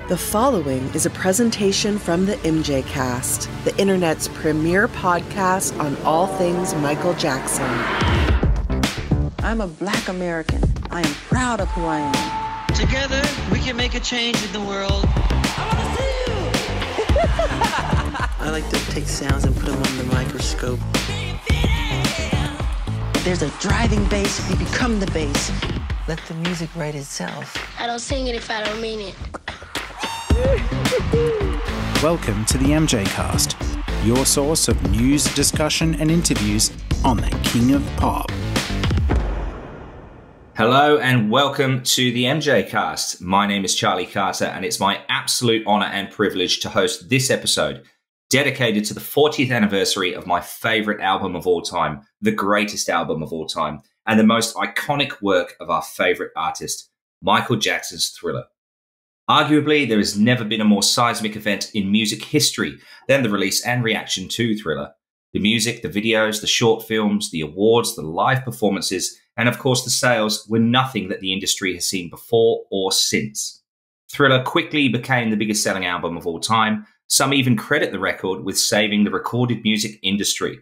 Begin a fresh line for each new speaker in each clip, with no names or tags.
The following is a presentation from the MJCast, the internet's premier podcast on all things Michael Jackson.
I'm a Black American. I am proud of who I am.
Together, we can make a change in the world.
I want to see you!
I like to take sounds and put them on the microscope.
There's a driving bass if you become the bass.
Let the music write itself.
I don't sing it if I don't mean it.
Welcome to the MJCast, your source of news, discussion, and interviews on the King of Pop.
Hello and welcome to the MJCast. My name is Charlie Carter, and it's my absolute honor and privilege to host this episode dedicated to the 40th anniversary of my favorite album of all time, the greatest album of all time, and the most iconic work of our favorite artist, Michael Jackson's Thriller. Arguably, there has never been a more seismic event in music history than the release and reaction to Thriller. The music, the videos, the short films, the awards, the live performances, and of course the sales were nothing that the industry has seen before or since. Thriller quickly became the biggest selling album of all time. Some even credit the record with saving the recorded music industry.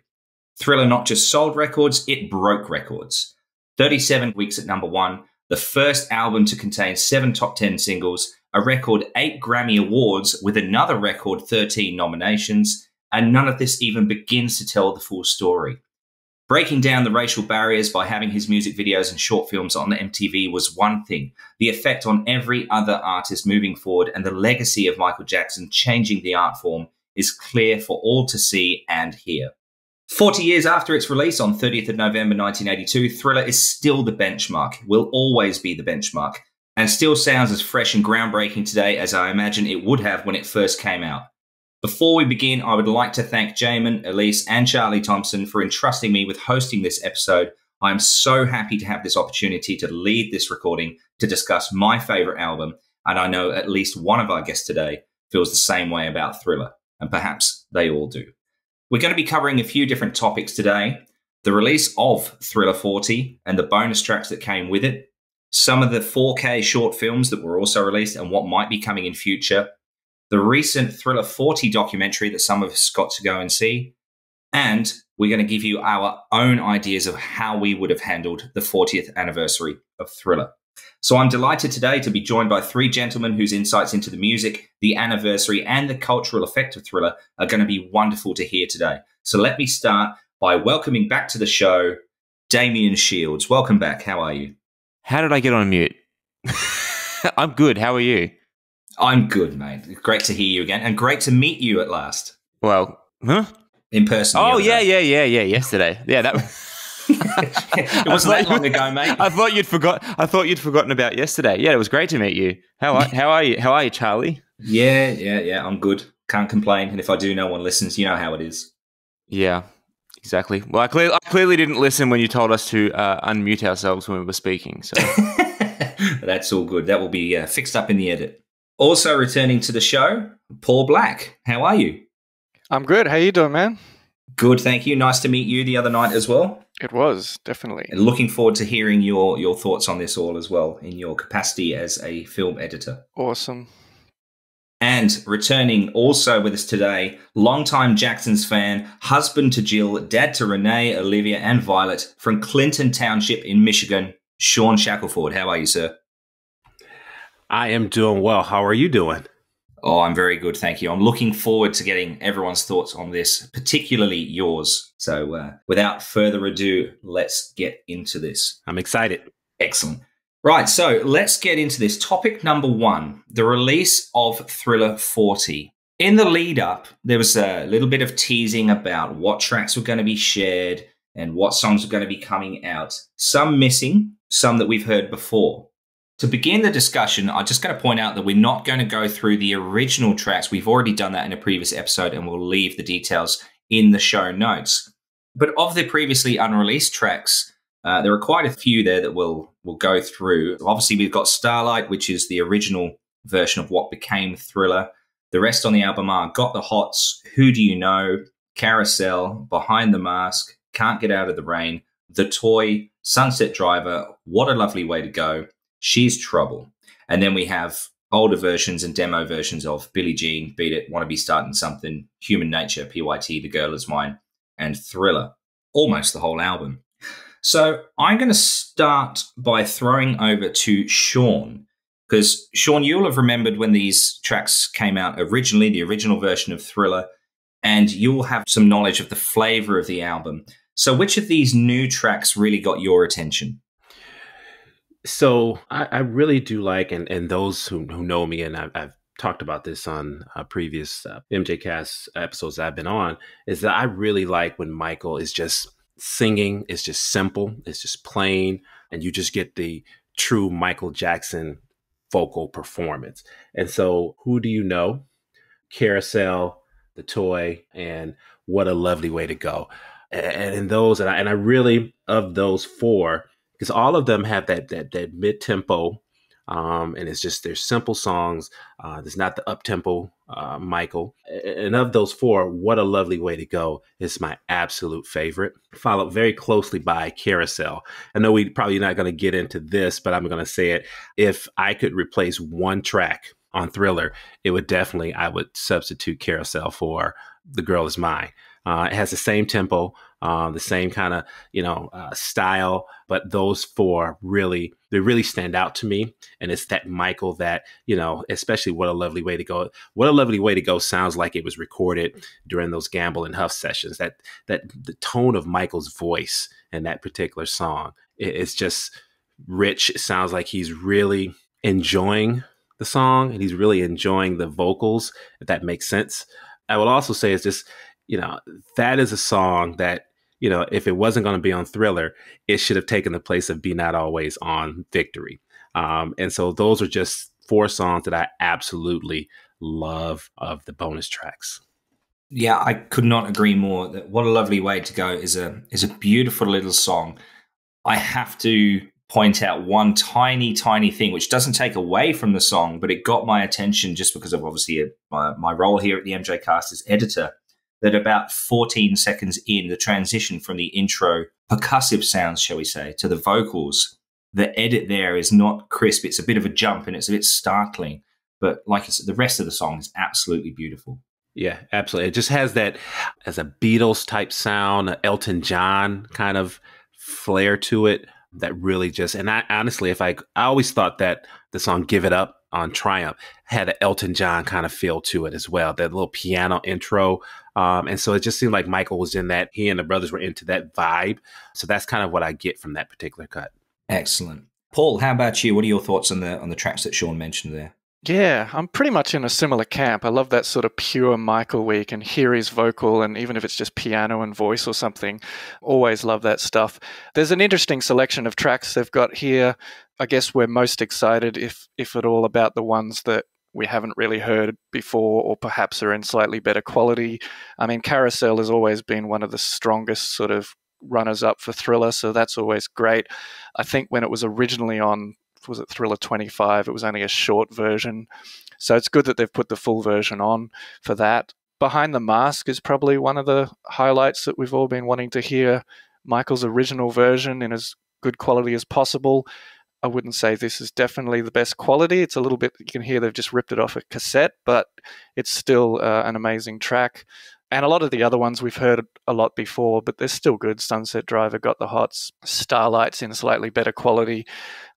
Thriller not just sold records, it broke records. 37 weeks at number one, the first album to contain 7 top 10 singles, a record 8 Grammy Awards with another record 13 nominations, and none of this even begins to tell the full story. Breaking down the racial barriers by having his music videos and short films on MTV was one thing. The effect on every other artist moving forward and the legacy of Michael Jackson changing the art form is clear for all to see and hear. 40 years after its release on 30th of November 1982, Thriller is still the benchmark, will always be the benchmark, and still sounds as fresh and groundbreaking today as I imagine it would have when it first came out. Before we begin, I would like to thank Jamin, Elise, and Charlie Thompson for entrusting me with hosting this episode. I am so happy to have this opportunity to lead this recording to discuss my favorite album, and I know at least one of our guests today feels the same way about Thriller, and perhaps they all do. We're going to be covering a few different topics today: the release of Thriller 40 and the bonus tracks that came with it, some of the 4K short films that were also released and what might be coming in future, the recent Thriller 40 documentary that some of us got to go and see, and we're going to give you our own ideas of how we would have handled the 40th anniversary of Thriller. So I'm delighted today to be joined by 3 gentlemen whose insights into the music, the anniversary, and the cultural effect of Thriller are going to be wonderful to hear today. So let me start by welcoming back to the show, Damien Shields. Welcome back. How are you?
How did I get on mute? I'm good. How are you?
I'm good, mate. Great to hear you again, and great to meet you at last.
Well, huh?
In person.
Oh, yeah. Yesterday. Yeah, that
it wasn't that long ago, mate.
I thought you'd forgotten about yesterday. Yeah, it was great to meet you. How are you? How are you, Charlie?
Yeah. I'm good. Can't complain. And if I do, no one listens. You know how it is.
Yeah, exactly. Well, I clearly didn't listen when you told us to unmute ourselves when we were speaking. So
that's all good. That will be fixed up in the edit. Also returning to the show, Paul Black. How are you?
I'm good. How you doing, man?
Good, thank you. Nice to meet you the other night as well.
It was, definitely.
And looking forward to hearing your thoughts on this all as well in your capacity as a film editor.
Awesome.
And returning also with us today, longtime Jackson's fan, husband to Jill, dad to Renee, Olivia, and Violet from Clinton Township in Michigan, Shawn Shackelford. How are you, sir?
I am doing well. How are you doing?
Oh, I'm very good, thank you. I'm looking forward to getting everyone's thoughts on this, particularly yours. So without further ado, let's get into this.
I'm excited.
Excellent. Right, so let's get into this. Topic number 1, the release of Thriller 40. In the lead up, there was a little bit of teasing about what tracks were going to be shared and what songs were going to be coming out. Some missing, some that we've heard before. To begin the discussion, I'm just going to point out that we're not going to go through the original tracks. We've already done that in a previous episode, and we'll leave the details in the show notes. But of the previously unreleased tracks, there are quite a few there that we'll go through. Obviously, we've got Starlight, which is the original version of what became Thriller. The rest on the album are Got the Hots, Who Do You Know, Carousel, Behind the Mask, Can't Get Out of the Rain, The Toy, Sunset Driver, What a Lovely Way to Go, She's Trouble. And then we have older versions and demo versions of Billie Jean, Beat It, Wanna Be Starting Something, Human Nature, PYT, The Girl Is Mine, and Thriller. Almost the whole album. So I'm going to start by throwing over to Shawn, because Shawn, you'll have remembered when these tracks came out originally, the original version of Thriller, and you'll have some knowledge of the flavor of the album. So which of these new tracks really got your attention?
So I really do like, and those who know me, and I've talked about this on previous MJCast episodes I've been on, is that I really like when Michael is just singing. It's just simple. It's just plain. And you just get the true Michael Jackson vocal performance. And so who do you know? Carousel, The Toy, and What a Lovely Way to Go. And in those, and I really, of those four, because all of them have that mid-tempo, and it's just, they're simple songs. There's not the up-tempo Michael. And of those four, What a Lovely Way to Go is my absolute favorite, followed very closely by Carousel. I know we're probably not going to get into this, but I'm going to say it. If I could replace one track on Thriller, it would definitely, I would substitute Carousel for The Girl Is Mine. It has the same tempo, the same kind of, style, but those four really, they really stand out to me. And it's that Michael that, especially What a Lovely Way to Go. What a Lovely Way to Go sounds like it was recorded during those Gamble and Huff sessions. That the tone of Michael's voice in that particular song, it's just rich. It sounds like he's really enjoying the song and he's really enjoying the vocals, if that makes sense. I will also say it's just, that is a song that, if it wasn't going to be on Thriller, it should have taken the place of Be Not Always on Victory. And so those are just four songs that I absolutely love of the bonus tracks.
Yeah, I could not agree more. That What a Lovely Way to Go is a beautiful little song. I have to point out one tiny thing, which doesn't take away from the song, but it got my attention just because of obviously my role here at the MJCast as editor, that about 14 seconds in, the transition from the intro percussive sounds, shall we say, to the vocals, the edit there is not crisp. It's a bit of a jump and it's a bit startling. But like I said, the rest of the song is absolutely beautiful.
Yeah, absolutely. It just has that as a Beatles type sound, an Elton John kind of flair to it that really just, and I honestly, I always thought that the song Give It Up on Triumph had an Elton John kind of feel to it as well, that little piano intro. And so it just seemed like Michael was in that, he and the brothers were into that vibe. So that's kind of what I get from that particular cut.
Excellent. Paul, how about you? What are your thoughts on the tracks that Shawn mentioned there?
Yeah, I'm pretty much in a similar camp. I love that sort of pure Michael where you can hear his vocal, and even if it's just piano and voice or something, always love that stuff. There's an interesting selection of tracks they've got here. I guess we're most excited, if at all, about the ones that we haven't really heard before or perhaps are in slightly better quality. I mean, Carousel has always been one of the strongest sort of runners-up for Thriller, so that's always great. I think when it was originally on, was it Thriller 25, it was only a short version. So it's good that they've put the full version on for that. Behind the Mask is probably one of the highlights that we've all been wanting to hear Michael's original version in as good quality as possible. I wouldn't say this is definitely the best quality. It's a little bit, you can hear they've just ripped it off a cassette, but it's still an amazing track. And a lot of the other ones we've heard a lot before, but they're still good. Sunset Driver, Got the Hots, Starlight's in slightly better quality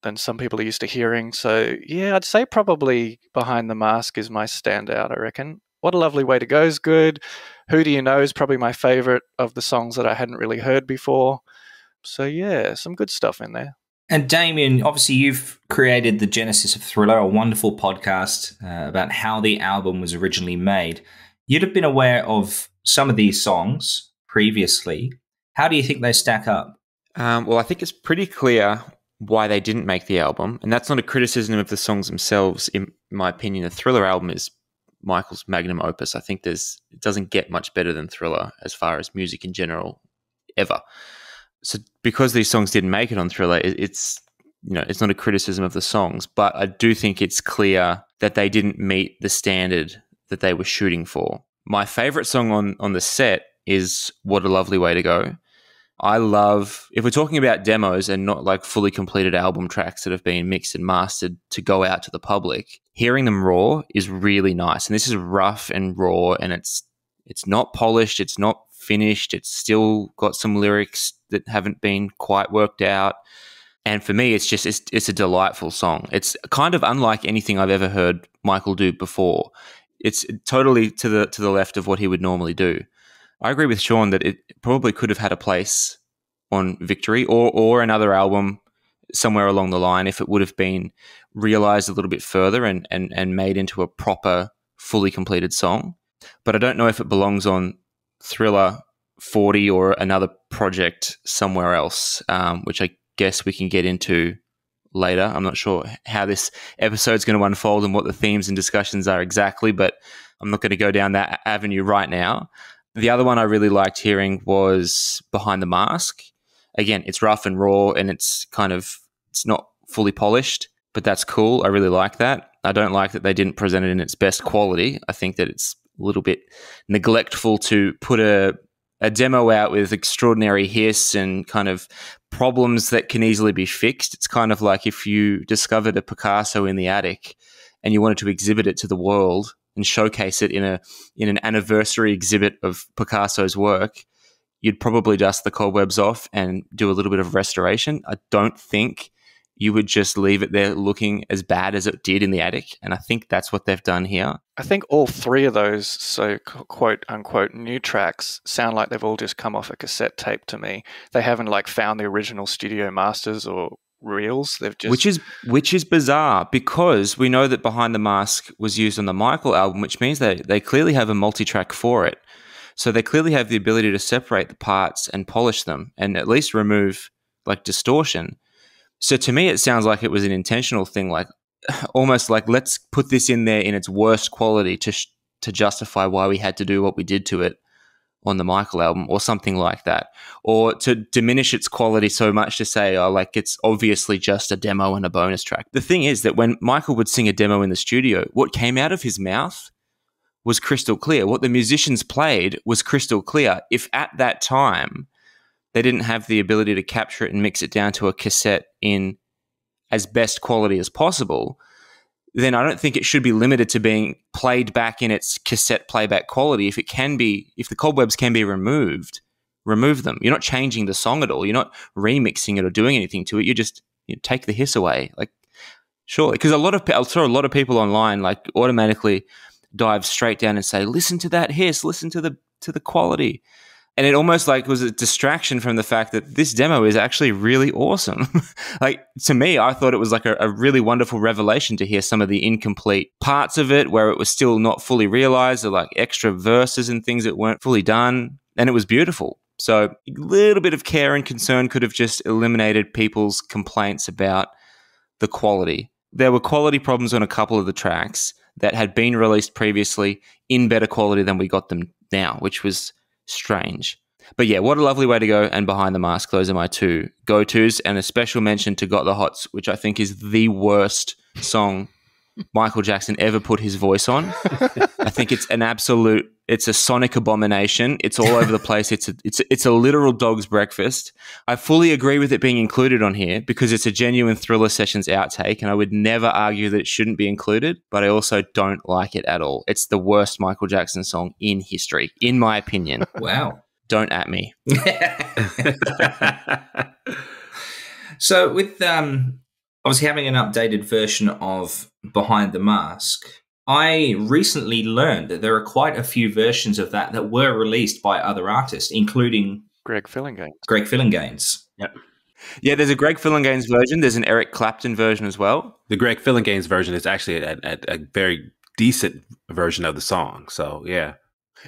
than some people are used to hearing. So yeah, I'd say probably Behind the Mask is my standout, I reckon. What a Lovely Way to Go is good. Who Do You Know is probably my favorite of the songs that I hadn't really heard before. So yeah, some good stuff in there.
And Damien, obviously you've created the Genesis of Thriller, a wonderful podcast about how the album was originally made. You'd have been aware of some of these songs previously. How do you think they stack up?
Well, I think it's pretty clear why they didn't make the album. And that's not a criticism of the songs themselves. In my opinion, the Thriller album is Michael's magnum opus. I think it doesn't get much better than Thriller as far as music in general, ever. So because these songs didn't make it on Thriller, it's not a criticism of the songs, but I do think it's clear that they didn't meet the standard that they were shooting for. My favorite song on the set is What a Lovely Way to Go. I love, if we're talking about demos and not like fully completed album tracks that have been mixed and mastered to go out to the public, hearing them raw is really nice. And this is rough and raw, and it's not polished, it's not finished, it's still got some lyrics that haven't been quite worked out. And for me, it's a delightful song. It's kind of unlike anything I've ever heard Michael do before. It's totally to the left of what he would normally do. I agree with Shawn that it probably could have had a place on Victory or another album somewhere along the line if it would have been realized a little bit further and made into a proper, fully completed song. But I don't know if it belongs on Thriller 40 or another project somewhere else, which I guess we can get into later. I'm not sure how this episode's going to unfold and what the themes and discussions are exactly, but I'm not going to go down that avenue right now. The other one I really liked hearing was Behind the Mask. Again, it's rough and raw, and it's not fully polished, but that's cool. I really like that. I don't like that they didn't present it in its best quality. I think that it's a little bit neglectful to put a demo out with extraordinary hiss and kind of problems that can easily be fixed. It's kind of like if you discovered a Picasso in the attic and you wanted to exhibit it to the world and showcase it in an anniversary exhibit of Picasso's work, you'd probably dust the cobwebs off and do a little bit of restoration. I don't think you would just leave it there looking as bad as it did in the attic, and I think that's what they've done here.
I think all three of those, so quote-unquote new tracks, sound like they've all just come off a cassette tape to me. They haven't like found the original studio masters or reels. They've just
which is bizarre, because we know that Behind the Mask was used on the Michael album, which means they clearly have a multi-track for it. So they clearly have the ability to separate the parts and polish them and at least remove like distortion. So to me, it sounds like it was an intentional thing, like almost like let's put this in there in its worst quality to justify why we had to do what we did to it on the Michael album, or something like that, or to diminish its quality so much to say, oh, like it's obviously just a demo and a bonus track. The thing is that when Michael would sing a demo in the studio, what came out of his mouth was crystal clear. What the musicians played was crystal clear. If at that time they didn't have the ability to capture it and mix it down to a cassette in as best quality as possible, then I don't think it should be limited to being played back in its cassette playback quality. If the cobwebs can be removed, remove them. You're not changing the song at all. You're not remixing it or doing anything to it. You just take the hiss away. Like, surely, because I saw a lot of people online like automatically dive straight down and say, listen to that hiss, listen to the quality. And it almost like was a distraction from the fact that this demo is actually really awesome. Like, to me, I thought it was like a really wonderful revelation to hear some of the incomplete parts of it where it was still not fully realized, or like extra verses and things that weren't fully done. And it was beautiful. So a little bit of care and concern could have just eliminated people's complaints about the quality. There were quality problems on a couple of the tracks that had been released previously in better quality than we got them now, which was strange. But yeah, what a lovely way to go. And Behind the Mask, those are my two go-tos, and a special mention to Got the Hots, which I think is the worst song Michael Jackson ever put his voice on. I think it's it's a sonic abomination. It's all over the place. It's a literal dog's breakfast. I fully agree with it being included on here because it's a genuine Thriller Sessions outtake, and I would never argue that it shouldn't be included, but I also don't like it at all. It's the worst Michael Jackson song in history, in my opinion.
Wow.
Don't at me.
So with obviously having an updated version of Behind the Mask, I recently learned that there are quite a few versions of that were released by other artists, including
Greg Fillinganes.
Yep.
Yeah, there's a Greg Fillinganes version. There's an Eric Clapton version as well.
The Greg Fillinganes version is actually a very decent version of the song. So, yeah.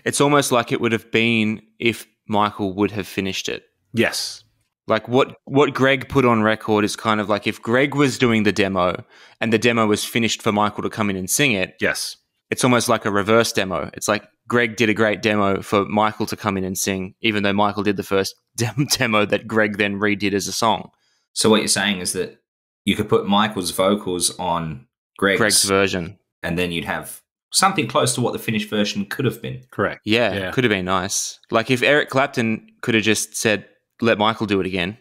It's almost like it would have been if Michael would have finished it.
Yes.
Like what Greg put on record is kind of like if Greg was doing the demo and the demo was finished for Michael to come in and sing it.
Yes.
It's almost like a reverse demo. It's like Greg did a great demo for Michael to come in and sing, even though Michael did the first demo that Greg then redid as a song.
So what you're saying is that you could put Michael's vocals on Greg's
version,
and then you'd have something close to what the finished version could have been.
Correct.
Yeah, could have been nice. Like if Eric Clapton could have just said, let Michael do it again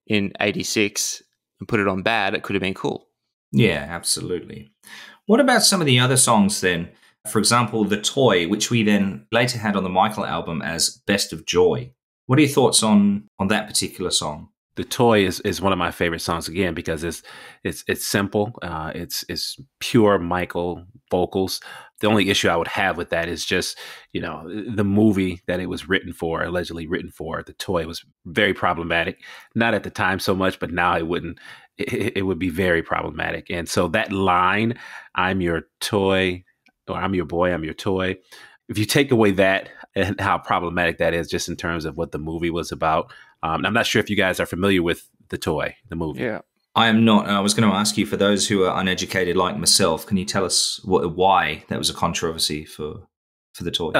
in 86 and put it on Bad, it could have been cool.
Yeah, absolutely. What about some of the other songs then? For example, The Toy, which we then later had on the Michael album as Best of Joy. What are your thoughts on that particular song?
The Toy is one of my favorite songs again because it's simple. It's pure Michael vocals. The only issue I would have with that is just, the movie that it was allegedly written for, The Toy, was very problematic. Not at the time so much, but now it would be very problematic. And so that line, I'm your toy, or I'm your boy, I'm your toy. If you take away that and how problematic that is just in terms of what the movie was about, I'm not sure if you guys are familiar with The Toy, the movie.
Yeah.
I am not. I was going to ask you, for those who are uneducated like myself, can you tell us why that was a controversy for The Toy?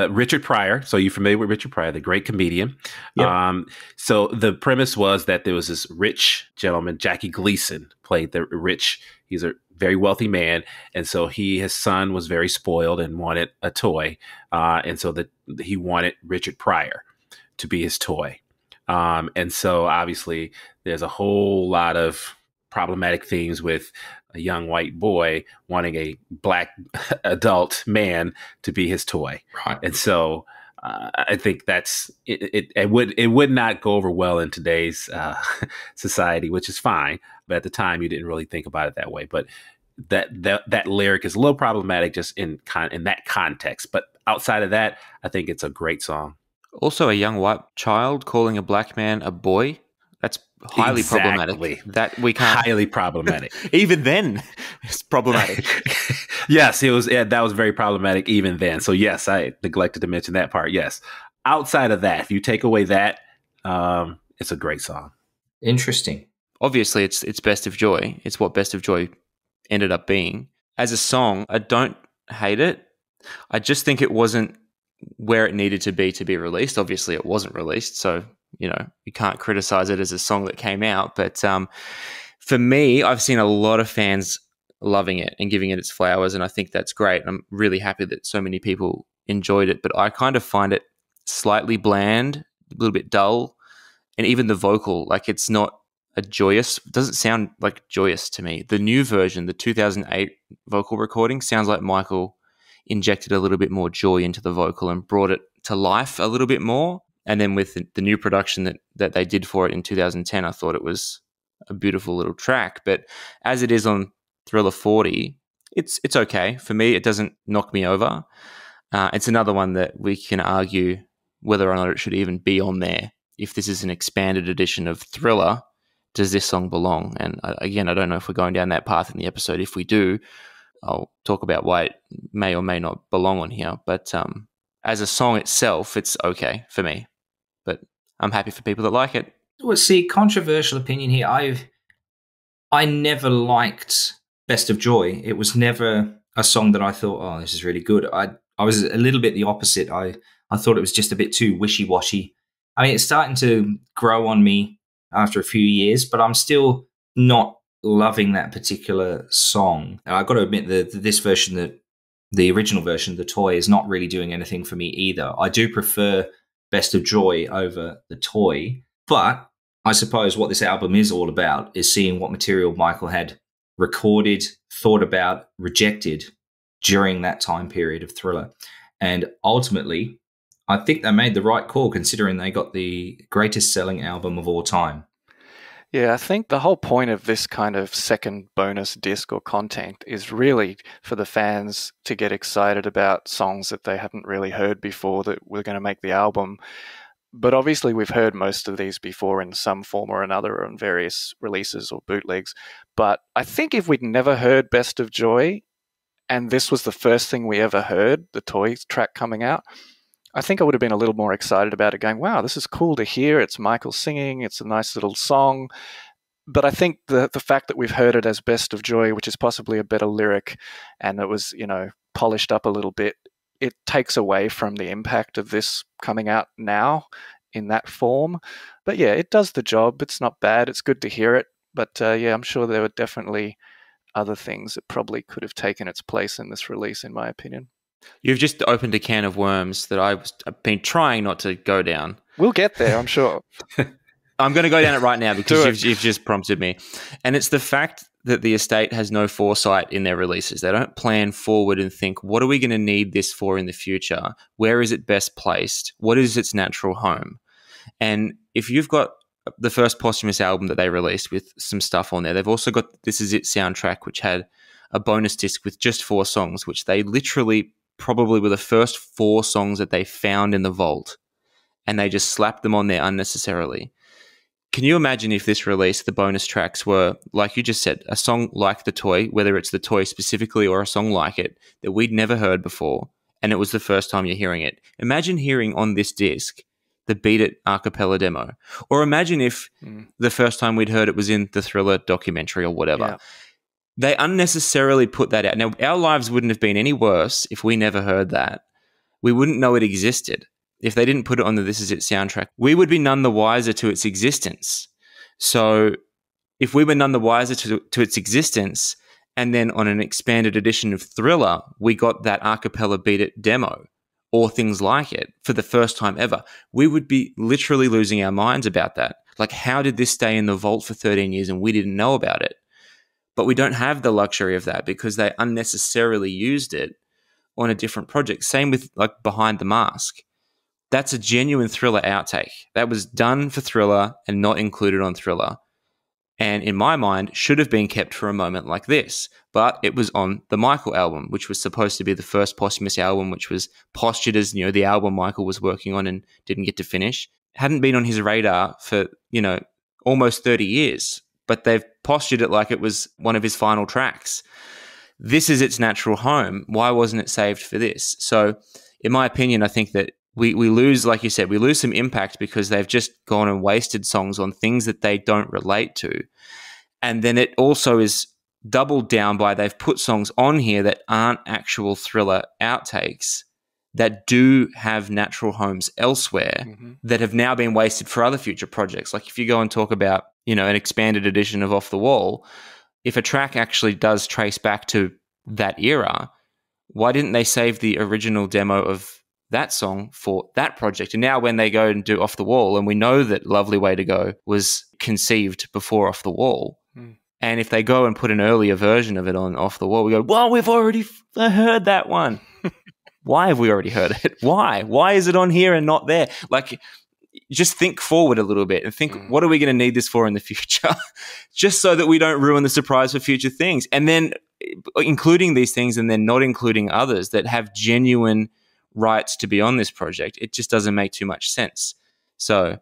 Richard Pryor. So you're familiar with Richard Pryor, the great comedian.
Yep.
So the premise was that there was this rich gentleman, Jackie Gleason played the rich. He's a very wealthy man. And so his son was very spoiled and wanted a toy. And so he wanted Richard Pryor to be his toy. And so obviously there's a whole lot of problematic things with a young white boy wanting a black adult man to be his toy.
Right.
And so I think that's it would not go over well in today's society, which is fine. But at the time you didn't really think about it that way. But that lyric is a little problematic just in that context. But outside of that, I think it's a great song.
Also, a young white child calling a black man a boy. That's highly problematic. That we can't.
Highly problematic.
Even then, it's problematic.
Yes, it was. Yeah, that was very problematic even then. So yes, I neglected to mention that part. Yes. Outside of that, if you take away that, it's a great song.
Interesting.
Obviously, it's Best of Joy. It's what Best of Joy ended up being. As a song, I don't hate it. I just think it wasn't where it needed to be released. Obviously, it wasn't released, so you can't criticize it as a song that came out. But for me, I've seen a lot of fans loving it and giving it its flowers, and I think that's great. I'm really happy that so many people enjoyed it, but I kind of find it slightly bland, a little bit dull, and even the vocal, like it's not it doesn't sound like joyous to me. The new version, the 2008 vocal recording, sounds like Michael injected a little bit more joy into the vocal and brought it to life a little bit more. And then with the new production that they did for it in 2010, I thought it was a beautiful little track. But as it is on Thriller 40, it's okay. For me, it doesn't knock me over. It's another one that we can argue whether or not it should even be on there. If this is an expanded edition of Thriller, does this song belong? And again, I don't know if we're going down that path in the episode. If we do, I'll talk about why it may or may not belong on here. But as a song itself, it's okay for me. But I'm happy for people that like it.
Well, see, controversial opinion here. I never liked Best of Joy. It was never a song that I thought, oh, this is really good. I was a little bit the opposite. I thought it was just a bit too wishy-washy. I mean, it's starting to grow on me after a few years, but I'm still not loving that particular song. And I've got to admit that this version, the original version, The Toy, is not really doing anything for me either. I do prefer Best of Joy over The Toy, but I suppose what this album is all about is seeing what material Michael had recorded, thought about, rejected during that time period of Thriller. And ultimately, I think they made the right call considering they got the greatest selling album of all time.
Yeah, I think the whole point of this kind of second bonus disc or content is really for the fans to get excited about songs that they haven't really heard before that we're going to make the album. But obviously we've heard most of these before in some form or another on various releases or bootlegs. But I think if we'd never heard Best of Joy and this was the first thing we ever heard, the Toy track coming out, I think I would have been a little more excited about it, going, wow, this is cool to hear. It's Michael singing. It's a nice little song. But I think the fact that we've heard it as Best of Joy, which is possibly a better lyric, and it was, polished up a little bit, it takes away from the impact of this coming out now in that form. But yeah, it does the job. It's not bad. It's good to hear it. But yeah, I'm sure there were definitely other things that probably could have taken its place in this release, in my opinion.
You've just opened a can of worms that I've been trying not to go down.
We'll get there, I'm sure.
I'm going to go down it right now because you've just prompted me. And it's the fact that the estate has no foresight in their releases. They don't plan forward and think, what are we going to need this for in the future? Where is it best placed? What is its natural home? And if you've got the first posthumous album that they released with some stuff on there, they've also got This Is It soundtrack, which had a bonus disc with just 4 songs, which they literally probably were the first 4 songs that they found in the vault, and they just slapped them on there unnecessarily. Can you imagine if this release, the bonus tracks were, like you just said, a song like The Toy, whether it's The Toy specifically or a song like it that we'd never heard before, and it was the first time you're hearing it? Imagine hearing on this disc the Beat It a cappella demo. Or imagine if the first time we'd heard it was in the Thriller documentary or whatever. Yeah. They unnecessarily put that out. Now, our lives wouldn't have been any worse if we never heard that. We wouldn't know it existed. If they didn't put it on the This Is It soundtrack, we would be none the wiser to its existence. So if we were none the wiser to its existence, and then on an expanded edition of Thriller, we got that a cappella Beat It demo or things like it for the first time ever, we would be literally losing our minds about that. Like, how did this stay in the vault for 13 years and we didn't know about it? But we don't have the luxury of that because they unnecessarily used it on a different project. Same with like Behind the Mask. That's a genuine Thriller outtake. That was done for Thriller and not included on Thriller. And in my mind, should have been kept for a moment like this. But it was on the Michael album, which was supposed to be the first posthumous album, which was postured as, the album Michael was working on and didn't get to finish. Hadn't been on his radar for, almost 30 years. But they've postured it like it was one of his final tracks. This is its natural home. Why wasn't it saved for this? So, in my opinion, I think that we lose, like you said, we lose some impact because they've just gone and wasted songs on things that they don't relate to. And then it also is doubled down by they've put songs on here that aren't actual Thriller outtakes that do have natural homes elsewhere that have now been wasted for other future projects. Like if you go and talk about, an expanded edition of Off the Wall, if a track actually does trace back to that era, why didn't they save the original demo of that song for that project? And now when they go and do Off the Wall, and we know that Lovely Way to Go was conceived before Off the Wall, and if they go and put an earlier version of it on Off the Wall, we go, well, we've already heard that one. Why have we already heard it? Why? Why is it on here and not there? Like, just think forward a little bit and think, what are we going to need this for in the future? Just so that we don't ruin the surprise for future things. And then including these things and then not including others that have genuine rights to be on this project, it just doesn't make too much sense. So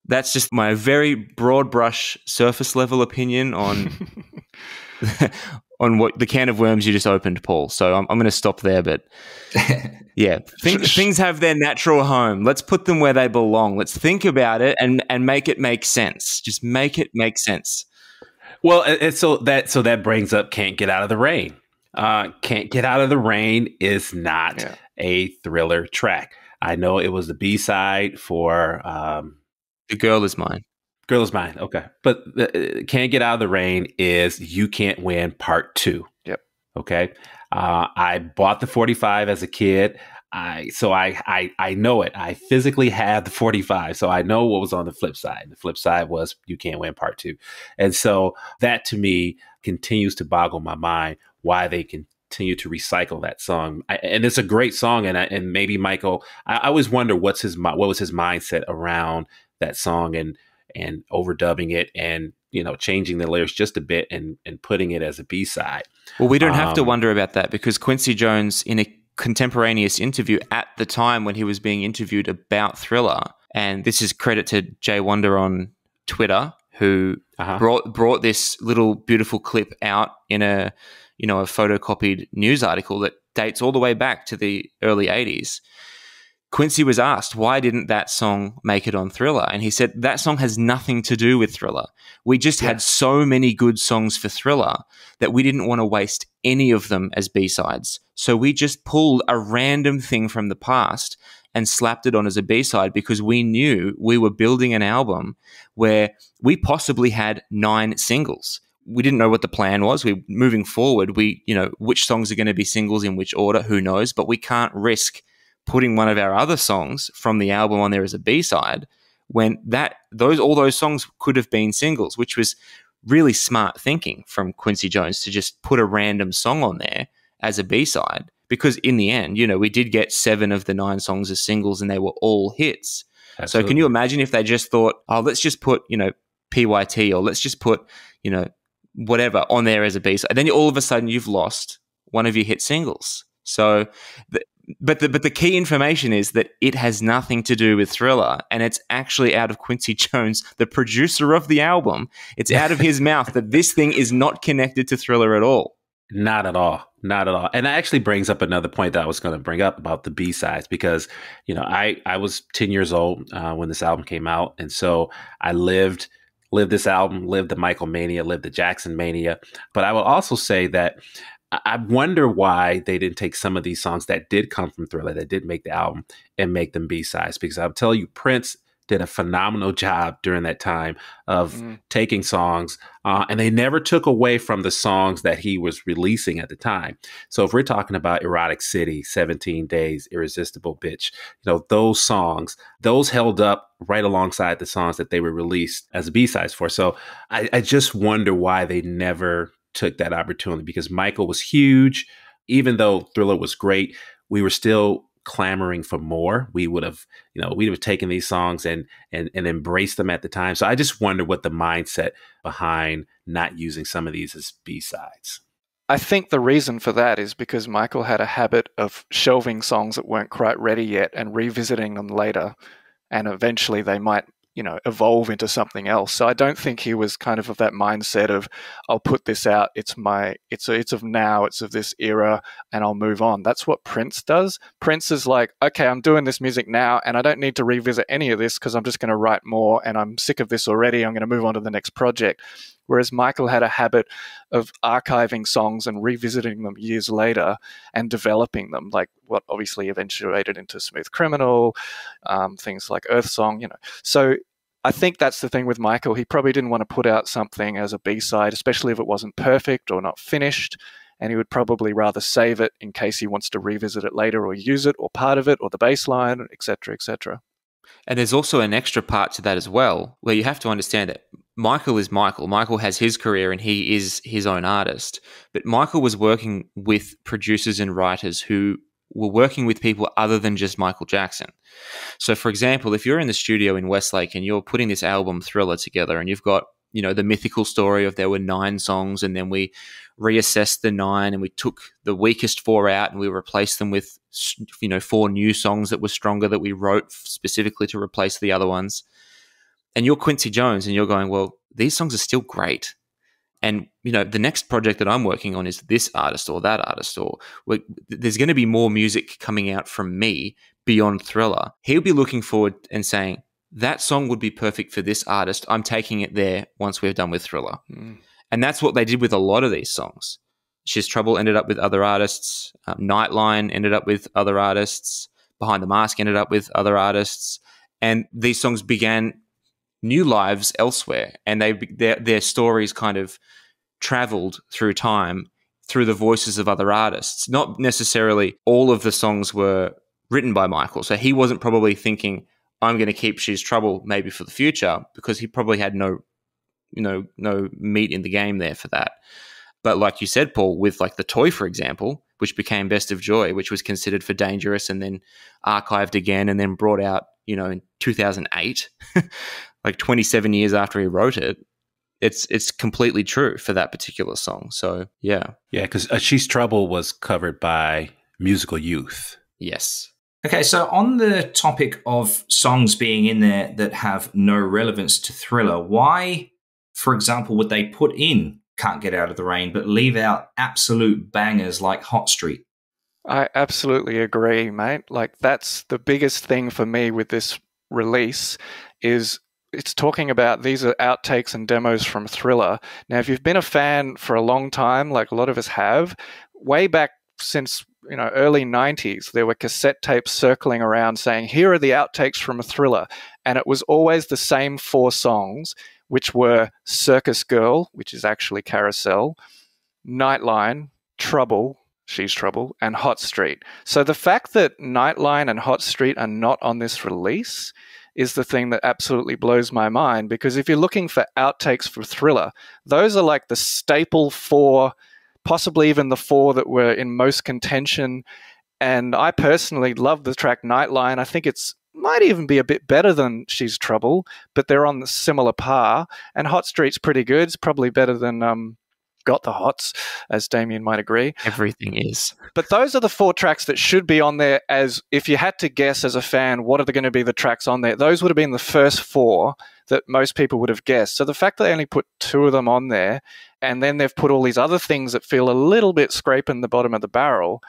that's just my very broad brush surface level opinion on on what the can of worms you just opened, Paul. So I'm going to stop there, but yeah, things have their natural home. Let's put them where they belong. Let's think about it and make it make sense. Just make it make sense.
Well, so that brings up Can't Get Out of the Rain. Can't Get Out of the Rain is not a Thriller track. I know it was the B-side for
The Girl Is Mine.
Girl Is Mine. Okay. But Can't Get Out of the Rain is You Can't Win Part 2.
Yep.
Okay. I bought the 45 as a kid. So I know it. I physically have the 45. So I know what was on the flip side. The flip side was You Can't Win Part 2. And so that to me continues to boggle my mind why they continue to recycle that song. And it's a great song. And maybe Michael, I always wonder what was his mindset around that song and overdubbing it and, changing the lyrics just a bit and putting it as a B-side.
Well, we don't have to wonder about that because Quincy Jones, in a contemporaneous interview at the time when he was being interviewed about Thriller, and this is credit to Jay Wonder on Twitter, who brought this little beautiful clip out in a photocopied news article that dates all the way back to the early 80s. Quincy was asked, why didn't that song make it on Thriller? And he said, that song has nothing to do with Thriller. We just had so many good songs for Thriller that we didn't want to waste any of them as B-sides. So we just pulled a random thing from the past and slapped it on as a B-side because we knew we were building an album where we possibly had 9 singles. We didn't know what the plan was. Moving forward, which songs are going to be singles in which order, who knows? But we can't risk putting one of our other songs from the album on there as a B-side when all those songs could have been singles, which was really smart thinking from Quincy Jones to just put a random song on there as a B-side, because in the end, we did get 7 of the 9 songs as singles and they were all hits. Absolutely. So can you imagine if they just thought, oh, let's just put, PYT, or let's just put, whatever on there as a B-side. And then all of a sudden you've lost one of your hit singles. So, but the key information is that it has nothing to do with Thriller, and it's actually out of Quincy Jones, the producer of the album. It's out of his mouth that this thing is not connected to Thriller at all.
Not at all. Not at all. And that actually brings up another point that I was going to bring up about the B-sides, because, I was 10 years old when this album came out. And so I lived this album, lived the Michael mania, lived the Jackson mania. But I will also say that I wonder why they didn't take some of these songs that did come from Thriller, that did make the album, and make them B-sides. Because I'll tell you, Prince did a phenomenal job during that time of taking songs, and they never took away from the songs that he was releasing at the time. So if we're talking about Erotic City, 17 Days, Irresistible Bitch, those songs, those held up right alongside the songs that they were released as B-sides for. So I just wonder why they never took that opportunity, because Michael was huge. Even though Thriller was great, we were still clamoring for more. We would have, taken these songs and embraced them at the time. So I just wonder what the mindset behind not using some of these as B-sides.
I think the reason for that is because Michael had a habit of shelving songs that weren't quite ready yet and revisiting them later, and eventually they might evolve into something else. So I don't think he was kind of that mindset of, I'll put this out, it's of now, it's of this era, and I'll move on. That's what Prince does. Prince is like, okay, I'm doing this music now, and I don't need to revisit any of this because I'm just going to write more, and I'm sick of this already. I'm going to move on to the next project. Whereas Michael had a habit of archiving songs and revisiting them years later and developing them, like what obviously eventuated into Smooth Criminal, things like Earth Song, So I think that's the thing with Michael. He probably didn't want to put out something as a B-side, especially if it wasn't perfect or not finished. And he would probably rather save it in case he wants to revisit it later or use it or part of it or the bass line, et cetera, et cetera.
And there's also an extra part to that as well, where you have to understand that Michael is Michael. Michael has his career and he is his own artist. But Michael was working with producers and writers who were working with people other than just Michael Jackson. So, for example, if you're in the studio in Westlake and you're putting this album Thriller together and you've got, the mythical story of there were 9 songs and then we reassessed the 9 and we took the weakest 4 out and we replaced them with, 4 new songs that were stronger that we wrote specifically to replace the other ones. And you're Quincy Jones and you're going, well, these songs are still great. And, the next project that I'm working on is this artist or that artist, or there's going to be more music coming out from me beyond Thriller. He'll be looking forward and saying, that song would be perfect for this artist. I'm taking it there once we're done with Thriller. And that's what they did with a lot of these songs. She's Trouble ended up with other artists. Nightline ended up with other artists. Behind the Mask ended up with other artists. And these songs began new lives elsewhere, and their stories kind of traveled through time through the voices of other artists. Not necessarily all of the songs were written by Michael, so he wasn't probably thinking, I'm going to keep She's Trouble maybe for the future, because he probably had no meat in the game there for that. But like you said, Paul, with like The Toy, for example, which became Best of Joy, which was considered for Dangerous and then archived again and then brought out, in 2008, like 27 years after he wrote it, it's completely true for that particular song. So, yeah.
Yeah, because She's Trouble was covered by Musical Youth.
Yes.
Okay, so on the topic of songs being in there that have no relevance to Thriller, why, for example, would they put in Can't Get Out of the Rain but leave out absolute bangers like Hot Street?
I absolutely agree, mate. Like, that's the biggest thing for me with this release is it's talking about these are outtakes and demos from Thriller. Now, if you've been a fan for a long time, like a lot of us have, way back since early 90s, there were cassette tapes circling around saying, here are the outtakes from a Thriller. And it was always the same 4 songs, which were Circus Girl, which is actually Carousel, Nightline, Trouble, She's Trouble, and Hot Street. So the fact that Nightline and Hot Street are not on this release is the thing that absolutely blows my mind, because if you're looking for outtakes for Thriller, those are like the staple 4, possibly even the 4 that were in most contention. And I personally love the track Nightline. I think it's might even be a bit better than She's Trouble, but they're on the similar par. And Hot Street's pretty good. It's probably better than Got the Hots, as Damien might agree.
Everything is.
But those are the 4 tracks that should be on there. As if you had to guess as a fan, what are going to be the tracks on there? Those would have been the first 4 that most people would have guessed. So the fact that they only put 2 of them on there, and then they've put all these other things that feel a little bit scraping the bottom of the barrel,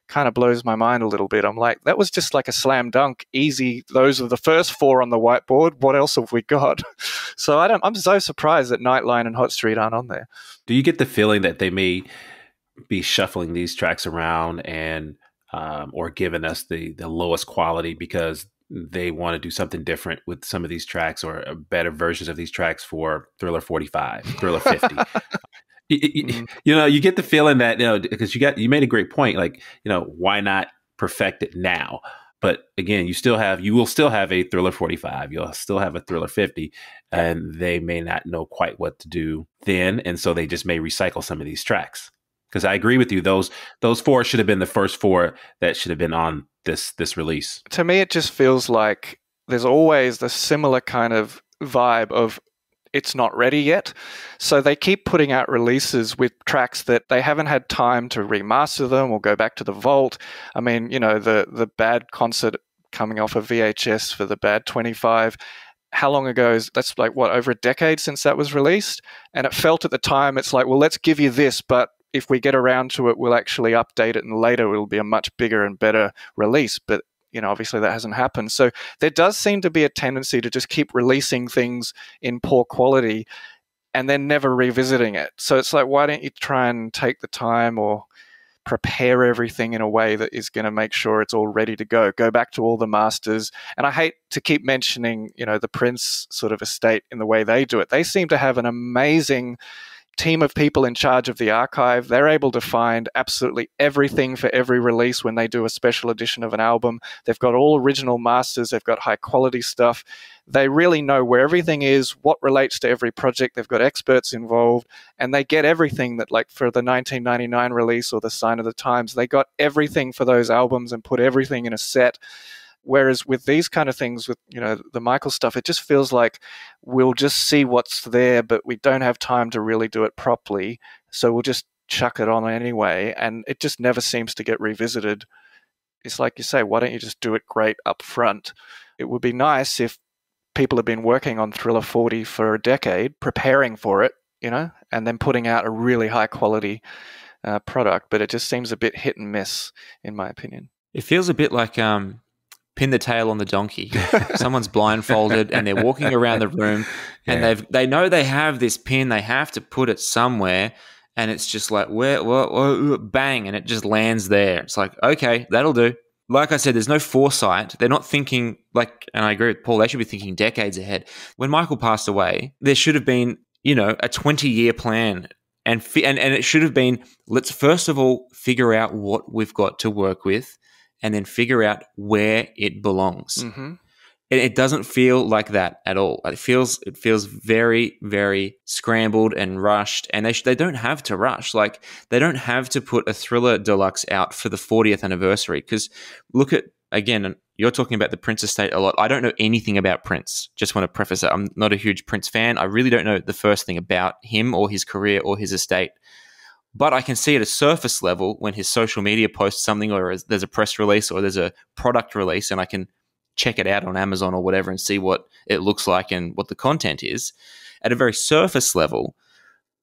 kind of blows my mind a little bit. I'm like, that was just like a slam dunk, easy. Those are the first 4 on the whiteboard. What else have we got? So I'm so surprised that Nightline and Hot Street aren't on there.
Do you get the feeling that they may be shuffling these tracks around and or giving us the lowest quality because they want to do something different with some of these tracks, or better versions of these tracks for Thriller 45, Thriller 50? You know, you get the feeling that, because you made a great point, like, why not perfect it now? But again, you will still have a Thriller 45, you'll still have a Thriller 50, and they may not know quite what to do then, and so they just may recycle some of these tracks. Because I agree with you, those 4 should have been the first 4 that should have been on this release.
To me, it just feels like there's always the similar kind of vibe of it's not ready yet. So they keep putting out releases with tracks that they haven't had time to remaster them or go back to the vault. I mean, the Bad concert coming off of VHS for the Bad 25. How long ago that's like, over a decade since that was released? And it felt at the time, it's like, well, let's give you this, but if we get around to it, we'll actually update it, and later it'll be a much bigger and better release. But obviously that hasn't happened. So there does seem to be a tendency to just keep releasing things in poor quality and then never revisiting it. So it's like, why don't you try and take the time or prepare everything in a way that is going to make sure it's all ready to go? Go back to all the masters. And I hate to keep mentioning, the Prince sort of estate in the way they do it. They seem to have an amazing team of people in charge of the archive. They're able to find absolutely everything for every release when they do a special edition of an album. They've got all original masters. They've got high quality stuff. They really know where everything is, what relates to every project. They've got experts involved, and they get everything that, like for the 1999 release or the Sign of the Times, they got everything for those albums and put everything in a set. Whereas with these kind of things, with the Michael stuff, it just feels like we'll just see what's there, but we don't have time to really do it properly. So we'll just chuck it on anyway, and it just never seems to get revisited. It's like you say, why don't you just do it great up front? It would be nice if people have been working on Thriller 40 for a decade, preparing for it, and then putting out a really high quality product. But it just seems a bit hit and miss, in my opinion.
It feels a bit like pin the tail on the donkey. Someone's blindfolded and they're walking around the room, and they know they have this pin. They have to put it somewhere, and it's just like, where, bang, and it just lands there. It's like, okay, that'll do. Like I said, there's no foresight. They're not thinking and I agree with Paul, they should be thinking decades ahead. When Michael passed away, there should have been, a 20-year plan. And it should have been, let's first of all figure out what we've got to work with, and then figure out where it belongs. Mm-hmm. It doesn't feel like that at all. It feels very, very scrambled and rushed, and they don't have to rush. Like, they don't have to put a Thriller Deluxe out for the 40th anniversary, because look at, again, you're talking about the Prince estate a lot. I don't know anything about Prince. Just want to preface it. I'm not a huge Prince fan. I really don't know the first thing about him or his career or his estate. But I can see at a surface level when his social media posts something, or there's a press release or there's a product release, and I can check it out on Amazon or whatever and see what it looks like and what the content is. At a very surface level,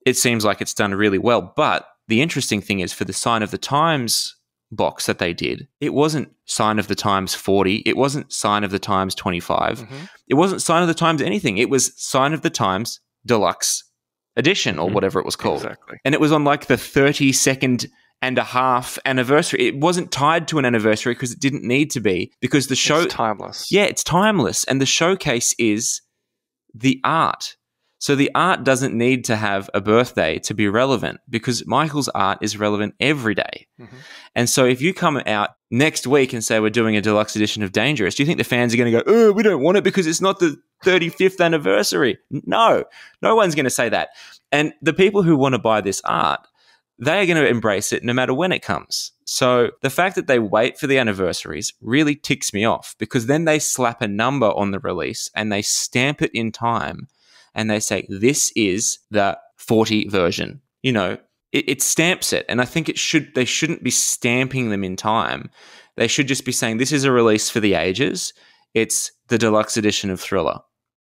it seems like it's done really well. But the interesting thing is, for the Sign of the Times box that they did, it wasn't Sign of the Times 40. It wasn't Sign of the Times 25. Mm-hmm. It wasn't Sign of the Times anything. It was Sign of the Times Deluxe Edition, or whatever it was called.
Exactly. And
it was on like the 32nd and a half anniversary. It wasn't tied to an anniversary because it didn't need to be, because the show...
It's timeless.
Yeah, it's timeless. And the showcase is the art. So the art doesn't need to have a birthday to be relevant because Michael's art is relevant every day. Mm-hmm. And so if you come out next week and say we're doing a deluxe edition of Dangerous, do you think the fans are going to go, oh, we don't want it because it's not the 35th anniversary? No one's going to say that. And the people who want to buy this art, they are going to embrace it no matter when it comes. So the fact that they wait for the anniversaries really ticks me off because then they slap a number on the release and they stamp it in time and they say, this is the 40 version. You know, it stamps it. And I think they shouldn't be stamping them in time. They should just be saying, this is a release for the ages. It's the deluxe edition of Thriller.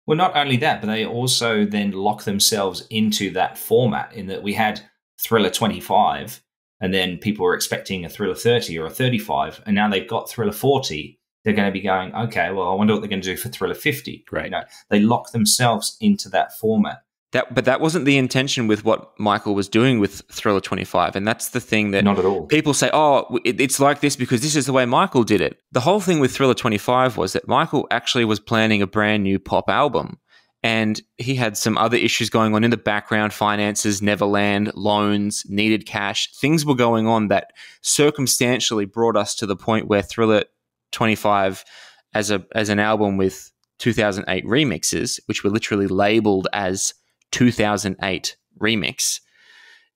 Well, not only that, but they also then lock themselves into that format in that we had Thriller 25 and then people were expecting a Thriller 30 or a 35 and now they've got Thriller 40. They're going to be going, okay, well, I wonder what they're going to do for Thriller 50.
Right.
You know, they lock themselves into that format.
But that wasn't the intention with what Michael was doing with Thriller 25. And that's the thing that
not at all.
People say, oh, it's like this because this is the way Michael did it. The whole thing with Thriller 25 was that Michael actually was planning a brand new pop album. And he had some other issues going on in the background, finances, Neverland, loans, needed cash. Things were going on that circumstantially brought us to the point where Thriller 25 as an album with 2008 remixes, which were literally labeled as 2008 remix,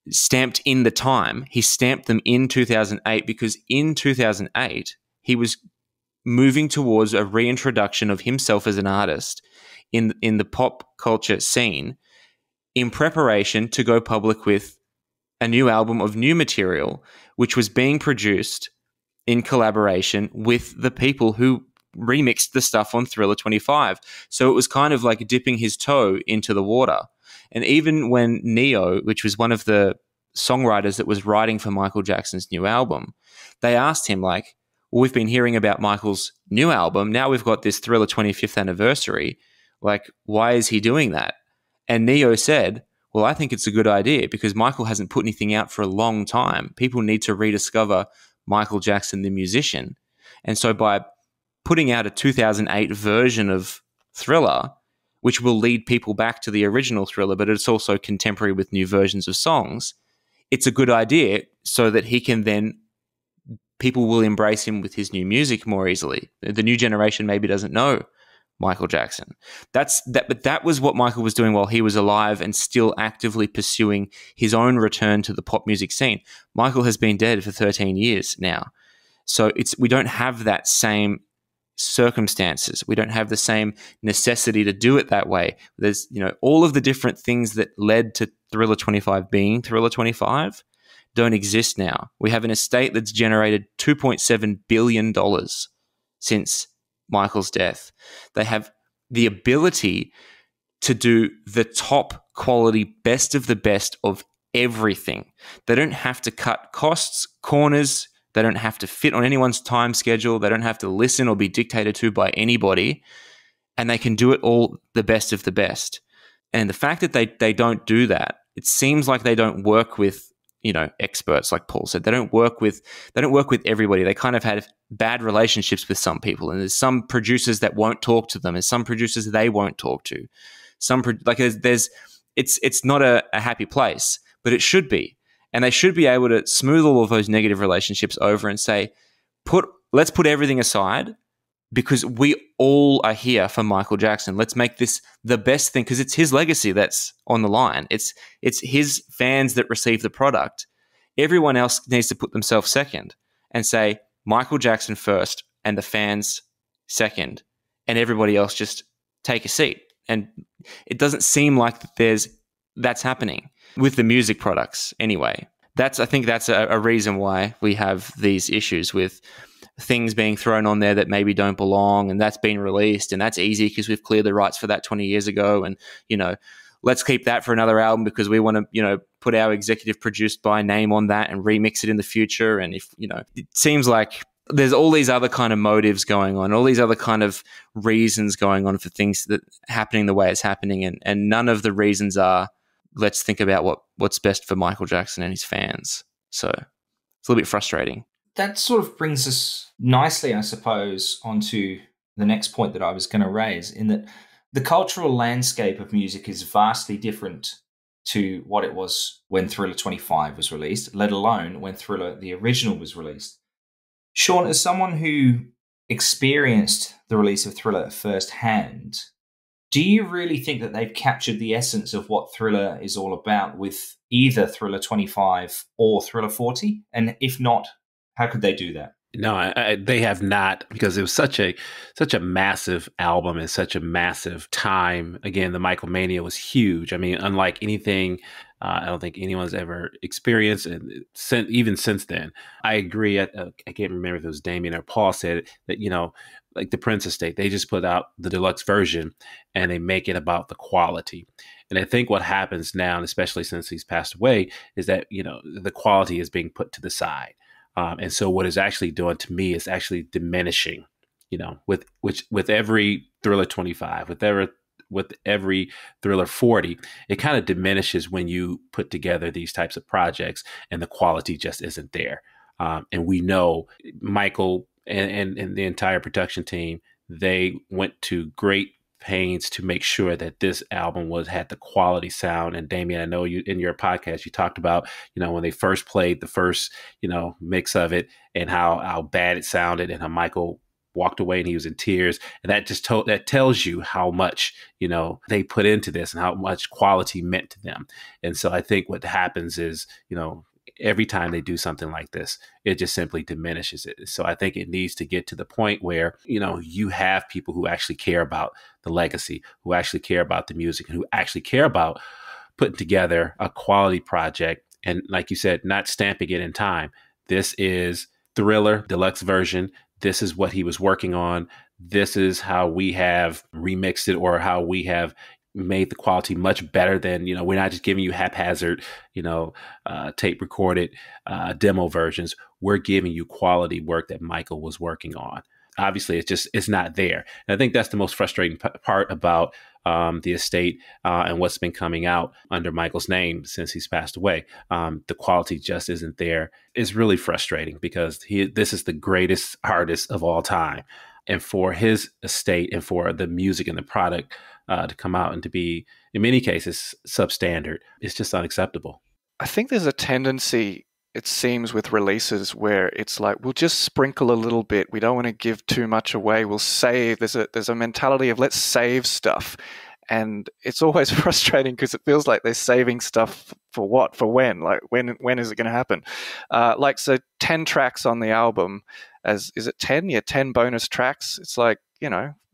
stamped in the time. He stamped them in 2008 because in 2008 he was moving towards a reintroduction of himself as an artist in the pop culture scene in preparation to go public with a new album of new material, which was being produced in collaboration with the people who remixed the stuff on Thriller 25. So it was kind of like dipping his toe into the water. And even when Neo, which was one of the songwriters that was writing for Michael Jackson's new album, they asked him like, well, we've been hearing about Michael's new album. Now we've got this Thriller 25th anniversary. Like, why is he doing that? And Neo said, well, I think it's a good idea because Michael hasn't put anything out for a long time. People need to rediscover Michael Jackson, the musician. And so by putting out a 2008 version of Thriller, which will lead people back to the original Thriller, but it's also contemporary with new versions of songs, it's a good idea so that he can then, people will embrace him with his new music more easily. The new generation maybe doesn't know Michael Jackson. But that was what Michael was doing while he was alive and still actively pursuing his own return to the pop music scene. Michael has been dead for 13 years now. So we don't have that same circumstances. We don't have the same necessity to do it that way. There's, all of the different things that led to Thriller 25 being Thriller 25 don't exist now. We have an estate that's generated $2.7 billion since Michael's death. They have the ability to do the top quality, best of the best of everything. They don't have to cut costs, corners. They don't have to fit on anyone's time schedule. They don't have to listen or be dictated to by anybody. And they can do it all the best of the best. And the fact that they don't do that, it seems like they don't work with experts, like Paul said. They don't work with everybody. They kind of have bad relationships with some people, and there's some producers that won't talk to them, and some producers they won't talk to. It's not a happy place, but it should be, and they should be able to smooth all of those negative relationships over and say, let's put everything aside because we all are here for Michael Jackson. Let's make this the best thing because it's his legacy that's on the line. It's his fans that receive the product. Everyone else needs to put themselves second and say Michael Jackson first and the fans second, and everybody else just take a seat. And it doesn't seem like that's happening with the music products anyway. I think that's a reason why we have these issues with things being thrown on there that maybe don't belong, and that's been released, and that's easy because we've cleared the rights for that 20 years ago, and let's keep that for another album because we want to put our executive produced by name on that and remix it in the future. And if it seems like there's all these other kind of motives going on, all these other kind of reasons going on for things that happening the way it's happening, and none of the reasons are let's think about what's best for Michael Jackson and his fans. So it's a little bit frustrating.
That sort of brings us nicely, I suppose, onto the next point that I was going to raise, in that the cultural landscape of music is vastly different to what it was when Thriller 25 was released, let alone when Thriller, the original, was released. Shawn, as someone who experienced the release of Thriller firsthand, do you really think that they've captured the essence of what Thriller is all about with either Thriller 25 or Thriller 40? And if not, how could they do that?
No, they have not, because it was such a massive album and such a massive time. Again, the Michael Mania was huge. I mean, unlike anything I don't think anyone's ever experienced, and even since then. I agree. I can't remember if it was Damien or Paul said that, like the Prince Estate, they just put out the deluxe version and they make it about the quality. And I think what happens now, and especially since he's passed away, is that, the quality is being put to the side. And so what it's actually doing to me is actually diminishing, with every Thriller 25, with every Thriller 40, it kind of diminishes when you put together these types of projects and the quality just isn't there. And we know Michael and the entire production team, they went to great pains to make sure that this album had the quality sound. And Damien, I know you in your podcast, you talked about, when they first played the first, mix of it and how bad it sounded and how Michael walked away and he was in tears. And that just that tells you how much, they put into this and how much quality meant to them. And so I think what happens is, every time they do something like this, it just simply diminishes it. So I think it needs to get to the point where, you have people who actually care about the legacy, who actually care about the music, and who actually care about putting together a quality project. And like you said, not stamping it in time. This is Thriller Deluxe version. This is what he was working on. This is how we have remixed it, or how we have made the quality much better than, we're not just giving you haphazard, tape recorded demo versions. We're giving you quality work that Michael was working on. Obviously, it's not there. And I think that's the most frustrating part about the estate and what's been coming out under Michael's name since he's passed away. The quality just isn't there. It's really frustrating because this is the greatest artist of all time. And for his estate and for the music and the product to come out and to be, in many cases, substandard, it's just unacceptable.
I think there's a tendency, it seems, with releases where it's like, we'll just sprinkle a little bit. We don't want to give too much away. We'll save. There's a mentality of let's save stuff. And it's always frustrating because it feels like they're saving stuff for what? For when? Like, when is it going to happen? So 10 tracks on the album, is it 10? Yeah, 10 bonus tracks. It's like,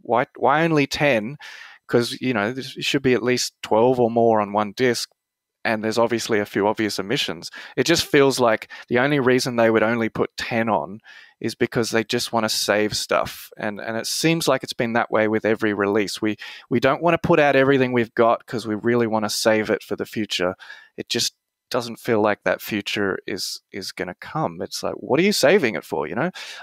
why only 10? Because, there should be at least 12 or more on one disc. And there's obviously a few obvious omissions. It just feels like the only reason they would only put 10 on is because they just want to save stuff. And it seems like it's been that way with every release. We don't want to put out everything we've got because we really want to save it for the future. It just doesn't feel like that future is going to come. It's like, what are you saving it for,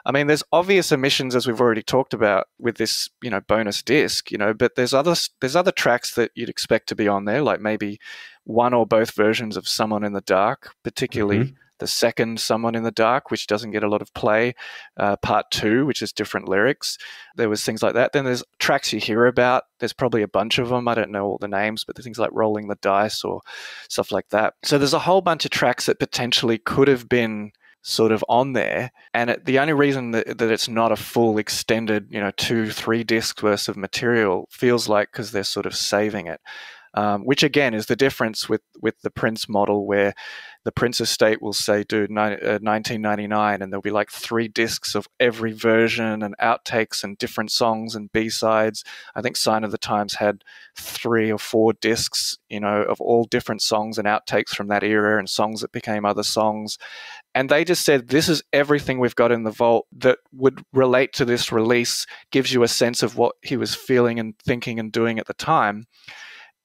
I mean, there's obvious omissions, as we've already talked about with this, bonus disc, but there's other tracks that you'd expect to be on there, like maybe one or both versions of Someone in the Dark, particularly the second Someone in the Dark, which doesn't get a lot of play, part 2, which is different lyrics. There was things like that. Then there's tracks you hear about. There's probably a bunch of them. I don't know all the names, but there's things like Rolling the Dice or stuff like that. So there's a whole bunch of tracks that potentially could have been sort of on there. And the only reason that it's not a full extended, 2-3 discs worth of material feels like because they're sort of saving it. Which again is the difference with the Prince model, where the Prince estate will say, dude, 1999, and there'll be like 3 discs of every version and outtakes and different songs and B-sides. I think Sign of the Times had 3 or 4 discs, of all different songs and outtakes from that era and songs that became other songs. And they just said, this is everything we've got in the vault that would relate to this release, gives you a sense of what he was feeling and thinking and doing at the time.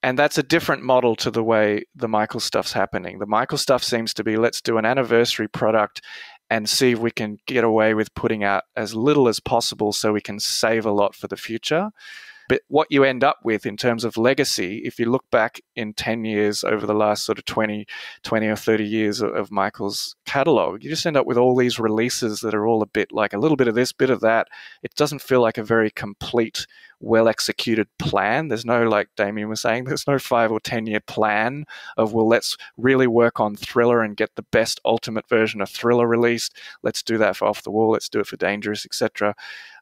And that's a different model to the way the Michael stuff's happening. The Michael stuff seems to be, let's do an anniversary product and see if we can get away with putting out as little as possible so we can save a lot for the future. But what you end up with in terms of legacy, if you look back in 10 years over the last sort of 20 or 30 years of Michael's catalog, you just end up with all these releases that are all a bit like a little bit of this, bit of that. It doesn't feel like a very complete well-executed plan. There's no, like Damien was saying, there's no 5 or 10-year plan of, well, let's really work on Thriller and get the best ultimate version of Thriller released. Let's do that for Off the Wall. Let's do it for Dangerous, etc.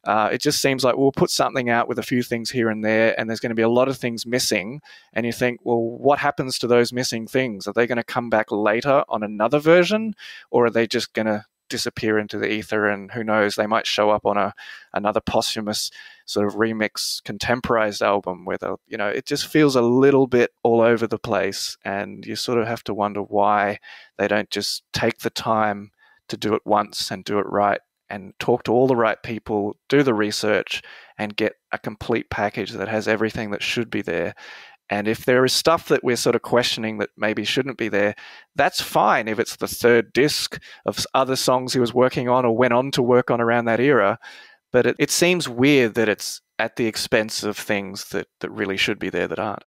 It just seems like we'll put something out with a few things here and there, and there's going to be a lot of things missing. And you think, well, what happens to those missing things? Are they going to come back later on another version, or are they just going to disappear into the ether? And who knows, they might show up on another posthumous sort of remix contemporized album where it just feels a little bit all over the place, and you sort of have to wonder why they don't just take the time to do it once and do it right, and talk to all the right people, do the research, and get a complete package that has everything that should be there. And if there is stuff that we're sort of questioning that maybe shouldn't be there, that's fine if it's the third disc of other songs he was working on or went on to work on around that era. But it seems weird that it's at the expense of things that really should be there that aren't.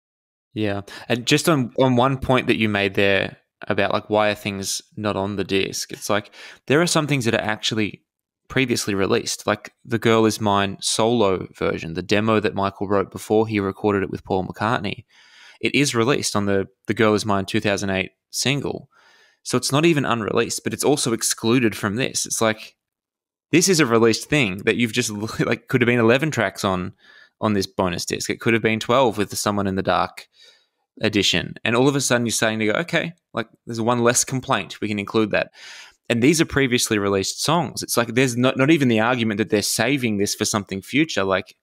Yeah. And just on one point that you made there about like why are things not on the disc, it's like there are some things that are actually previously released, like the Girl Is Mine solo version, the demo that Michael wrote before he recorded it with Paul McCartney. It is released on the Girl Is Mine 2008 single. So it's not even unreleased, but it's also excluded from this. It's like, this is a released thing that you've just, like, could have been 11 tracks on this bonus disc. It could have been 12 with the Someone in the Dark edition. And all of a sudden you're starting to go, okay, like there's one less complaint. We can include that. And these are previously released songs. It's like there's not even the argument that they're saving this for something future. Like,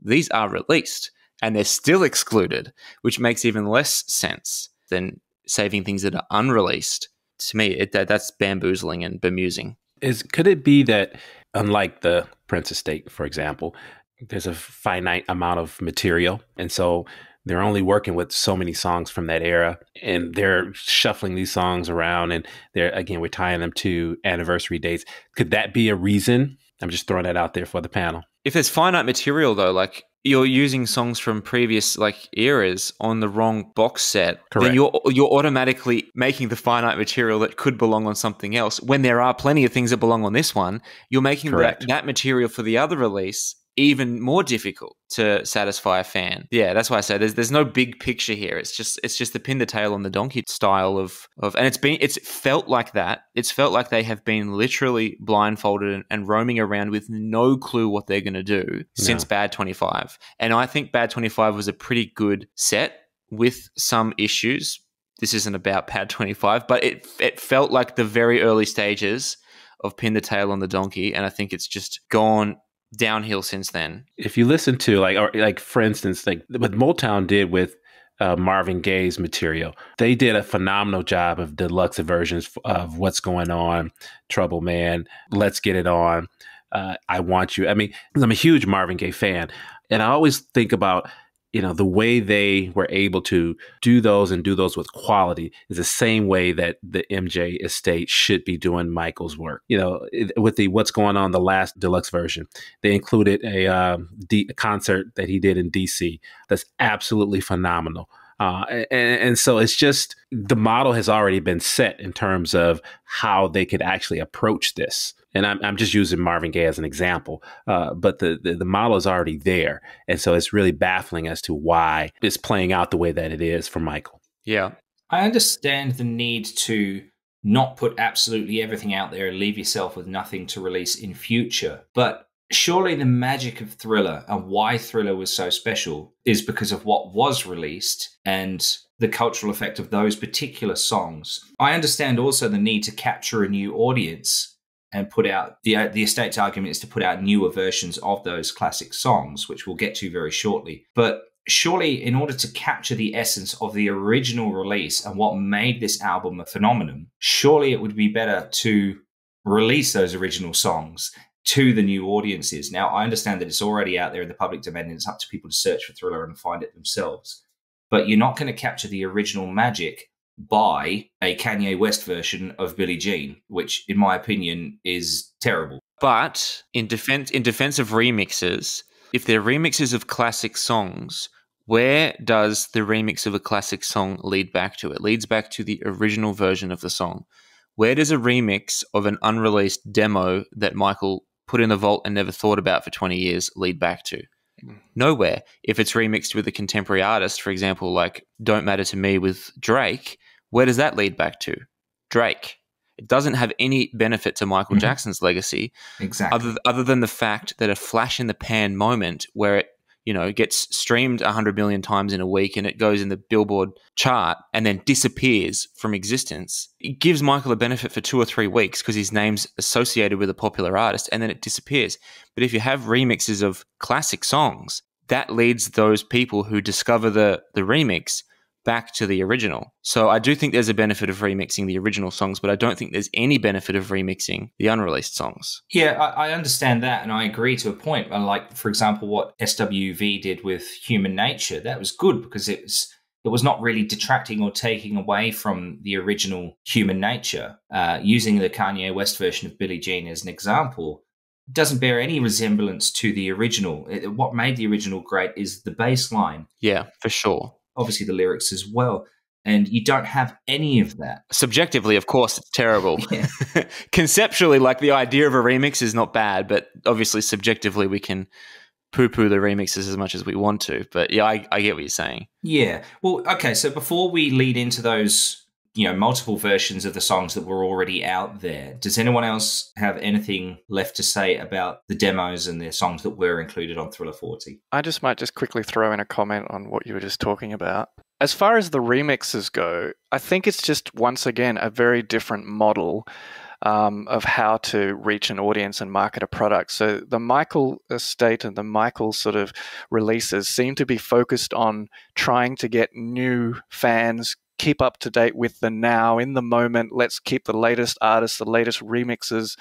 these are released and they're still excluded, which makes even less sense than saving things that are unreleased. To me, that's bamboozling and bemusing.
Could it be that, unlike the Prince estate, for example, there's a finite amount of material, and so they're only working with so many songs from that era, and they're shuffling these songs around, and we're tying them to anniversary dates. Could that be a reason? I'm just throwing that out there for the panel.
If there's finite material, though, like you're using songs from previous like eras on the wrong box set,
correct,
then you're automatically making the finite material that could belong on something else. When there are plenty of things that belong on this one, you're making that material for the other release even more difficult to satisfy a fan. Yeah, that's why I say there's no big picture here. It's just the pin the tail on the donkey style of and it's felt like that. It's felt like they have been literally blindfolded and roaming around with no clue what they're going to do since Bad 25. And I think Bad 25 was a pretty good set with some issues. This isn't about Bad 25, but it felt like the very early stages of pin the tail on the donkey, and I think it's just gone downhill since then.
If you listen to like for instance, like what Motown did with Marvin Gaye's material, they did a phenomenal job of deluxe versions of What's Going On, Trouble Man, Let's Get It On, I Want You. I mean, I'm a huge Marvin Gaye fan, and I always think about the way they were able to do those with quality is the same way that the MJ estate should be doing Michael's work. With the What's Going On, the last deluxe version, they included a concert that he did in DC. That's absolutely phenomenal. And so it's just the model has already been set in terms of how they could actually approach this. And I'm just using Marvin Gaye as an example, but the model is already there. And so it's really baffling as to why it's playing out the way that it is for Michael.
Yeah.
I understand the need to not put absolutely everything out there and leave yourself with nothing to release in future. But surely the magic of Thriller and why Thriller was so special is because of what was released and the cultural effect of those particular songs. I understand also the need to capture a new audience and put out the estate's argument is to put out newer versions of those classic songs, which we'll get to very shortly. But surely in order to capture the essence of the original release and what made this album a phenomenon, surely it would be better to release those original songs to the new audiences. Now, I understand that it's already out there in the public domain and it's up to people to search for Thriller and find it themselves. But you're not going to capture the original magic by a Kanye West version of Billie Jean, which, in my opinion, is terrible.
But in defense of remixes, if they're remixes of classic songs, where does the remix of a classic song lead back to? It leads back to the original version of the song. Where does a remix of an unreleased demo that Michael put in the vault and never thought about for 20 years lead back to? Nowhere. If it's remixed with a contemporary artist, for example, like Don't Matter to Me with Drake, where does that lead back to? Drake. It doesn't have any benefit to Michael Jackson's legacy,
Exactly.
other than the fact that a flash in the pan moment where it, gets streamed 100 million times in a week and it goes in the Billboard chart and then disappears from existence. It gives Michael a benefit for 2 or 3 weeks because his name's associated with a popular artist, and then it disappears. But if you have remixes of classic songs, that leads those people who discover the remix back to the original. So I do think there's a benefit of remixing the original songs, but I don't think there's any benefit of remixing the unreleased songs.
Yeah, I understand that, and I agree to a point. Like, for example, what SWV did with Human Nature, that was good because it was not really detracting or taking away from the original Human Nature. Using the Kanye West version of Billie Jean as an example, doesn't bear any resemblance to the original. What made the original great is the bass line.
Yeah, for sure.
Obviously the lyrics as well. And you don't have any of that.
Subjectively, of course, it's terrible.
Yeah.
Conceptually, like, the idea of a remix is not bad, but obviously subjectively we can poo-poo the remixes as much as we want to. But yeah, I get what you're saying.
Yeah. Well, okay, so before we lead into those, multiple versions of the songs that were already out there, does anyone else have anything left to say about the demos and the songs that were included on Thriller 40?
I might just quickly throw in a comment on what you were just talking about. As far as the remixes go, I think it's just, once again, a very different model of how to reach an audience and market a product. So the Michael estate and the Michael sort of releases seem to be focused on trying to get new fans, keep up to date with the now, in the moment. Let's keep the latest artists, the latest remixes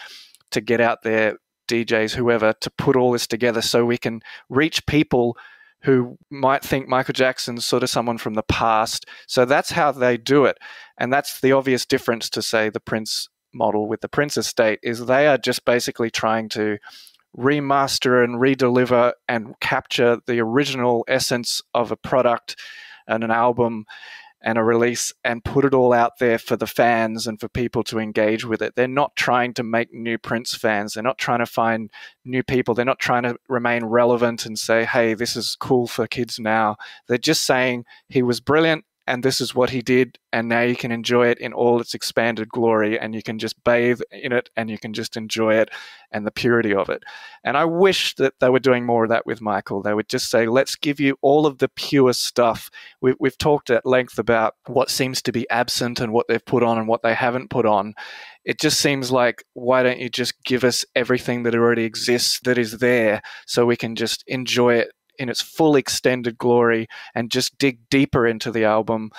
to get out there, DJs, whoever, to put all this together so we can reach people who might think Michael Jackson's sort of someone from the past. So that's how they do it. And that's the obvious difference to, say, the Prince model with the Prince estate, is they are just basically trying to remaster and redeliver and capture the original essence of a product and an album and a release and put it all out there for the fans and for people to engage with it. They're not trying to make new Prince fans. They're not trying to find new people. They're not trying to remain relevant and say, hey, this is cool for kids now. They're just saying he was brilliant and this is what he did, and now you can enjoy it in all its expanded glory, and you can just bathe in it and you can just enjoy it and the purity of it. And I wish that they were doing more of that with Michael. They would just say, let's give you all of the pure stuff. We've talked at length about what seems to be absent and what they've put on and what they haven't put on. It just seems like, why don't you just give us everything that already exists, that is there, so we can just enjoy it in its full extended glory and just dig deeper into the album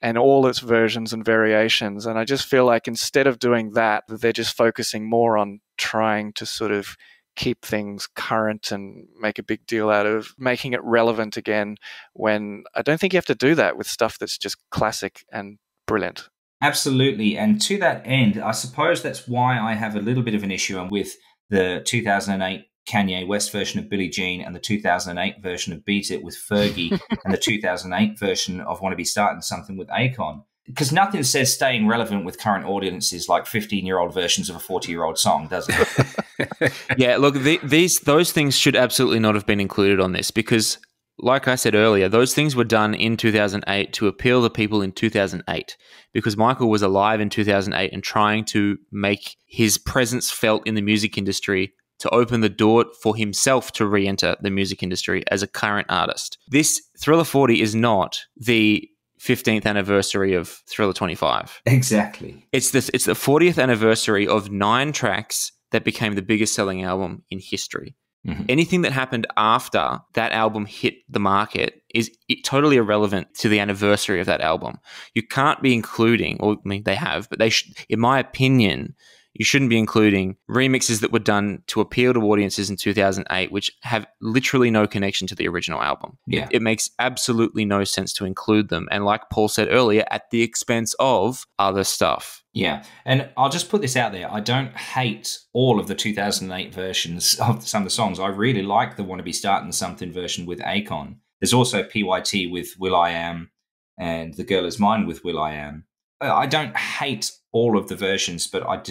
and all its versions and variations. And I just feel like instead of doing that, they're just focusing more on trying to sort of keep things current and make a big deal out of making it relevant again, when I don't think you have to do that with stuff that's just classic and brilliant.
Absolutely. And to that end, I suppose that's why I have a little bit of an issue with the 2008 Kanye West version of Billie Jean and the 2008 version of Beat It with Fergie and the 2008 version of Wanna Be Starting Something with Akon. Because nothing says staying relevant with current audiences like 15-year-old versions of a 40-year-old song, does it?
Yeah, look, those things should absolutely not have been included on this because, like I said earlier, those things were done in 2008 to appeal to people in 2008 because Michael was alive in 2008 and trying to make his presence felt in the music industry to open the door for himself to re-enter the music industry as a current artist. This Thriller 40 is not the 15th anniversary of Thriller 25.
Exactly.
It's the 40th anniversary of 9 tracks that became the biggest selling album in history. Mm-hmm. Anything that happened after that album hit the market is totally irrelevant to the anniversary of that album. You can't be including, or I mean, they have, but they should, in my opinion, you shouldn't be including remixes that were done to appeal to audiences in 2008, which have literally no connection to the original album.
Yeah.
It makes absolutely no sense to include them. And like Paul said earlier, at the expense of other stuff.
Yeah. And I'll just put this out there. I don't hate all of the 2008 versions of some of the songs. I really like the Wanna Be Starting Something version with Akon. There's also PYT with will.i.am and The Girl Is Mine with will.i.am. I don't hate all of the versions, but I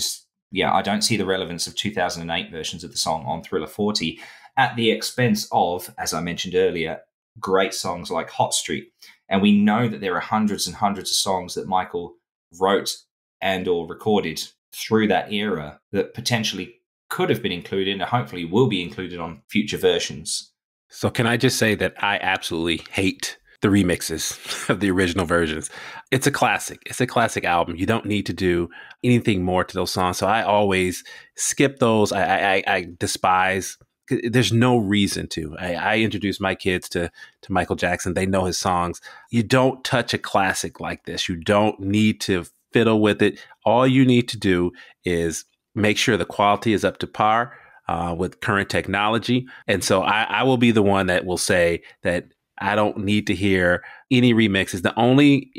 don't see the relevance of 2008 versions of the song on Thriller 40. at the expense of, as I mentioned earlier, great songs like Hot Street. And we know that there are hundreds and hundreds of songs that Michael wrote and or recorded through that era that potentially could have been included and hopefully will be included on future versions.
So can I just say that I absolutely hate the remixes of the original versions? It's a classic. It's a classic album. You don't need to do anything more to those songs. So I always skip those. I despise. There's no reason to. I introduce my kids to Michael Jackson. They know his songs. You don't touch a classic like this. You don't need to fiddle with it. All you need to do is make sure the quality is up to par with current technology. And so I will be the one that will say that I don't need to hear any remixes. The only,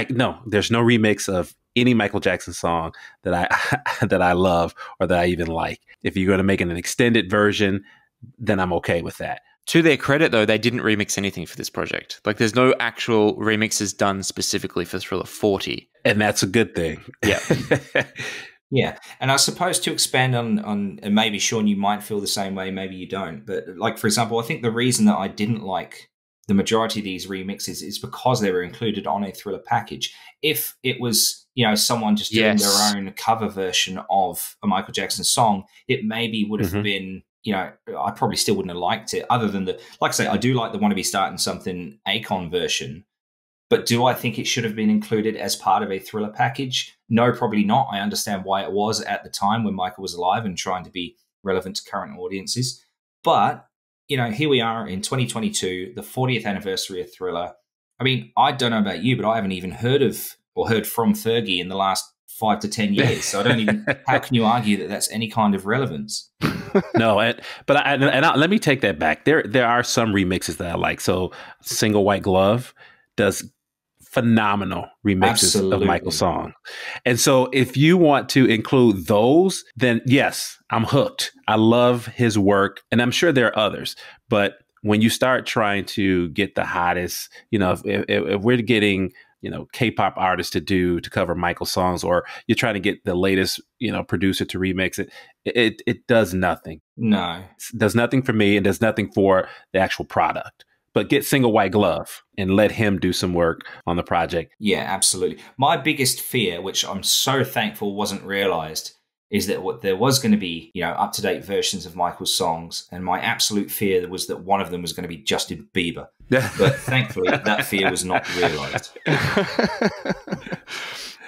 no, there's no remix of any Michael Jackson song that I love or that I even like. If you're going to make an extended version, then I'm okay with that.
To their credit, though, they didn't remix anything for this project. Like, there's no actual remixes done specifically for Thriller 40.
And that's a good thing.
Yeah.
Yeah. And I suppose to expand on, and maybe, Shawn, you might feel the same way, maybe you don't. But, like, for example, I think the reason that I didn't like the majority of these remixes is because they were included on a Thriller package. If it was, someone just doing their own cover version of a Michael Jackson song, it maybe would have been, I probably still wouldn't have liked it, other than like I say, I do like the Wanna Be Starting Something Akon version. But do I think it should have been included as part of a Thriller package? No, probably not. I understand why it was at the time when Michael was alive and trying to be relevant to current audiences. But, here we are in 2022, the 40th anniversary of Thriller. I mean, I don't know about you, but I haven't even heard from Fergie in the last 5 to 10 years. So I don't even, how can you argue that that's any kind of relevance?
No, let me take that back. There are some remixes that I like. So Single White Glove does phenomenal remixes of Michael's song. And so if you want to include those, then yes, I'm hooked. I love his work, and I'm sure there are others. But when you start trying to get the hottest, if we're getting, K-pop artists to cover Michael's songs, or you're trying to get the latest, producer to remix it, it does nothing.
No.
It does nothing for me, and does nothing for the actual product. But get Single White Glove and let him do some work on the project.
Yeah, absolutely. My biggest fear, which I'm so thankful wasn't realized, is that there was going to be, up-to-date versions of Michael's songs. And my absolute fear was that one of them was going to be Justin Bieber. But thankfully, that fear was not realized.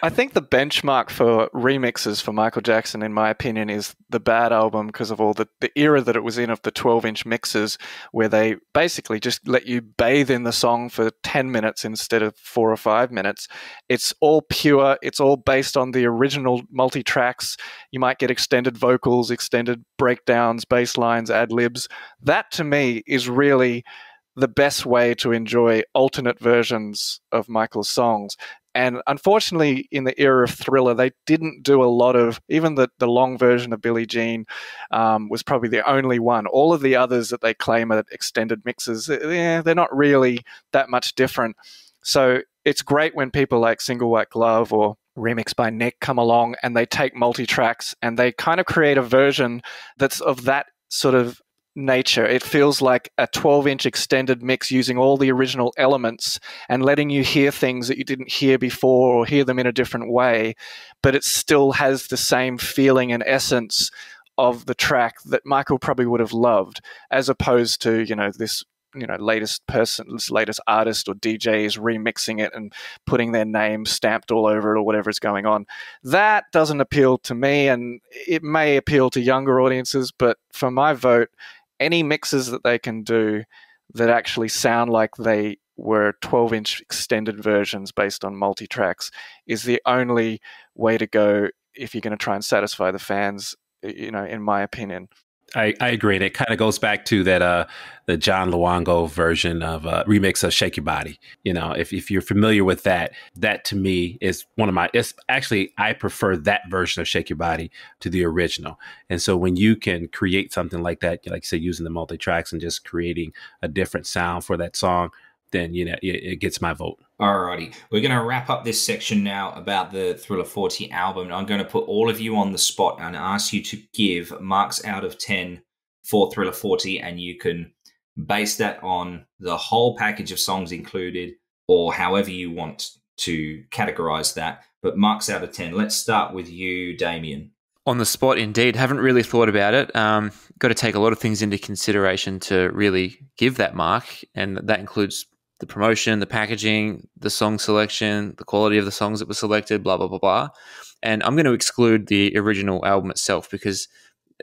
I think the benchmark for remixes for Michael Jackson, in my opinion, is the Bad album, because of all the era that it was in, of the 12-inch mixes, where they basically just let you bathe in the song for 10 minutes instead of 4 or 5 minutes. It's all pure. It's all based on the original multi-tracks. You might get extended vocals, extended breakdowns, bass lines, ad-libs. That, to me, is really the best way to enjoy alternate versions of Michael's songs. And unfortunately, in the era of Thriller, they didn't do a lot of, even the long version of Billie Jean was probably the only one. All of the others that they claim are extended mixes, they're not really that much different. So it's great when people like Single White Glove or Remix by Nick come along and they take multi-tracks and they kind of create a version that's of that sort of nature. It feels like a 12-inch extended mix using all the original elements and letting you hear things that you didn't hear before or hear them in a different way, but it still has the same feeling and essence of the track that Michael probably would have loved, as opposed to, this latest artist or DJ is remixing it and putting their name stamped all over it or whatever is going on. That doesn't appeal to me, and it may appeal to younger audiences, but for my vote, any mixes that they can do that actually sound like they were 12-inch extended versions based on multi-tracks is the only way to go if you're going to try and satisfy the fans, in my opinion.
I agree. And it kind of goes back to that the John Luongo version of remix of Shake Your Body. If you're familiar with that to me is one of my. It's actually, I prefer that version of Shake Your Body to the original. And so when you can create something like that, like say using the multi tracks and just creating a different sound for that song, then it gets my vote.
Alrighty, we're going to wrap up this section now about the Thriller 40 album. I'm going to put all of you on the spot and ask you to give marks out of 10 for Thriller 40, and you can base that on the whole package of songs included, or however you want to categorize that. But marks out of 10. Let's start with you, Damien.
On the spot, indeed. Haven't really thought about it. Got to take a lot of things into consideration to really give that mark, and that includes the promotion, the packaging, the song selection, the quality of the songs that were selected, blah, blah, blah, blah. And I'm going to exclude the original album itself because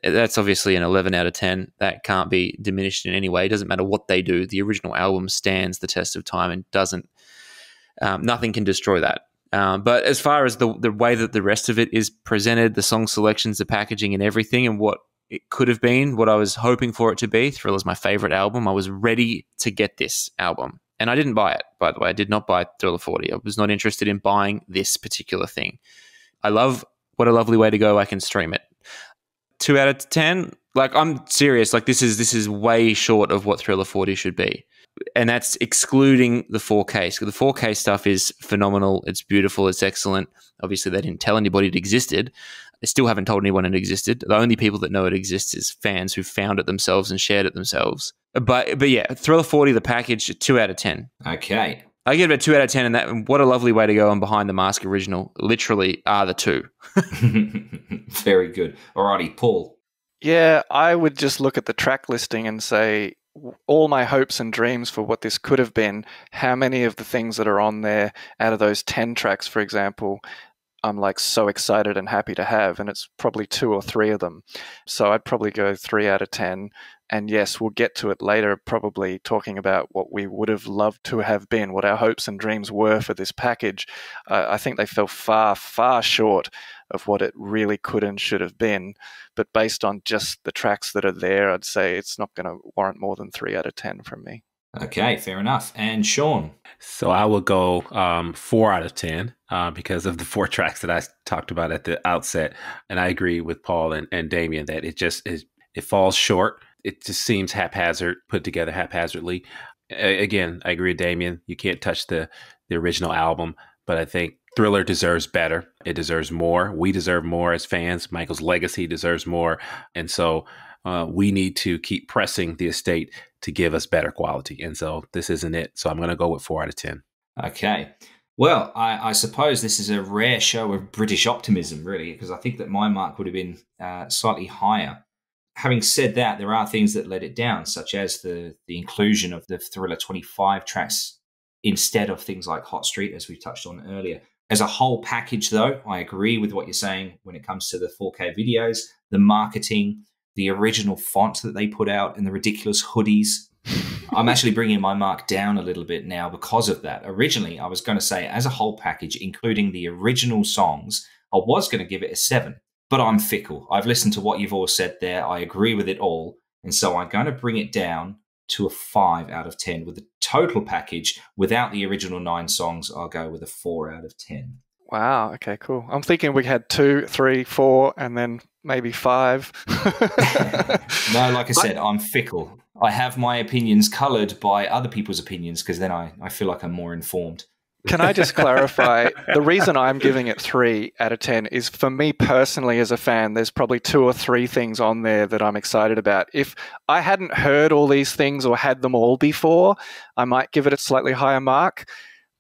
that's obviously an 11 out of 10. That can't be diminished in any way. It doesn't matter what they do. The original album stands the test of time and doesn't. Nothing can destroy that. But as far as the way that the rest of it is presented, the song selections, the packaging and everything, and what it could have been, what I was hoping for it to be, Thriller's my favorite album. I was ready to get this album. And I didn't buy it, by the way. I did not buy Thriller 40. I was not interested in buying this particular thing. I love What a Lovely Way to Go. I can stream it. 2 out of 10. Like, I'm serious. Like, this is way short of what Thriller 40 should be. And that's excluding the 4K. So the 4K stuff is phenomenal. It's beautiful. It's excellent. Obviously, they didn't tell anybody it existed. They still haven't told anyone it existed. The only people that know it exists is fans who found it themselves and shared it themselves. But yeah, Thriller 40, the package, 2 out of 10.
Okay.
I give it a 2 out of 10, and that What a Lovely Way to Go and Behind the Mask original literally are the two.
Very good. Alrighty, Paul.
Yeah, I would just look at the track listing and say, all my hopes and dreams for what this could have been, how many of the things that are on there out of those 10 tracks, for example, I'm like so excited and happy to have, and it's probably 2 or 3 of them. So I'd probably go 3 out of 10. And yes, we'll get to it later, probably talking about what we would have loved to have been, what our hopes and dreams were for this package. I think they fell far, far short of what it really could and should have been. But based on just the tracks that are there, I'd say it's not going to warrant more than 3 out of 10 from me.
Okay, fair enough. And Shawn?
So I will go 4 out of 10 because of the 4 tracks that I talked about at the outset. And I agree with Paul and Damien that it falls short. It just seems haphazard, put together haphazardly. Again, I agree with Damien. You can't touch the original album, but I think Thriller deserves better. It deserves more. We deserve more as fans. Michael's legacy deserves more. And so we need to keep pressing the estate to give us better quality. And so this isn't it. So I'm going to go with 4 out of 10.
Okay. Well, I suppose this is a rare show of British optimism, really, because I think that my mark would have been slightly higher. Having said that, there are things that let it down, such as the inclusion of the Thriller 25 tracks instead of things like Hot Street, as we touched on earlier. As a whole package, though, I agree with what you're saying when it comes to the 4K videos, the marketing, the original font that they put out, and the ridiculous hoodies. I'm actually bringing my mark down a little bit now because of that. Originally, I was going to say, as a whole package, including the original songs, I was going to give it a 7. But I'm fickle. I've listened to what you've all said there. I agree with it all. And so I'm going to bring it down to a 5 out of 10. With the total package, without the original 9 songs, I'll go with a 4 out of 10.
Wow. Okay, cool. I'm thinking we had 2, 3, 4, and then maybe 5.
No, like I said, I'm fickle. I have my opinions coloured by other people's opinions because then I feel like I'm more informed.
Can I just clarify? The reason I'm giving it 3 out of 10 is for me personally as a fan, there's probably 2 or 3 things on there that I'm excited about. If I hadn't heard all these things or had them all before, I might give it a slightly higher mark.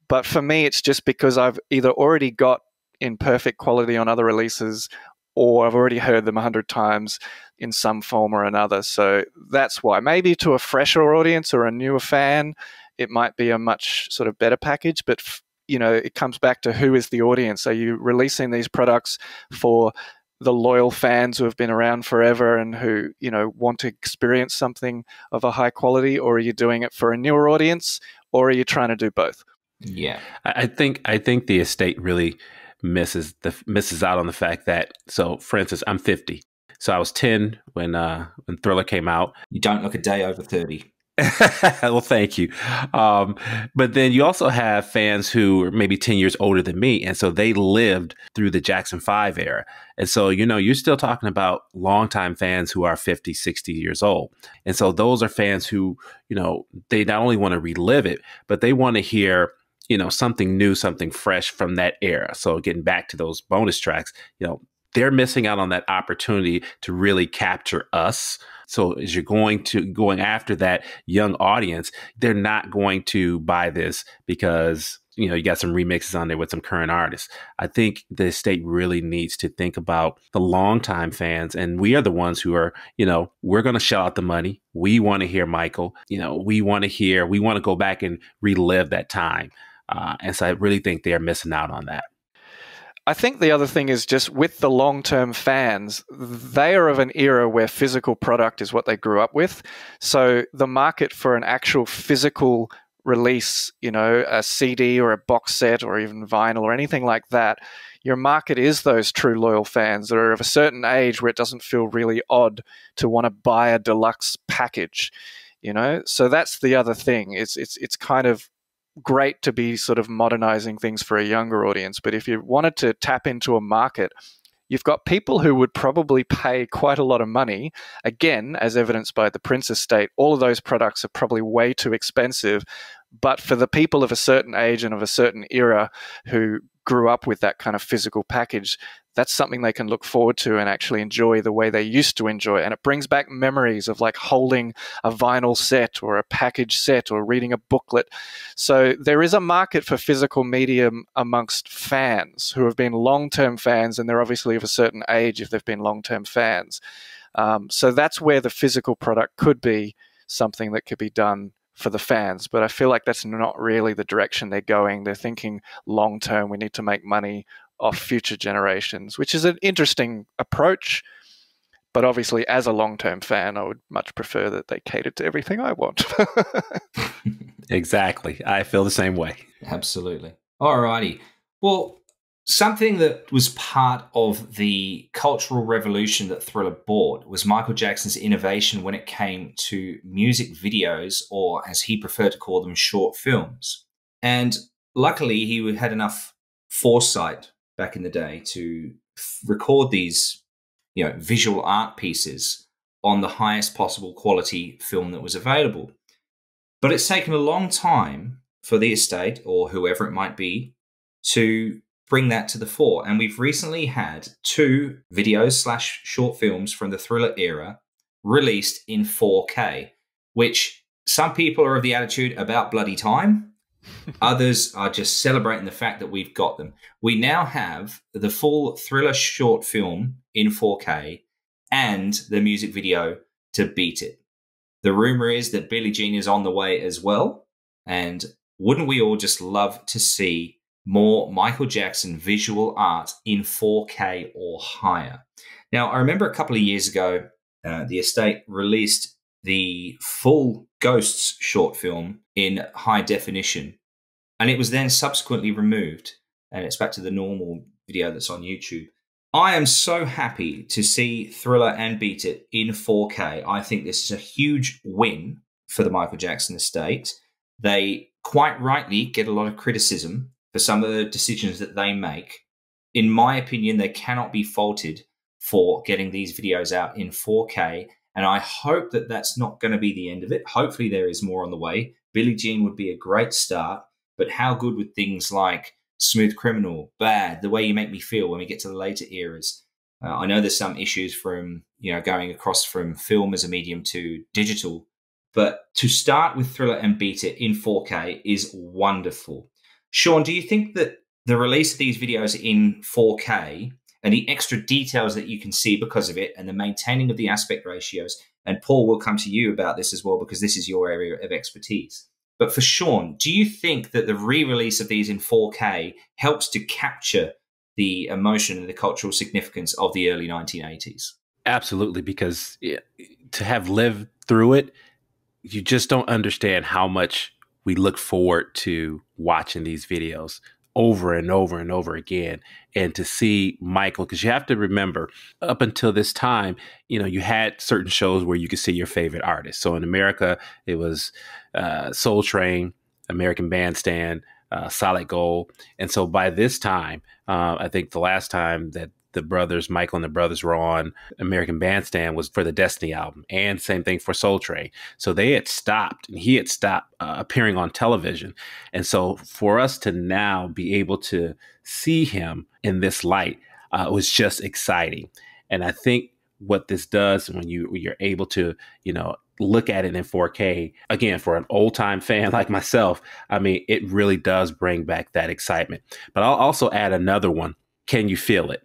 But for me, it's just because I've either already got in perfect quality on other releases or I've already heard them 100 times in some form or another. So that's why. Maybe to a fresher audience or a newer fan, it might be a much sort of better package, but it comes back to who is the audience. Are you releasing these products for the loyal fans who have been around forever and who, want to experience something of a high quality, or are you doing it for a newer audience, or are you trying to do both?
Yeah.
I think the estate really misses out on the fact that, so for instance, I'm 50. So I was 10 when Thriller came out.
You don't look a day over 30.
Well, thank you. But then you also have fans who are maybe 10 years older than me. And so they lived through the Jackson 5 era. And so, you're still talking about longtime fans who are 50, 60 years old. And so those are fans who, they not only want to relive it, but they want to hear, something new, something fresh from that era. So getting back to those bonus tracks, they're missing out on that opportunity to really capture us So as you're going after that young audience, they're not going to buy this because, you know, you got some remixes on there with some current artists. I think the estate really needs to think about the longtime fans. And we are the ones who are, you know, we're going to shell out the money. We want to hear Michael. You know, we want to go back and relive that time. And so I really think they're missing out on that.
I think the other thing is just with the long-term fans, they are of an era where physical product is what they grew up with. So the market for an actual physical release, you know, a CD or a box set or even vinyl or anything like that, your market is those true loyal fans that are of a certain age where it doesn't feel really odd to want to buy a deluxe package, you know? So that's the other thing. It's kind of great to be sort of modernizing things for a younger audience. But if you wanted to tap into a market, you've got people who would probably pay quite a lot of money. Again, as evidenced by the Prince estate, all of those products are probably way too expensive. But for the people of a certain age and of a certain era who grew up with that kind of physical package, that's something they can look forward to and actually enjoy the way they used to enjoy. And it brings back memories of like holding a vinyl set or a package set or reading a booklet. So there is a market for physical medium amongst fans who have been long-term fans, and they're obviously of a certain age if they've been long-term fans. So that's where the physical product could be something that could be done for the fans. But I feel like that's not really the direction they're going. They're thinking long-term, we need to make money off future generations, which is an interesting approach. But obviously, as a long-term fan, I would much prefer that they catered to everything I want.
Exactly. I feel the same way.
Absolutely. All righty. Well, something that was part of the cultural revolution that Thriller brought was Michael Jackson's innovation when it came to music videos, or as he preferred to call them, short films. And luckily, he had enough foresight back in the day to record these, you know, visual art pieces on the highest possible quality film that was available. But it's taken a long time for the estate, or whoever it might be, to bring that to the fore. And we've recently had 2 videos/short films from the Thriller era released in 4K, which some people are of the attitude about bloody time. Others are just celebrating the fact that we've got them. We now have the full Thriller short film in 4K and the music video to beat it. The rumor is that Billie Jean is on the way as well. And wouldn't we all just love to see more Michael Jackson visual art in 4K or higher? Now, I remember a couple of years ago, the estate released the full Ghosts short film in high definition, and it was then subsequently removed, and it's back to the normal video that's on YouTube. I am so happy to see Thriller and Beat It in 4K. I think this is a huge win for the Michael Jackson estate. They quite rightly get a lot of criticism for some of the decisions that they make. In my opinion, they cannot be faulted for getting these videos out in 4K, and I hope that that's not going to be the end of it. Hopefully there is more on the way. Billie Jean would be a great start, but how good would things like Smooth Criminal, Bad, The Way You Make Me Feel when we get to the later eras? I know there's some issues from, you know, going across from film as a medium to digital, but to start with Thriller and Beat It in 4K is wonderful. Shawn, do you think that the release of these videos in 4K and the extra details that you can see because of it and the maintaining of the aspect ratios, and Paul will come to you about this as well because this is your area of expertise. But for Shawn, do you think that the re-release of these in 4K helps to capture the emotion and the cultural significance of the early 1980s?
Absolutely, because to have lived through it, you just don't understand how much we look forward to watching these videos over and over and over again. And to see Michael, because you have to remember, up until this time, you know, you had certain shows where you could see your favorite artists. So in America, it was Soul Train, American Bandstand, Solid Gold. And so by this time, I think the last time that the brothers, Michael and the brothers, were on American Bandstand was for the Destiny album, and same thing for Soul Train. So they had stopped, and he had stopped appearing on television. And so for us to now be able to see him in this light was just exciting. And I think what this does when you're able to, look at it in 4K. Again, for an old time fan like myself, I mean, it really does bring back that excitement. But I'll also add another one. Can you feel it?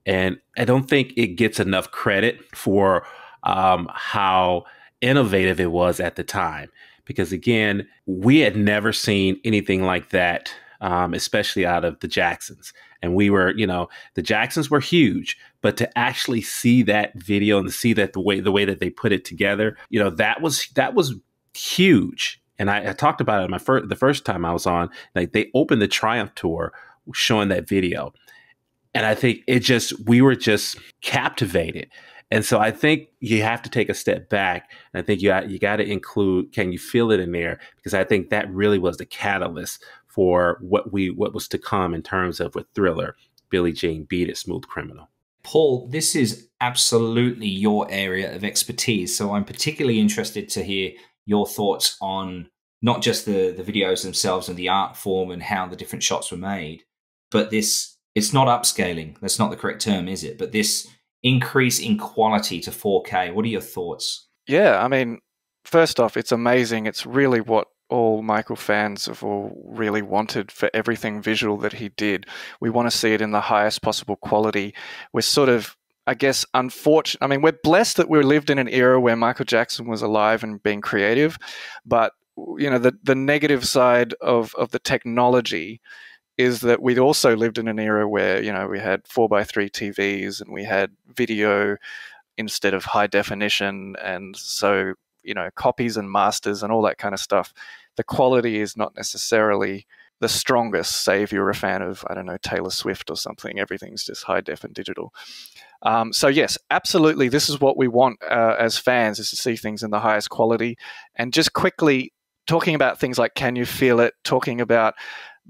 And I don't think it gets enough credit for how innovative it was at the time. Because again, we had never seen anything like that, especially out of the Jacksons. And we were, the Jacksons were huge, but to actually see that video and to see that the way that they put it together, that was huge. And I talked about it the first time I was on. Like, they opened the Triumph Tour showing that video, and I think we were just captivated. And so I think you have to take a step back. And I think you got to include, can you feel it in there? Because I think that really was the catalyst for what was to come in terms of with Thriller, Billie Jean, Beat It, Smooth Criminal.
Paul, this is absolutely your area of expertise. So I'm particularly interested to hear your thoughts on not just the videos themselves and the art form and how the different shots were made, but it's not upscaling. That's not the correct term, is it? But this increase in quality to 4K. What are your thoughts?
Yeah, I mean, first off, it's amazing. It's really what all Michael fans have all really wanted for everything visual that he did. We want to see it in the highest possible quality. We're sort of, I guess, unfortunate. I mean, we're blessed that we lived in an era where Michael Jackson was alive and being creative, but the negative side of the technology is that we'd also lived in an era where, we had 4:3 TVs and we had video instead of high definition. And so, copies and masters and all that kind of stuff. The quality is not necessarily the strongest, say if you're a fan of, I don't know, Taylor Swift or something. Everything's just high def and digital. So yes, absolutely. This is what we want as fans, is to see things in the highest quality. And just quickly talking about things like Can You Feel It, talking about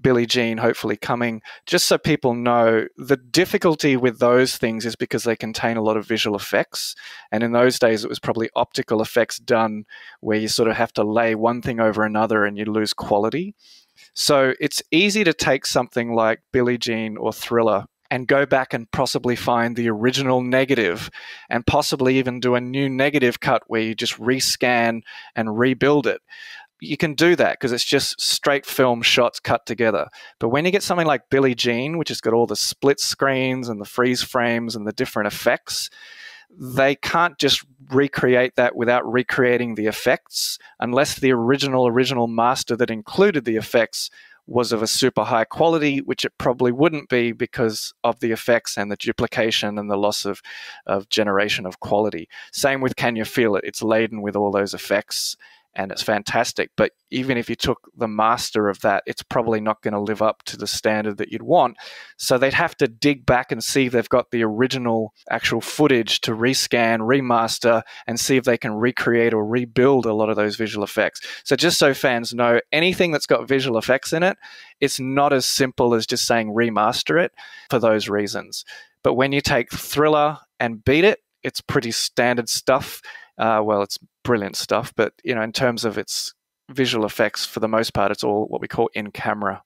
Billie Jean hopefully coming, just so people know, the difficulty with those things is because they contain a lot of visual effects. And in those days, it was probably optical effects done where you sort of have to lay one thing over another and you lose quality. So it's easy to take something like Billie Jean or Thriller and go back and possibly find the original negative and possibly even do a new negative cut where you just rescan and rebuild it. You can do that because it's just straight film shots cut together. But when you get something like Billie Jean, which has got all the split screens and the freeze frames and the different effects, they can't just recreate that without recreating the effects unless the original master that included the effects was of a super high quality, which it probably wouldn't be because of the effects and the duplication and the loss of generation of quality. Same with Can You Feel It? It's laden with all those effects and it's fantastic. But even if you took the master of that, it's probably not going to live up to the standard that you'd want. So they'd have to dig back and see if they've got the original actual footage to rescan, remaster, and see if they can recreate or rebuild a lot of those visual effects. So just so fans know, anything that's got visual effects in it, it's not as simple as just saying remaster it for those reasons. But when you take Thriller and Beat It, it's pretty standard stuff. It's brilliant stuff, but in terms of its visual effects, for the most part, it's all what we call in camera.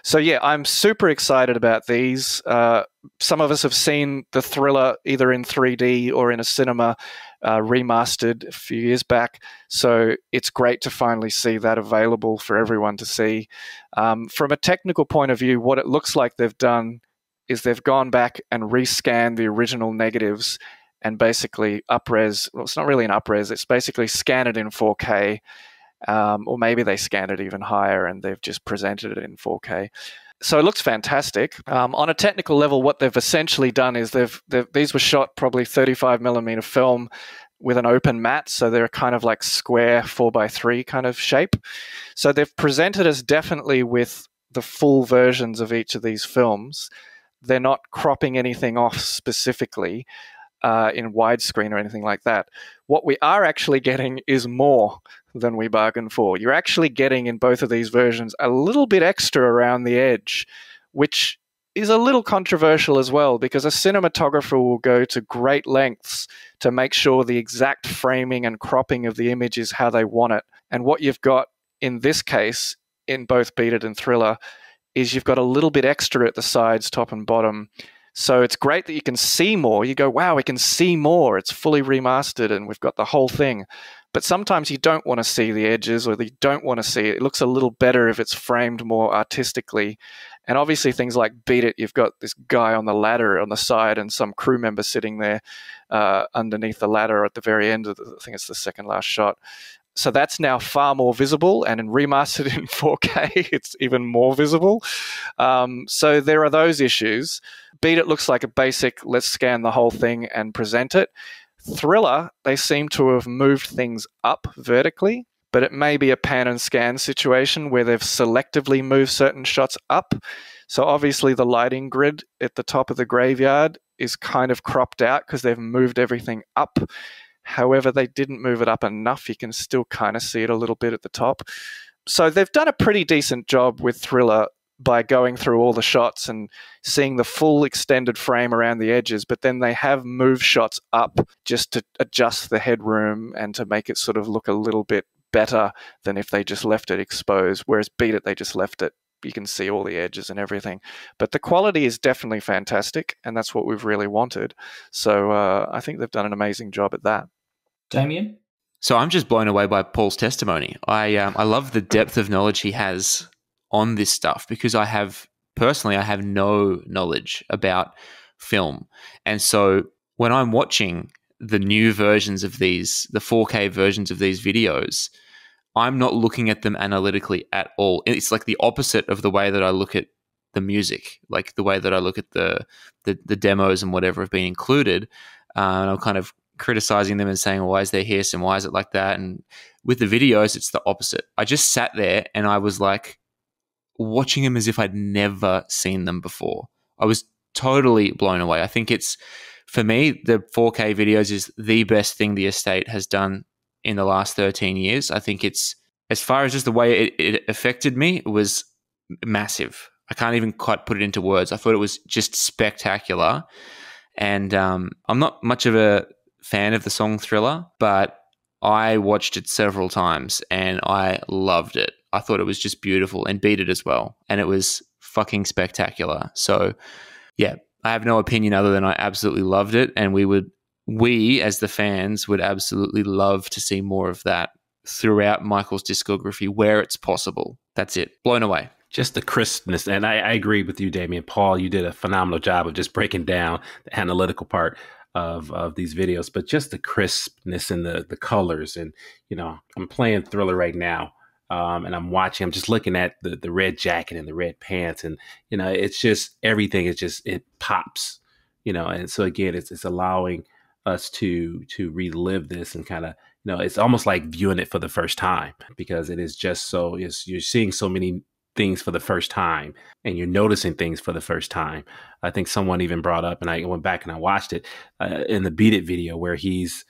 So yeah, I'm super excited about these. Some of us have seen the Thriller either in 3D or in a cinema remastered a few years back. So it's great to finally see that available for everyone to see. From a technical point of view, what it looks like they've done is they've gone back and rescanned the original negatives and basically up-res, well, it's not really an up-res, it's basically scan it in 4K, or maybe they scanned it even higher and they've just presented it in 4K. So it looks fantastic. On a technical level, what they've essentially done is these were shot probably 35mm film with an open matte, so they're kind of like square 4:3 kind of shape. So they've presented us definitely with the full versions of each of these films. They're not cropping anything off specifically in widescreen or anything like that. What we are actually getting is more than we bargained for. You're actually getting in both of these versions a little bit extra around the edge, which is a little controversial as well, because a cinematographer will go to great lengths to make sure the exact framing and cropping of the image is how they want it. And what you've got in this case, in both Beat It and Thriller, is you've got a little bit extra at the sides, top and bottom, So it's great that you can see more. You go, wow, we can see more. It's fully remastered and we've got the whole thing. But sometimes you don't want to see the edges, or you don't want to see it. It looks a little better if it's framed more artistically. And obviously things like Beat It, you've got this guy on the ladder on the side and some crew member sitting there underneath the ladder at the very end of I think it's the second last shot. So that's now far more visible, and in remastered in 4K, it's even more visible. So there are those issues. Beat It looks like a basic, let's scan the whole thing and present it. Thriller, they seem to have moved things up vertically, but it may be a pan and scan situation where they've selectively moved certain shots up. So obviously the lighting grid at the top of the graveyard is kind of cropped out because they've moved everything up. However, they didn't move it up enough. You can still kind of see it a little bit at the top. So they've done a pretty decent job with Thriller by going through all the shots and seeing the full extended frame around the edges, but then they have moved shots up just to adjust the headroom and to make it sort of look a little bit better than if they just left it exposed, whereas Beat It, they just left it. You can see all the edges and everything. But the quality is definitely fantastic, and that's what we've really wanted. So I think they've done an amazing job at that.
Damien?
So I'm just blown away by Paul's testimony. I love the depth of knowledge he has on this stuff, because I have no knowledge about film. And so when I'm watching the new versions of these, the 4K versions of these videos, I'm not looking at them analytically at all. It's like the opposite of the way that I look at the music, like the way that I look at the demos and whatever have been included. And I'm kind of criticizing them and saying, well, why is there hiss and why is it like that? And with the videos, it's the opposite. I just sat there and I was like watching them as if I'd never seen them before. I was totally blown away. I think it's, for me, the 4K videos is the best thing the estate has done in the last 13 years. I think it's, as far as just the way it affected me, it was massive. I can't even quite put it into words. I thought it was just spectacular. And I'm not much of a fan of the song Thriller, but I watched it several times and I loved it. I thought it was just beautiful, and Beat It as well. And it was fucking spectacular. So yeah, I have no opinion other than I absolutely loved it. And we as the fans would absolutely love to see more of that throughout Michael's discography where it's possible. That's it. Blown away.
Just the crispness. And I agree with you, Damien. Paul, you did a phenomenal job of just breaking down the analytical part of these videos, but just the crispness and the colors. And, you know, I'm playing Thriller right now. And I'm just looking at the red jacket and the red pants. And, you know, it's just, everything is just, it pops, you know. And so again, it's allowing us to relive this and kind of, you know, it's almost like viewing it for the first time, because it is just so, you're seeing so many things for the first time and you're noticing things for the first time. I think someone even brought up, and I went back and I watched it in the Beat It video where he's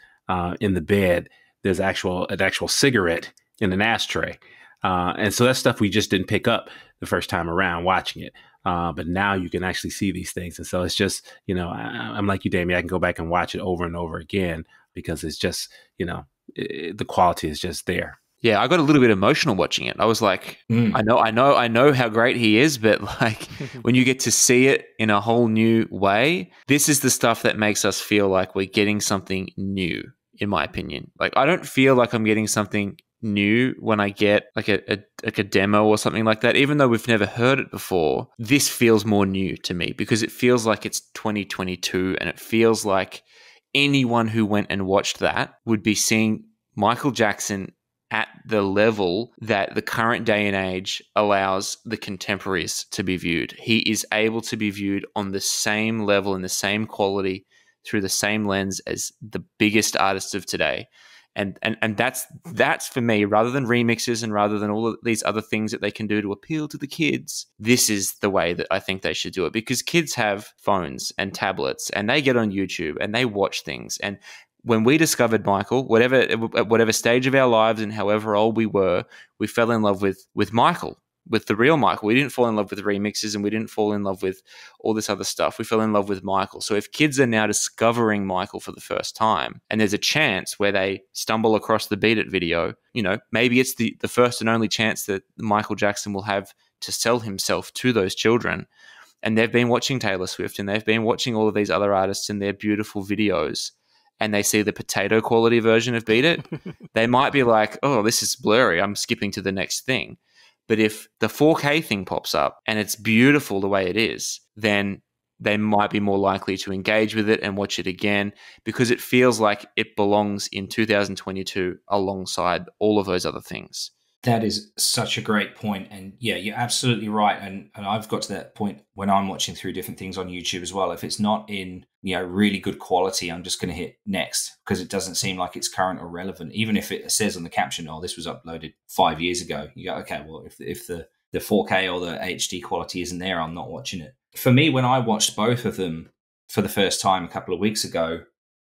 in the bed, there's an actual cigarette in an ashtray. And so that's stuff we just didn't pick up the first time around watching it. But now you can actually see these things. And so it's just, you know, I'm like you, Damien, I can go back and watch it over and over again, because it's just, you know, the quality is just there.
Yeah, I got a little bit emotional watching it. I was like, I know how great he is, but like when you get to see it in a whole new way, this is the stuff that makes us feel like we're getting something new, in my opinion. Like, I don't feel like I'm getting something new when I get like a demo or something like that. Even though we've never heard it before, this feels more new to me because it feels like it's 2022, and it feels like anyone who went and watched that would be seeing Michael Jackson at the level that the current day and age allows the contemporaries to be viewed. He is able to be viewed on the same level and the same quality through the same lens as the biggest artists of today. And that's for me, rather than remixes and rather than all of these other things that they can do to appeal to the kids, this is the way that I think they should do it, because kids have phones and tablets and they get on YouTube and they watch things. And when we discovered Michael, at whatever stage of our lives and however old we were, we fell in love with Michael, with the real Michael. We didn't fall in love with remixes and we didn't fall in love with all this other stuff. We fell in love with Michael. So if kids are now discovering Michael for the first time, and there's a chance where they stumble across the Beat It video, you know, maybe it's the first and only chance that Michael Jackson will have to sell himself to those children. and they've been watching Taylor Swift and they've been watching all of these other artists and their beautiful videos, and they see the potato quality version of Beat It, they might be like, oh, this is blurry, I'm skipping to the next thing. But if the 4K thing pops up and it's beautiful the way it is, then they might be more likely to engage with it and watch it again, because it feels like it belongs in 2022 alongside all of those other things.
That is such a great point. And yeah, you're absolutely right. And I've got to that point when I'm watching through different things on YouTube as well. If it's not in, really good quality, I'm just going to hit next, because it doesn't seem like it's current or relevant. Even if it says on the caption, oh, this was uploaded 5 years ago, you go, okay, well, if the 4K or the HD quality isn't there, I'm not watching it. For me, when I watched both of them for the first time a couple of weeks ago,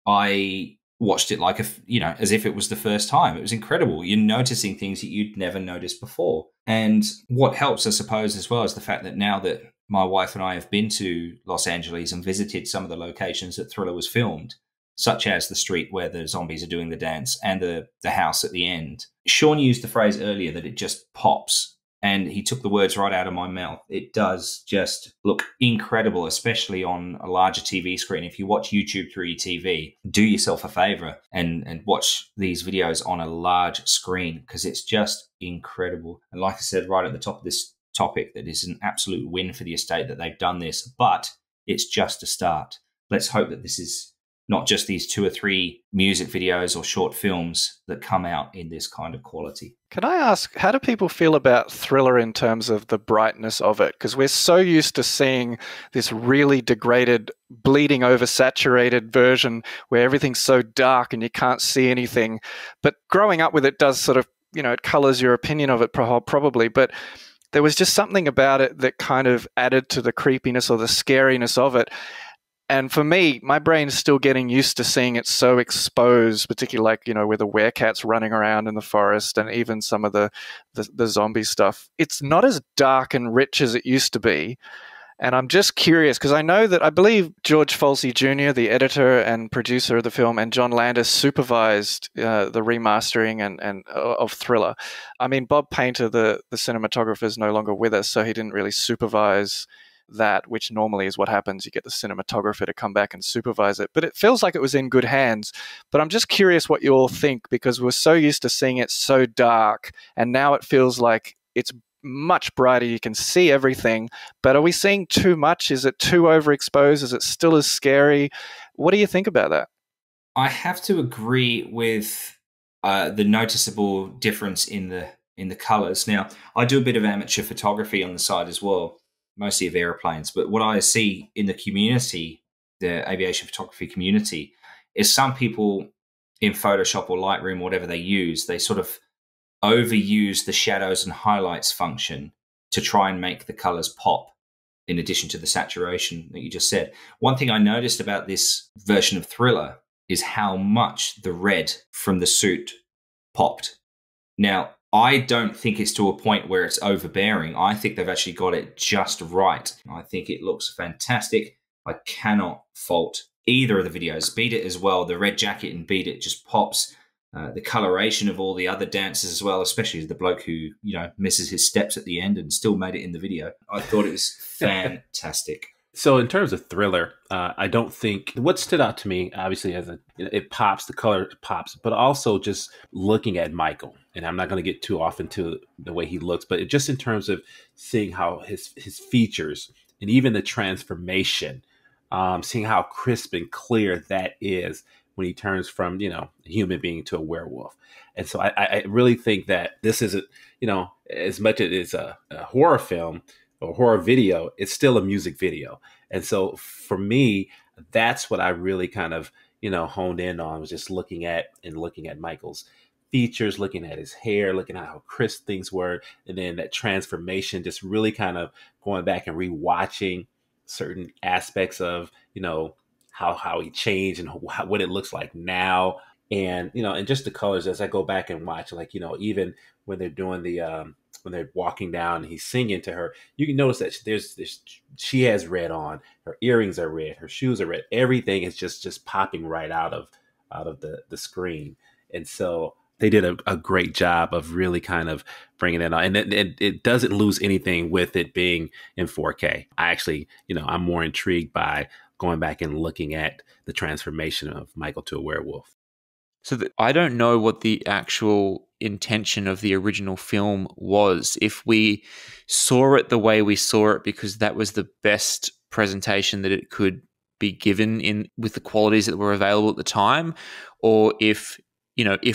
I watched it like as if it was the first time. It was incredible. You're noticing things that you'd never noticed before. And what helps, I suppose, as well, is the fact that now that my wife and I have been to Los Angeles and visited some of the locations that Thriller was filmed, such as the street where the zombies are doing the dance and the house at the end. Shawn used the phrase earlier that it just pops. And he took the words right out of my mouth. It does just look incredible, especially on a larger TV screen. If you watch YouTube through your TV, do yourself a favor and watch these videos on a large screen, because it's just incredible. And like I said, right at the top of this topic, that is an absolute win for the estate that they've done this, but it's just a start. Let's hope that this is not just these 2 or 3 music videos or short films that come out in this kind of quality.
Can I ask, how do people feel about Thriller in terms of the brightness of it? Because we're so used to seeing this really degraded, bleeding over saturated version where everything's so dark and you can't see anything. But growing up with it does sort of, it colors your opinion of it probably. But there was just something about it that kind of added to the creepiness or the scariness of it. And for me, my brain's still getting used to seeing it so exposed, particularly like, where the werecats running around in the forest and even some of the zombie stuff. It's not as dark and rich as it used to be. And I'm just curious, because I believe George Folsey Jr., the editor and producer of the film, and John Landis supervised the remastering and of Thriller. I mean, Bob Painter, the cinematographer, is no longer with us, so he didn't really supervise that, which normally is what happens. You get the cinematographer to come back and supervise it. But it feels like it was in good hands. But I'm just curious what you all think, because we're so used to seeing it so dark, and now it feels like it's much brighter. You can see everything. But are we seeing too much? Is it too overexposed? Is it still as scary? What do you think about that?
I have to agree with the noticeable difference in the colors. Now, I do a bit of amateur photography on the side as well, mostly of airplanes. But what I see in the community, the aviation photography community, is some people in Photoshop or Lightroom, whatever they use, they sort of overuse the shadows and highlights function to try and make the colors pop, in addition to the saturation that you just said. One thing I noticed about this version of Thriller is how much the red from the suit popped. Now, I don't think it's to a point where it's overbearing. I think they've actually got it just right. I think it looks fantastic. I cannot fault either of the videos. Beat It as well. The red jacket in Beat It just pops. The coloration of all the other dancers as well, especially the bloke who, misses his steps at the end and still made it in the video. I thought it was fantastic.
So in terms of Thriller, I don't think what stood out to me, obviously, it pops, the color pops, but also just looking at Michael, and I'm not going to get too off into the way he looks, but just in terms of seeing how his features and even the transformation, seeing how crisp and clear that is when he turns from, a human being to a werewolf. And so I really think that this isn't, as much as it's a horror film, or horror video, it's still a music video. And so for me, that's what I really kind of, honed in on, was just looking at Michael's features, looking at his hair, looking at how crisp things were. And then that transformation, just really kind of going back and rewatching certain aspects of, how he changed and what it looks like now. And, and just the colors as I go back and watch, like, even when they're doing when they're walking down and he's singing to her, you can notice that she has red on, her earrings are red, her shoes are red, everything is just popping right out of the screen. And so they did a great job of really kind of bringing it on. And it doesn't lose anything with it being in 4K. I actually, I'm more intrigued by going back and looking at the transformation of Michael to a werewolf.
So I don't know what the actual intention of the original film was. If we saw it the way we saw it because that was the best presentation that it could be given in with the qualities that were available at the time, or if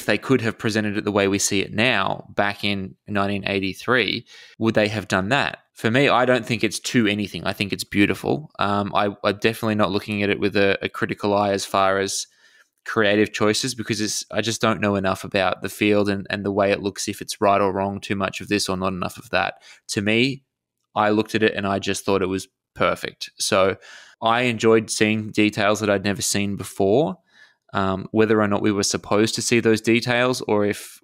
they could have presented it the way we see it now back in 1983, would they have done that? For me, I don't think it's to anything. I think it's beautiful. I'm definitely not looking at it with a critical eye as far as creative choices, because I just don't know enough about the field and the way it looks, if it's right or wrong, too much of this or not enough of that. To me, I looked at it and I just thought it was perfect. So I enjoyed seeing details that I'd never seen before. Whether or not we were supposed to see those details, or if,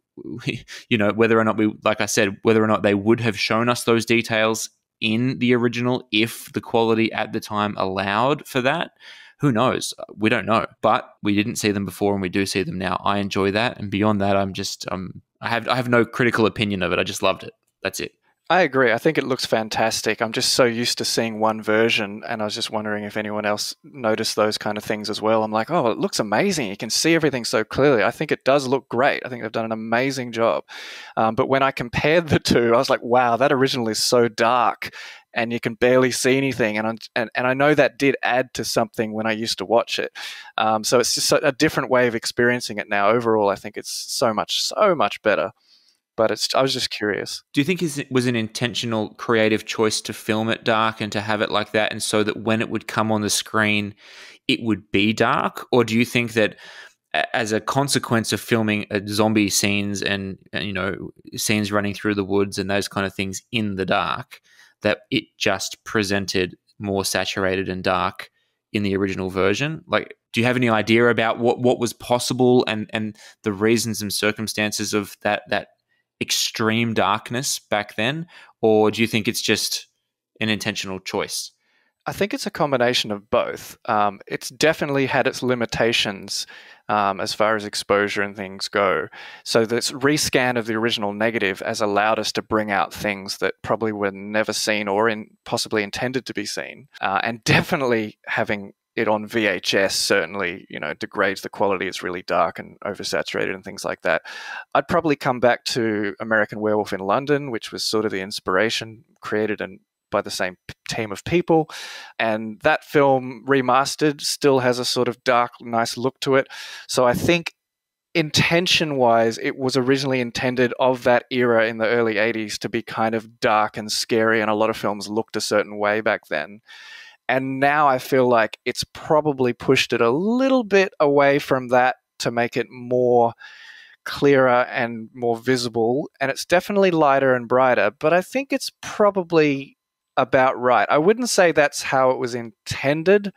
whether or not like I said, whether or not they would have shown us those details in the original if the quality at the time allowed for that. Who knows? We don't know, but we didn't see them before and we do see them now. I enjoy that. And beyond that, I have no critical opinion of it. I just loved it. That's it.
I agree. I think it looks fantastic. I'm just so used to seeing one version, and I was just wondering if anyone else noticed those kind of things as well. I'm like, oh, it looks amazing. You can see everything so clearly. I think it does look great. I think they've done an amazing job. But when I compared the two, I was like, wow, that original is so dark and you can barely see anything. And I know that did add to something when I used to watch it. So it's just a different way of experiencing it now. Overall, I think it's so much better. But I was just curious.
Do you think it was an intentional creative choice to film it dark and to have it like that, and so that when it would come on the screen, it would be dark? Or do you think that as a consequence of filming zombie scenes and scenes running through the woods and those kind of things in the dark, that it just presented more saturated and dark in the original version? Like, do you have any idea about what was possible and the reasons and circumstances of that extreme darkness back then? Or do you think it's just an intentional choice?
I think it's a combination of both. It's definitely had its limitations as far as exposure and things go. So this rescan of the original negative has allowed us to bring out things that probably were never seen or possibly intended to be seen. And definitely having it on VHS certainly, degrades the quality. It's really dark and oversaturated and things like that. I'd probably come back to American Werewolf in London, which was sort of the inspiration, created by the same team of people. And that film, remastered, still has a sort of dark, nice look to it. So I think intention-wise, it was originally intended of that era in the early 80s to be kind of dark and scary, and a lot of films looked a certain way back then. And now I feel like it's probably pushed it a little bit away from that to make it more clearer and more visible. And it's definitely lighter and brighter, but I think it's probably about right. I wouldn't say that's how it was intended,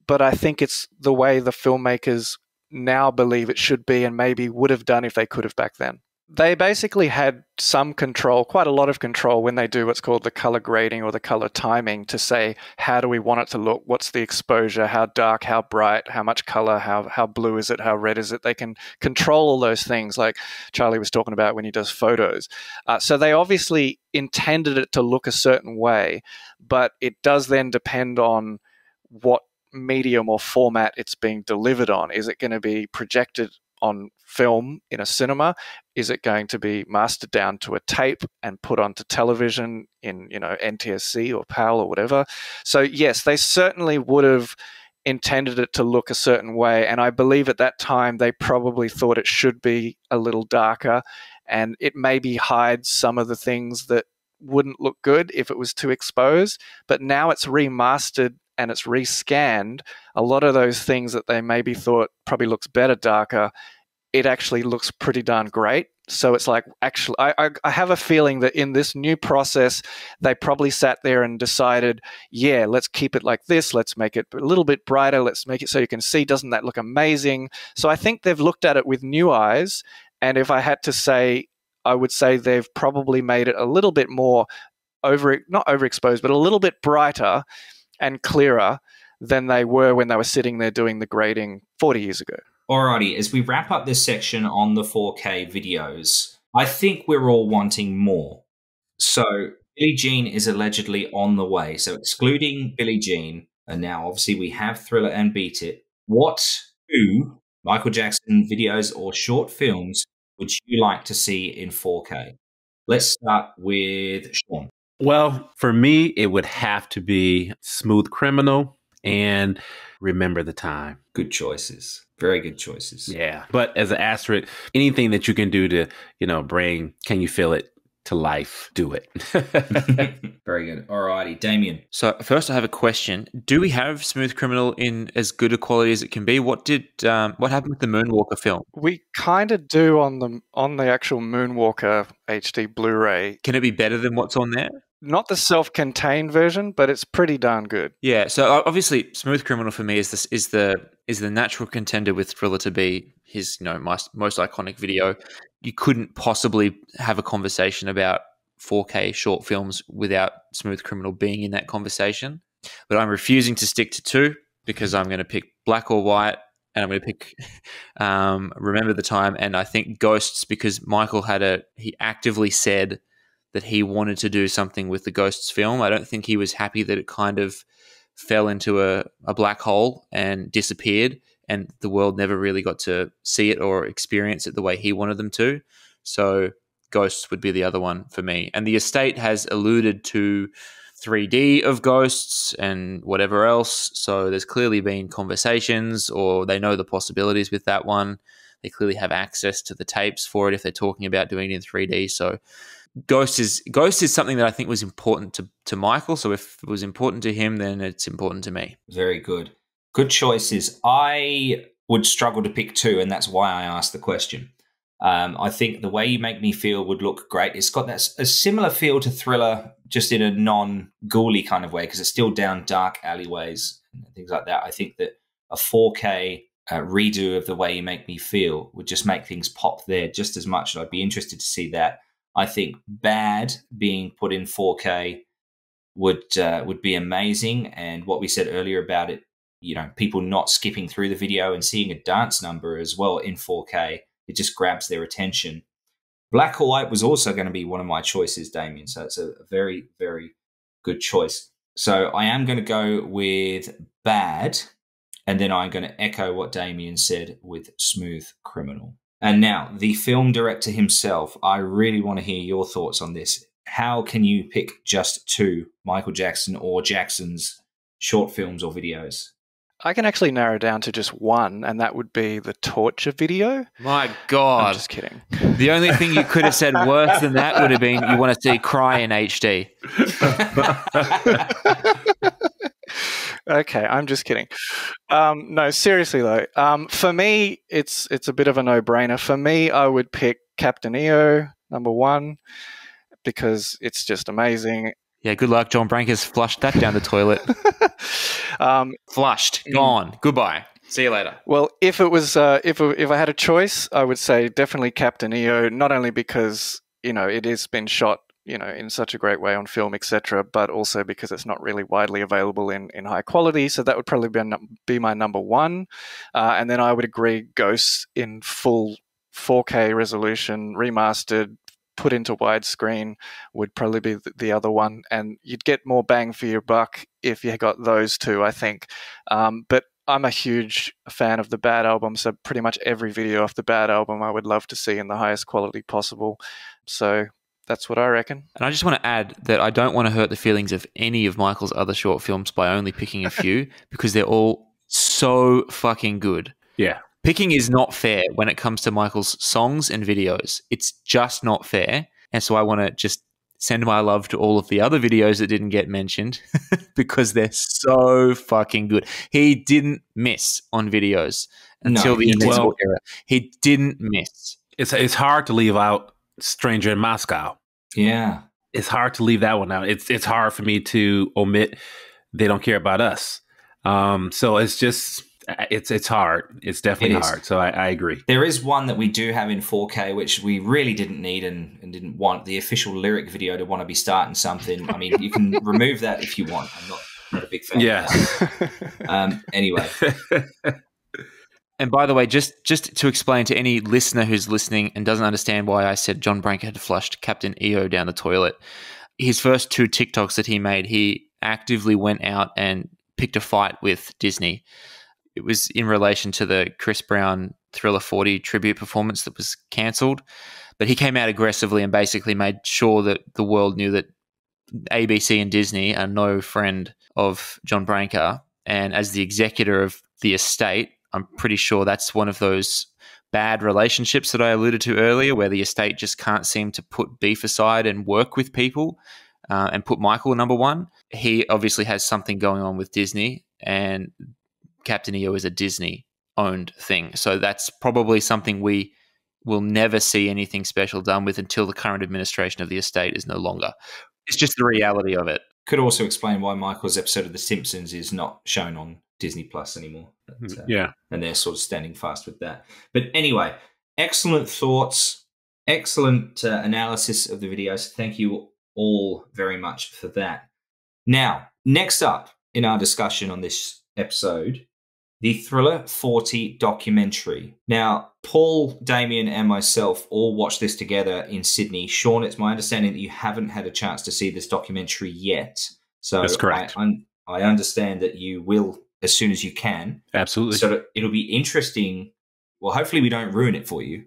but I think it's the way the filmmakers now believe it should be and maybe would have done if they could have back then. They basically had some control, quite a lot of control, when they do what's called the color grading or the color timing, to say, how do we want it to look? What's the exposure? How dark, how bright, how much color, how blue is it, how red is it? They can control all those things, like Charlie was talking about when he does photos. So they obviously intended it to look a certain way, but it does then depend on what medium or format it's being delivered on. Is it going to be projected on film in a cinema? Is it going to be mastered down to a tape and put onto television in, NTSC or PAL or whatever? So yes, they certainly would have intended it to look a certain way. And I believe at that time, they probably thought it should be a little darker, and it maybe hides some of the things that wouldn't look good if it was too exposed. But now it's remastered and it's rescanned. A lot of those things that they maybe thought probably looks better darker, it actually looks pretty darn great. So it's like, actually, I have a feeling that in this new process, they probably sat there and decided, yeah, let's keep it like this. Let's make it a little bit brighter. Let's make it so you can see, doesn't that look amazing? So I think they've looked at it with new eyes. And if I had to say, I would say they've probably made it a little bit more not overexposed, but a little bit brighter and clearer than they were when they were sitting there doing the grading 40 years ago.
Alrighty, as we wrap up this section on the 4K videos, I think we're all wanting more. So Billie Jean is allegedly on the way. So excluding Billie Jean, and now obviously we have Thriller and Beat It, what two Michael Jackson videos or short films would you like to see in 4K? Let's start with Shawn.
Well, for me, it would have to be Smooth Criminal and Remember the Time.
Good choices. Very good choices.
Yeah. But as an asterisk, anything that you can do to, bring Can You Feel It to life, do it.
Very good. All righty, Damien.
So first I have a question. Do we have Smooth Criminal in as good a quality as it can be? What happened with the Moonwalker film?
We kind of do on the actual Moonwalker HD Blu-ray.
Can it be better than what's on there?
Not the self-contained version, but it's pretty darn good.
Yeah, so obviously Smooth Criminal for me is the natural contender with Thriller to be his most iconic video. You couldn't possibly have a conversation about 4K short films without Smooth Criminal being in that conversation. But I'm refusing to stick to two because I'm going to pick Black or White, and I'm going to pick Remember the Time, and I think Ghosts because Michael he actively said that he wanted to do something with the Ghosts film. I don't think he was happy that it kind of fell into a black hole and disappeared, and the world never really got to see it or experience it the way he wanted them to. So Ghosts would be the other one for me. And the estate has alluded to 3D of Ghosts and whatever else. So there's clearly been conversations, or they know the possibilities with that one. They clearly have access to the tapes for it if they're talking about doing it in 3D. So Ghost is something that I think was important to Michael. So if it was important to him, then it's important to me.
Very good. Good choices. I would struggle to pick two, and that's why I asked the question. I think The Way You Make Me Feel would look great. It's got a similar feel to Thriller, just in a non-ghouly kind of way, because it's still down dark alleyways and things like that. I think that a 4K redo of The Way You Make Me Feel would just make things pop there just as much. I'd be interested to see that. I think Bad being put in 4K would be amazing. And what we said earlier about it, people not skipping through the video and seeing a dance number as well in 4K, it just grabs their attention. Black or White was also going to be one of my choices, Damien. So it's a very, very good choice. So I am going to go with Bad, and then I'm going to echo what Damien said with Smooth Criminal. And now, the film director himself, I really want to hear your thoughts on this. How can you pick just two Michael Jackson or Jackson's short films or videos?
I can actually narrow down to just one, and that would be the Torture video.
My God.
I'm just kidding.
The only thing you could have said worse than that would have been you want to see Cry in HD.
Okay, I'm just kidding. No, seriously though. For me, it's a bit of a no-brainer. For me, I would pick Captain EO, number one, because it's just amazing.
Yeah, good luck. John Branca's flushed that down the toilet. Flushed. Gone. Goodbye. See you later.
Well, if it was, if I had a choice, I would say definitely Captain EO. Not only because it has been shot in such a great way on film, etc., but also because it's not really widely available in high quality. So that would probably be my number one. And then I would agree Ghosts in full 4K resolution, remastered, put into widescreen would probably be the other one. And you'd get more bang for your buck if you got those two, I think. But I'm a huge fan of the Bad album, so pretty much every video off the Bad album I would love to see in the highest quality possible. So that's what I reckon.
And I just want to add that I don't want to hurt the feelings of any of Michael's other short films by only picking a few because they're all so fucking good.
Yeah.
Picking is not fair when it comes to Michael's songs and videos. It's just not fair. And so I want to just send my love to all of the other videos that didn't get mentioned because they're so fucking good. He didn't miss on videos until the Invincible era. He didn't miss.
It's hard to leave out Stranger in Moscow.
Yeah.
It's hard to leave that one out. It's hard for me to omit They Don't Care About Us. So it's just... It's hard. It's definitely hard. So I agree.
There is one that we do have in 4K, which we really didn't need and didn't want the official lyric video to want to be starting something. I mean, you can remove that if you want. I'm not a big fan of that. Anyway.
And by the way, just to explain to any listener who's listening and doesn't understand why I said John Branca had flushed Captain EO down the toilet, his first 2 TikToks that he made, he actively went out and picked a fight with Disney. It was in relation to the Chris Brown Thriller 40 tribute performance that was cancelled. But he came out aggressively and basically made sure that the world knew that ABC and Disney are no friend of John Branca. And as the executor of the estate, I'm pretty sure that's one of those bad relationships that I alluded to earlier, where the estate just can't seem to put beef aside and work with people and put Michael number one. He obviously has something going on with Disney, and Captain EO is a Disney-owned thing. So that's probably something we will never see anything special done with until the current administration of the estate is no longer. It's just the reality of it.
Could also explain why Michael's episode of The Simpsons is not shown on Disney Plus anymore. But, and they're sort of standing fast with that. But anyway, excellent thoughts, excellent analysis of the videos. Thank you all very much for that. Now, next up in our discussion on this episode, the Thriller 40 documentary. Now, Paul, Damien, and myself all watched this together in Sydney. Shawn, it's my understanding that you haven't had a chance to see this documentary yet. So
that's correct.
I understand that you will as soon as you can.
Absolutely.
So it'll be interesting. Well, hopefully we don't ruin it for you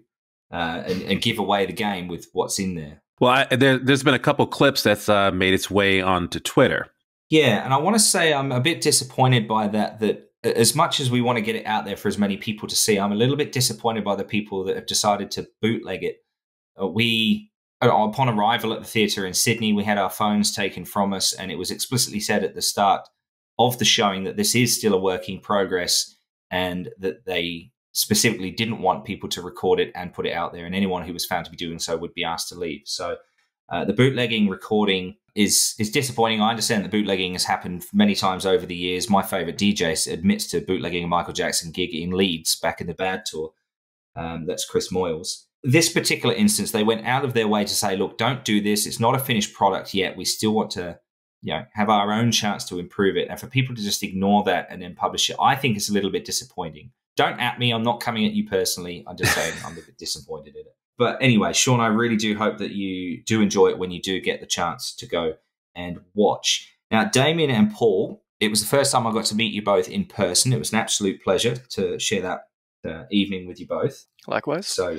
and give away the game with what's in there.
Well, there's been a couple clips that's made its way onto Twitter.
Yeah, and I want to say I'm a bit disappointed by that as much as we want to get it out there for as many people to see, I'm a little bit disappointed by the people that have decided to bootleg it. Upon arrival at the theatre in Sydney, we had our phones taken from us, and it was explicitly said at the start of the showing that this is still a work in progress and that they specifically didn't want people to record it and put it out there, and anyone who was found to be doing so would be asked to leave. So the bootlegging recording is disappointing. I understand that bootlegging has happened many times over the years. My favourite DJ admits to bootlegging a Michael Jackson gig in Leeds back in the Bad Tour. That's Chris Moyles. This particular instance, they went out of their way to say, look, don't do this. It's not a finished product yet. We still want to have our own chance to improve it. And for people to just ignore that and then publish it, I think it's a little bit disappointing. Don't at me. I'm not coming at you personally. I'm just saying I'm a bit disappointed in it. But anyway, Shawn, I really do hope that you do enjoy it when you do get the chance to go and watch. Now, Damien and Paul, it was the first time I got to meet you both in person. It was an absolute pleasure to share that evening with you both.
Likewise.
So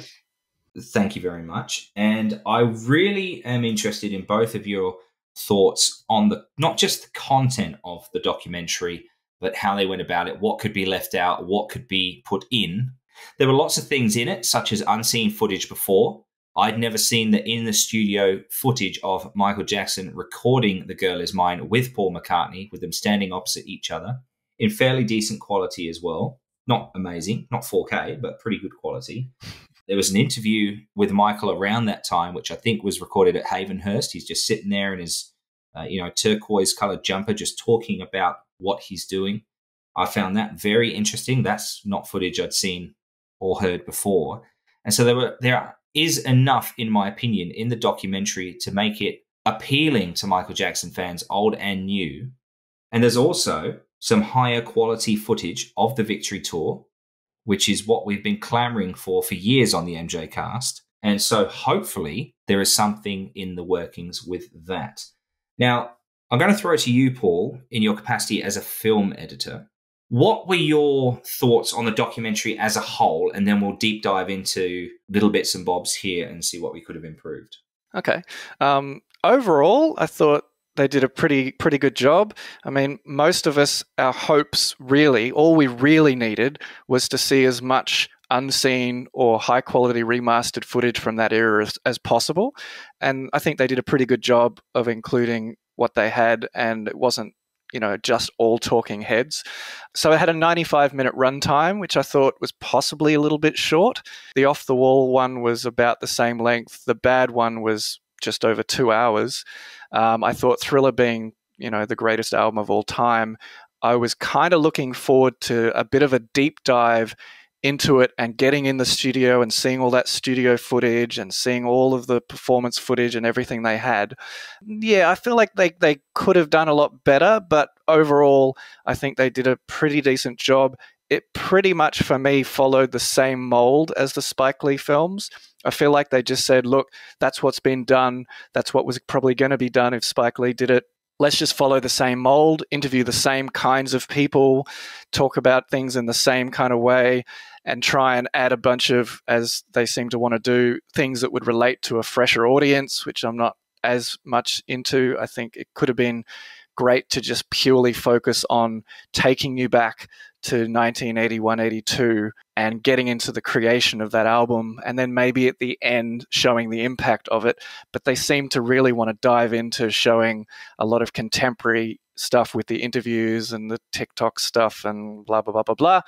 thank you very much. And I really am interested in both of your thoughts on not just the content of the documentary, but how they went about it, what could be left out, what could be put in. There were lots of things in it, such as unseen footage before. I'd never seen the in-the-studio footage of Michael Jackson recording The Girl Is Mine with Paul McCartney, with them standing opposite each other, in fairly decent quality as well. Not amazing, not 4K, but pretty good quality. There was an interview with Michael around that time, which I think was recorded at Havenhurst. He's just sitting there in his turquoise-coloured jumper, just talking about what he's doing. I found that very interesting. That's not footage I'd seen or heard before. And so there is enough, in my opinion, in the documentary to make it appealing to Michael Jackson fans, old and new. And there's also some higher quality footage of the Victory Tour, which is what we've been clamoring for years on the MJCast. And so hopefully there is something in the workings with that. Now, I'm going to throw it to you, Paul, in your capacity as a film editor. What were your thoughts on the documentary as a whole? And then we'll deep dive into little bits and bobs here and see what we could have improved.
Okay. Overall, I thought they did a pretty good job. I mean, most of us, our hopes really, all we really needed was to see as much unseen or high-quality remastered footage from that era as possible. And I think they did a pretty good job of including what they had, and it wasn't just all talking heads. So it had a 95-minute runtime, which I thought was possibly a little bit short. The off-the-wall one was about the same length. The bad one was just over 2 hours. I thought Thriller being, the greatest album of all time, I was kind of looking forward to a bit of a deep dive into it and getting in the studio and seeing all that studio footage and seeing all of the performance footage and everything they had. Yeah, I feel like they could have done a lot better, but overall, I think they did a pretty decent job. it pretty much for me followed the same mold as the Spike Lee films. I feel like they just said, look, that's what's been done. That's what was probably going to be done if Spike Lee did it. Let's just follow the same mold, interview the same kinds of people, talk about things in the same kind of way, and try and add a bunch of, as they seem to want to do, things that would relate to a fresher audience, which I'm not as much into. I think it could have been great to just purely focus on taking you back to 1981, 82 and getting into the creation of that album, and then maybe at the end showing the impact of it. But they seem to really want to dive into showing a lot of contemporary stuff with the interviews and the TikTok stuff and blah, blah, blah, blah, blah,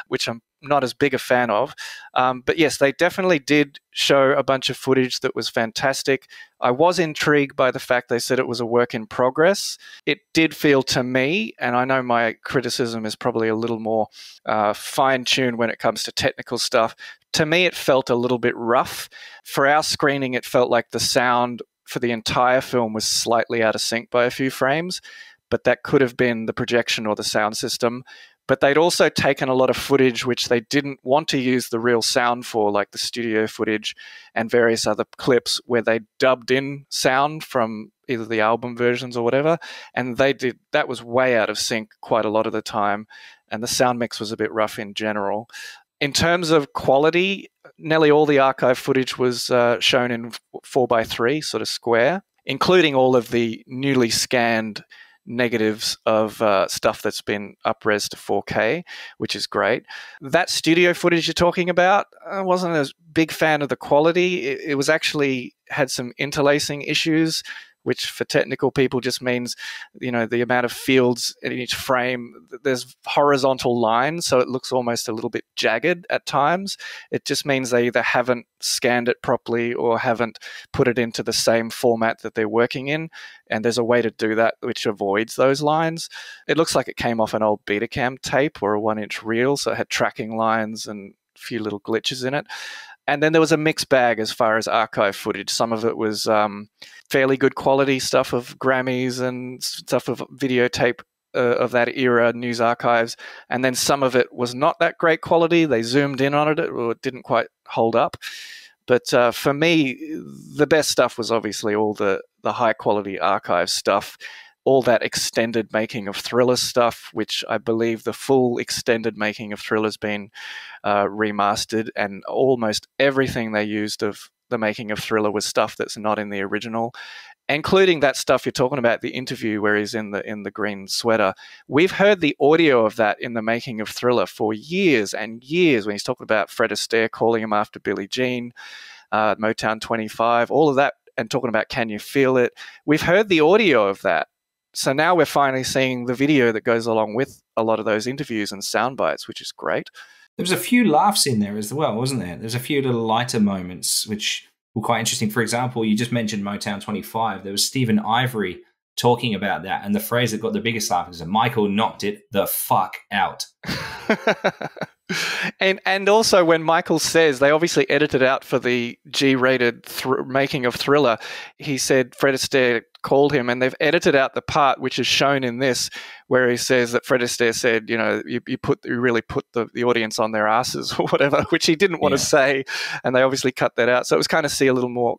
which I'm not as big a fan of. But yes, they definitely did show a bunch of footage that was fantastic. I was intrigued by the fact they said it was a work in progress. It did feel to me, and I know my criticism is probably a little more fine-tuned when it comes to technical stuff. To me, it felt a little bit rough. For our screening, it felt like the sound for the entire film was slightly out of sync by a few frames, but that could have been the projection or the sound system. But they'd also taken a lot of footage which they didn't want to use the real sound for, like the studio footage and various other clips where they dubbed in sound from either the album versions or whatever. And that was way out of sync quite a lot of the time. And the sound mix was a bit rough in general. In terms of quality, nearly all the archive footage was shown in 4:3, sort of square, including all of the newly scanned negatives of stuff that's been up-res to 4K, which is great. That studio footage you're talking about, I wasn't a big fan of the quality. It was actually had some interlacing issues, which for technical people just means, the amount of fields in each frame, there's horizontal lines, so it looks almost a little bit jagged at times. It just means they either haven't scanned it properly or haven't put it into the same format that they're working in, and there's a way to do that which avoids those lines. It looks like it came off an old Betacam tape or a 1-inch reel, so it had tracking lines and a few little glitches in it. And then there was a mixed bag as far as archive footage. Some of it was fairly good quality stuff of Grammys and stuff of videotape of that era, news archives. And then some of it was not that great quality. They zoomed in on it, or it didn't quite hold up. But for me, the best stuff was obviously all the high quality archive stuff. All that extended making of Thriller stuff, which I believe the full extended making of Thriller's been remastered, and almost everything they used of the making of Thriller was stuff that's not in the original, including that stuff you're talking about, the interview where he's in the green sweater. We've heard the audio of that in the making of Thriller for years and years, when he's talking about Fred Astaire calling him after Billie Jean, Motown 25, all of that, and talking about Can You Feel It? We've heard the audio of that. So now we're finally seeing the video that goes along with a lot of those interviews and sound bites, which is great.
There was a few laughs in there as well, wasn't there? There's a few little lighter moments which were quite interesting. For example, you just mentioned Motown 25. There was Stephen Ivory talking about that, and the phrase that got the biggest laugh is Michael knocked it the fuck out.
And also when Michael says, they obviously edited out for the G-rated making of Thriller, he said Fred Astaire called him, and they've edited out the part which is shown in this where he says that Fred Astaire said, you really put the audience on their asses or whatever, which he didn't want to say, and they obviously cut that out. So it was kind of see a little more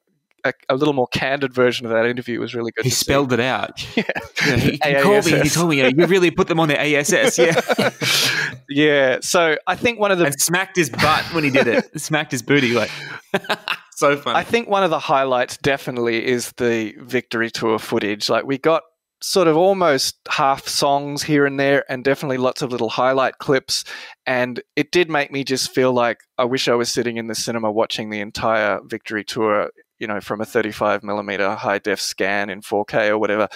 candid version of that interview. It was really good.
He spelled it out.
Yeah.
He called me and he told me, you really put them on their ASS. Yeah.
Yeah. So I think one of the...
And smacked his butt when he did it. Smacked his booty. Like, so funny.
I think one of the highlights definitely is the Victory Tour footage. Like, we got sort of almost half songs here and there, and definitely lots of little highlight clips. And it did make me just feel like I wish I was sitting in the cinema watching the entire Victory Tour, from a 35mm high def scan in 4K or whatever,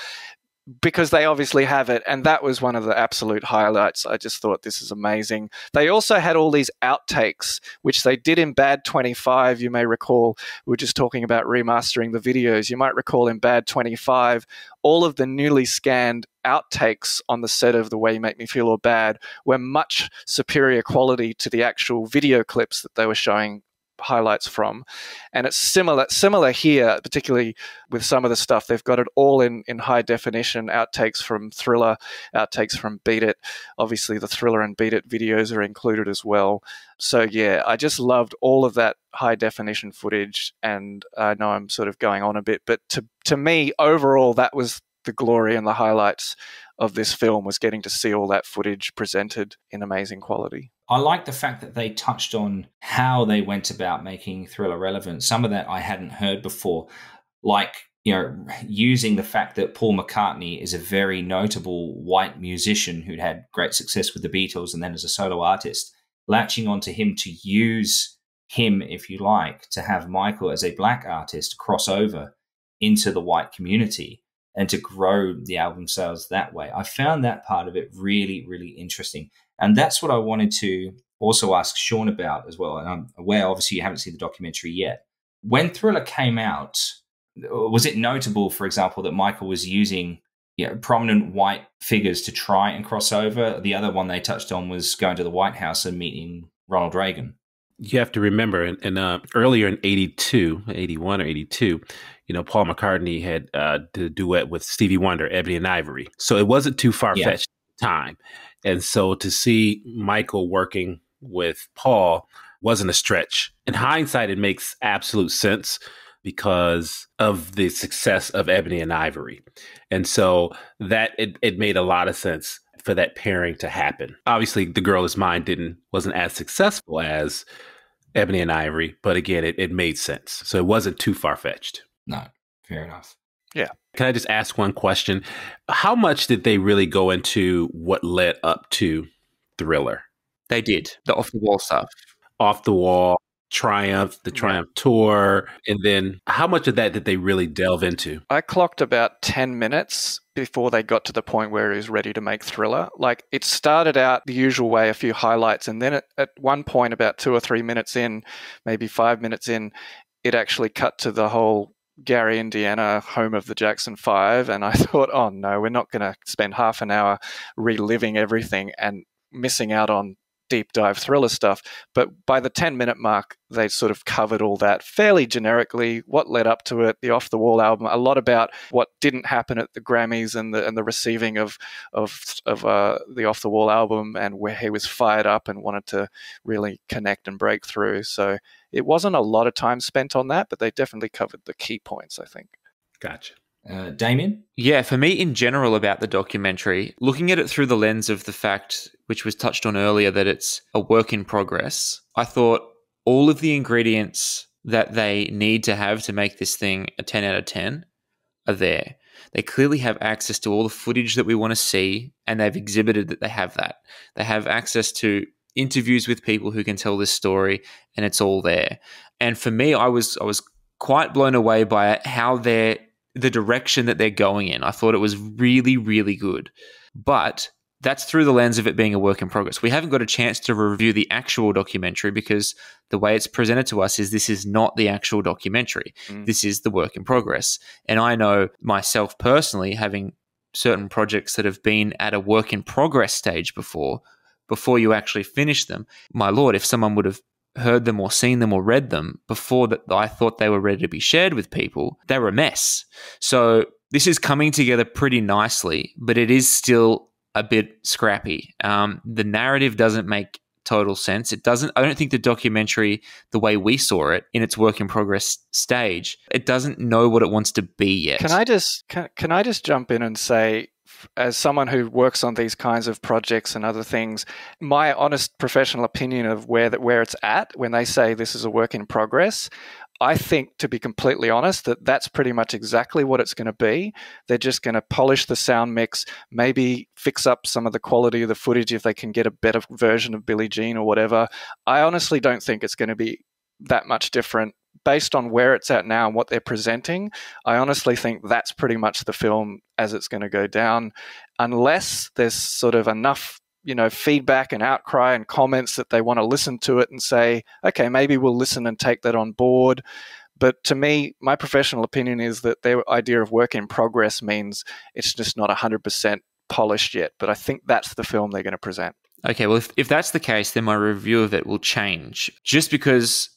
because they obviously have it. And that was one of the absolute highlights. I just thought, this is amazing. They also had all these outtakes, which they did in Bad 25. You may recall, we were just talking about remastering the videos. You might recall in Bad 25, all of the newly scanned outtakes on the set of The Way You Make Me Feel or Bad were much superior quality to the actual video clips that they were showing highlights from. And it's similar here, particularly with some of the stuff. They've got it all in high definition, outtakes from Thriller, outtakes from Beat It. Obviously, the Thriller and Beat It videos are included as well. So, yeah, I just loved all of that high definition footage. And I know I'm sort of going on a bit, but to me, overall, that was the glory and the highlights of this film, was getting to see all that footage presented in amazing quality.
I like the fact that they touched on how they went about making Thriller relevant. Some of that I hadn't heard before, like, using the fact that Paul McCartney is a very notable white musician who'd had great success with the Beatles and then as a solo artist, latching onto him to use him, if you like, to have Michael as a black artist cross over into the white community and to grow the album sales that way. I found that part of it really, really interesting. And that's what I wanted to also ask Shawn about as well. And I'm aware, obviously, you haven't seen the documentary yet. When Thriller came out, was it notable, for example, that Michael was using prominent white figures to try and cross over? The other one they touched on was going to the White House and meeting Ronald Reagan.
You have to remember, earlier in 81 or 82, Paul McCartney had did a duet with Stevie Wonder, Ebony and Ivory. So it wasn't too far-fetched at the time. And so to see Michael working with Paul wasn't a stretch. In hindsight, it makes absolute sense because of the success of Ebony and Ivory. And so that it made a lot of sense for that pairing to happen. Obviously, The Girl Is Mine wasn't as successful as Ebony and Ivory, but again, it made sense. So it wasn't too far-fetched.
No, fair enough.
Yeah.
Can I just ask one question? How much did they really go into what led up to Thriller?
They did. The off-the-wall stuff.
Off the Wall, Triumph, the Triumph Tour, and then how much of that did they really delve into?
I clocked about 10 minutes before they got to the point where he was ready to make Thriller. Like, it started out the usual way, a few highlights, and then at one point, about 2 or 3 minutes in, maybe 5 minutes in, it actually cut to the whole Gary, Indiana, home of the Jackson 5, and I thought, oh no, we're not going to spend half an hour reliving everything and missing out on deep dive Thriller stuff. But by the 10-minute mark, they sort of covered all that fairly generically, what led up to it, the Off the Wall album, a lot about what didn't happen at the Grammys and the receiving of the Off the Wall album, and where he was fired up and wanted to really connect and break through. So it wasn't a lot of time spent on that, but they definitely covered the key points, I think.
Gotcha.
Damien?
Yeah, for me in general about the documentary, looking at it through the lens of the fact, which was touched on earlier, that it's a work in progress, I thought all of the ingredients that they need to have to make this thing a 10 out of 10 are there. They clearly have access to all the footage that we want to see, and they've exhibited that they have that. They have access to interviews with people who can tell this story, and it's all there. And for me, I was quite blown away by how the direction that they're going in. I thought it was really, really good. But that's through the lens of it being a work in progress. We haven't got a chance to review the actual documentary because the way it's presented to us is this is not the actual documentary. This is the work in progress. And I know myself personally, having certain projects that have been at a work in progress stage before you actually finish them, my Lord, if someone would have heard them or seen them or read them before that I thought they were ready to be shared with people, they were a mess. So this is coming together pretty nicely, but it is still a bit scrappy. The narrative doesn't make total sense. I don't think the documentary, the way we saw it in its work in progress stage, it doesn't know what it wants to be yet.
Can I just jump in and say, as someone who works on these kinds of projects and other things, my honest professional opinion of where it's at when they say this is a work in progress, I think, to be completely honest, that's pretty much exactly what it's going to be. They're just going to polish the sound mix, maybe fix up some of the quality of the footage if they can get a better version of Billie Jean or whatever. I honestly don't think it's going to be that much different. Based on where it's at now and what they're presenting, I honestly think that's pretty much the film as it's going to go down, unless there's sort of enough, feedback and outcry and comments that they want to listen to it and say, okay, maybe we'll listen and take that on board. But to me, my professional opinion is that their idea of work in progress means it's just not 100% polished yet. But I think that's the film they're going to present.
Okay, well, if that's the case, then my review of it will change. Just because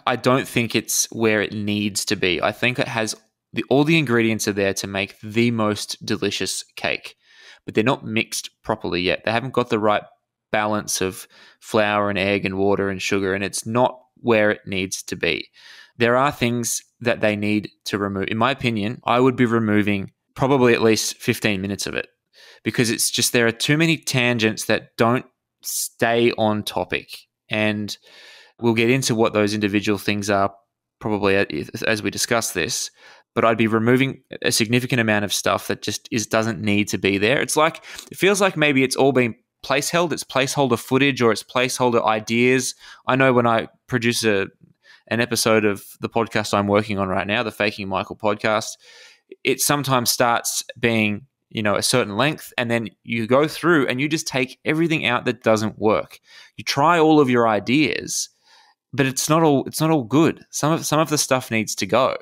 I don't think it's where it needs to be. I think it has all the ingredients are there to make the most delicious cake, but they're not mixed properly yet. They haven't got the right balance of flour and egg and water and sugar, and it's not where it needs to be. There are things that they need to remove. In my opinion, I would be removing probably at least 15 minutes of it, because it's just there are too many tangents that don't stay on topic. And we'll get into what those individual things are probably as we discuss this, but I'd be removing a significant amount of stuff that just doesn't need to be there. It feels like maybe it's all been place-held, it's placeholder footage or it's placeholder ideas. I know when I produce an episode of the podcast I'm working on right now, the Faking Michael podcast, it sometimes starts being, a certain length, and then you go through and you just take everything out that doesn't work. You try all of your ideas, but it's not all good. Some of the stuff needs to go.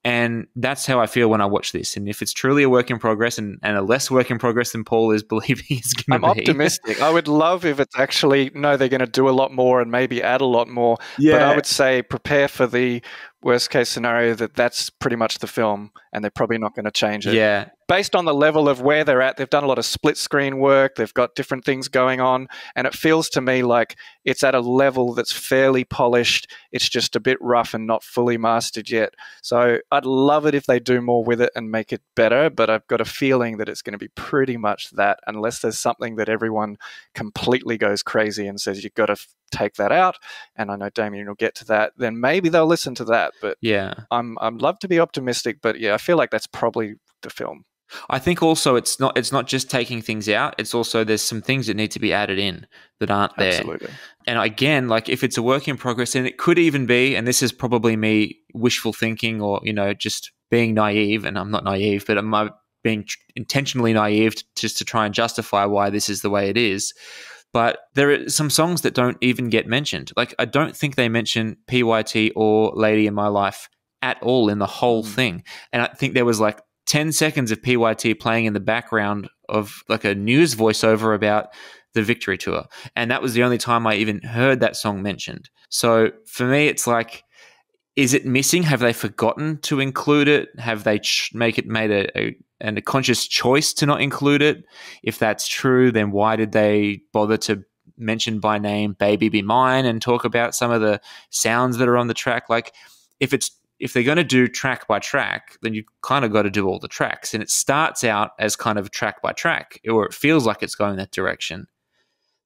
And that's how I feel when I watch this. And if it's truly a work in progress and a less work in progress than Paul is believing it's going to be.
I'm optimistic. I would love if it's actually, no, they're going to do a lot more and maybe add a lot more. Yeah. But I would say prepare for the worst case scenario that that's pretty much the film and they're probably not going to change it.
Yeah.
Based on the level of where they're at, they've done a lot of split screen work. They've got different things going on. And it feels to me like it's at a level that's fairly polished. It's just a bit rough and not fully mastered yet. So I'd love it if they do more with it and make it better. But I've got a feeling that it's going to be pretty much that, unless there's something that everyone completely goes crazy and says, you've got to take that out. And I know Damien will get to that. Then maybe they'll listen to that. But yeah, I'd love to be optimistic. But yeah, I feel like that's probably the film.
I think also it's not just taking things out. It's also there's some things that need to be added in that aren't there.
Absolutely. And
again, like if it's a work in progress, and it could even be, and this is probably me wishful thinking or, just being naive, and I'm not naive, but I'm being intentionally naive just to try and justify why this is the way it is. But there are some songs that don't even get mentioned. Like I don't think they mention PYT or Lady in My Life at all in the whole thing. And I think there was like 10 seconds of PYT playing in the background of like a news voiceover about the Victory Tour. And that was the only time I even heard that song mentioned. So for me, it's like, is it missing? Have they forgotten to include it? Have they made a conscious choice to not include it? If that's true, then why did they bother to mention by name Baby Be Mine and talk about some of the sounds that are on the track? Like if they're going to do track by track, then you kind of got to do all the tracks. And it starts out as kind of track by track, or it feels like it's going that direction.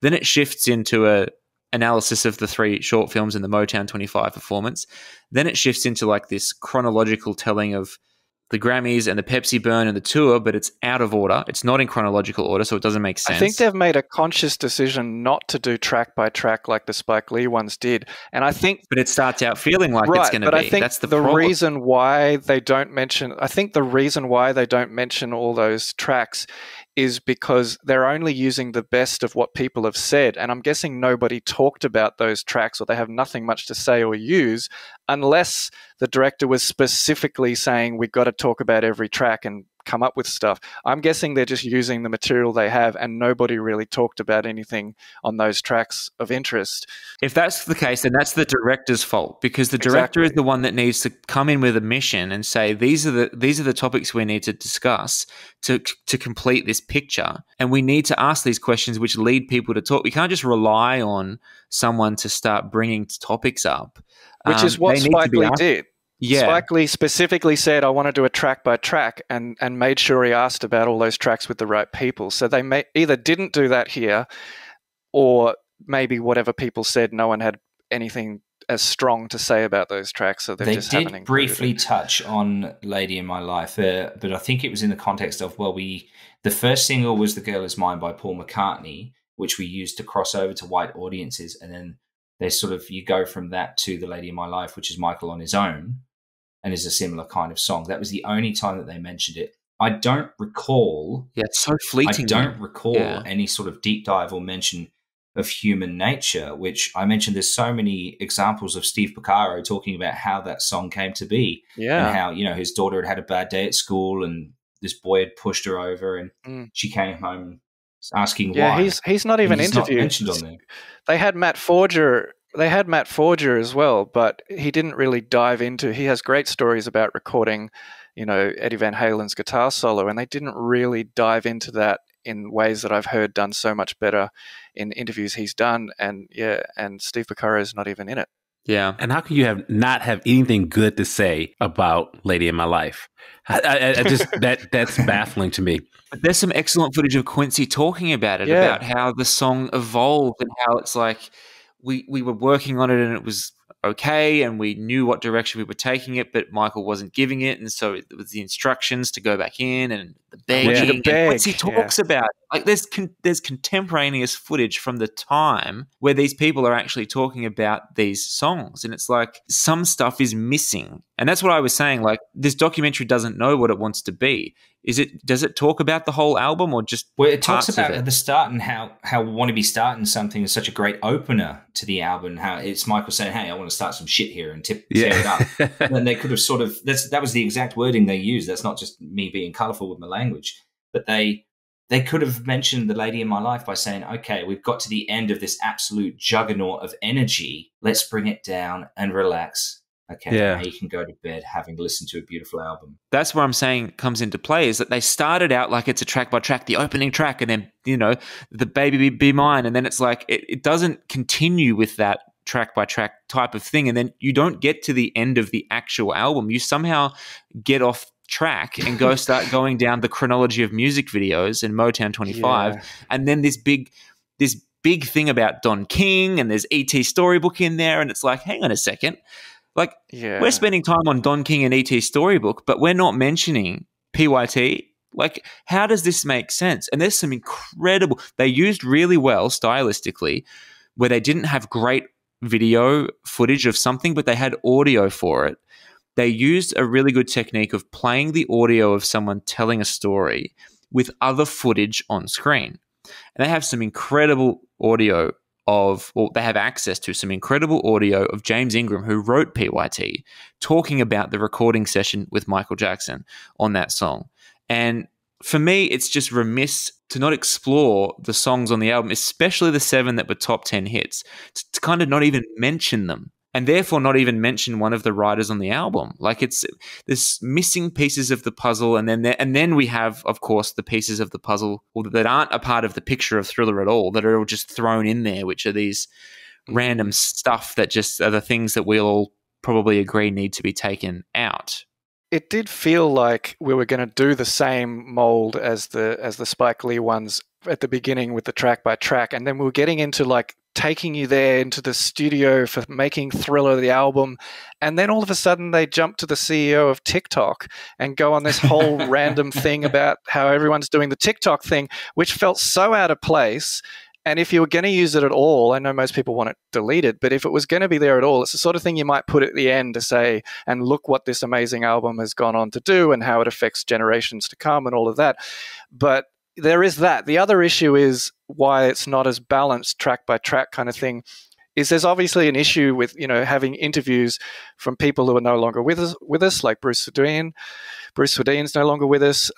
Then it shifts into a analysis of the 3 short films in the Motown 25 performance. Then it shifts into like this chronological telling of the Grammys and the Pepsi Burn and the tour, but it's out of order. It's not in chronological order, so it doesn't make sense.
I think they've made a conscious decision not to do track by track like the Spike Lee ones did. And I think...
But it starts out feeling like it's going to be.
But I think
that's the
reason why they don't mention... I think the reason why they don't mention all those tracks is because they're only using the best of what people have said. And I'm guessing nobody talked about those tracks, or they have nothing much to say or use, unless the director was specifically saying, we've got to talk about every track and come up with stuff. I'm guessing they're just using the material they have, and nobody really talked about anything on those tracks of interest.
If that's the case, then that's the director's fault, because the director is the one that needs to come in with a mission and say, these are the topics we need to discuss to complete this picture. And we need to ask these questions which lead people to talk. We can't just rely on someone to start bringing topics up.
Which is what Spike Lee did.
Yeah.
Spike Lee specifically said, I want to do a track by track, and made sure he asked about all those tracks with the right people. So they either didn't do that here, or maybe whatever people said, no one had anything as strong to say about those tracks. So they just haven't included
briefly touch on Lady in My Life, but I think it was in the context of, the first single was The Girl Is Mine by Paul McCartney, which we used to cross over to white audiences, and then you go from that to The Lady in My Life, which is Michael on his own, and is a similar kind of song. That was the only time that they mentioned it. I don't recall.
Yeah, it's so fleeting.
I don't recall any sort of deep dive or mention of human nature, which I mentioned. There's so many examples of Steve Porcaro talking about how that song came to be, and how his daughter had a bad day at school, and this boy had pushed her over, and she came home asking why.
Yeah, he's not even interviewed.
Mentioned on there.
They had Matt Forger They had Matt Forger as well, but he didn't really dive into. He has great stories about recording, Eddie Van Halen's guitar solo, and they didn't really dive into that in ways that I've heard done so much better in interviews he's done. And Steve Porcaro is not even in it.
Yeah.
And how can you not have anything good to say about Lady in My Life? I just that's baffling to me.
But there's some excellent footage of Quincy talking about it, about how the song evolved and how it's like we were working on it and it was okay and we knew what direction we were taking it, but Michael wasn't giving it, and so it was the instructions to go back in and the begging. And Quincy talks about like there's contemporaneous footage from the time where these people are actually talking about these songs, and it's like some stuff is missing. And that's what I was saying, like this documentary doesn't know what it wants to be. Does it talk about the whole album or just
it talks about at the start and how Want to Be Starting Something is such a great opener to the album, and how it's Michael saying, hey, I want to start some shit here and tear it up. And they could have sort of that was the exact wording they used. That's not just me being colourful with my language, but they could have mentioned the Lady in My Life by saying, okay, we've got to the end of this absolute juggernaut of energy. Let's bring it down and relax. Okay, now you can go to bed having listened to a beautiful album.
That's where I'm saying comes into play, is that they started out like it's a track by track, the opening track, and then, the Baby Be Mine. And then it's like it doesn't continue with that track by track type of thing. And then you don't get to the end of the actual album. You somehow get off track and start going down the chronology of music videos and Motown 25. And then this big thing about Don King, and there's E.T. Storybook in there. And it's like, hang on a second. Like, we're spending time on Don King and E.T. Storybook, but we're not mentioning PYT. Like, how does this make sense? And there's some incredible – they used really well stylistically where they didn't have great video footage of something, but they had audio for it. They used a really good technique of playing the audio of someone telling a story with other footage on screen. And they have some incredible audio they have access to some incredible audio of James Ingram, who wrote PYT, talking about the recording session with Michael Jackson on that song. And for me, it's just remiss to not explore the songs on the album, especially the 7 that were top 10 hits, to kind of not even mention them. And therefore not even mention one of the writers on the album. Like there's missing pieces of the puzzle, and then we have, of course, the pieces of the puzzle that aren't a part of the picture of Thriller at all, that are all just thrown in there, which are these random stuff that just are the things that we'll all probably agree need to be taken out.
It did feel like we were going to do the same mold as the Spike Lee ones at the beginning with the track by track, and then we were getting into like taking you there into the studio for making Thriller the album, and then all of a sudden they jump to the CEO of TikTok and go on this whole random thing about how everyone's doing the TikTok thing, which felt so out of place. And if you were going to use it at all, I know most people want it deleted, but if it was going to be there at all, it's the sort of thing you might put at the end to say, and look what this amazing album has gone on to do and how it affects generations to come and all of that. But there is that. The other issue is why it's not as balanced track by track kind of thing is there's obviously an issue with, having interviews from people who are no longer with us, like Bruce Swedien. Bruce Swedien's no longer with us.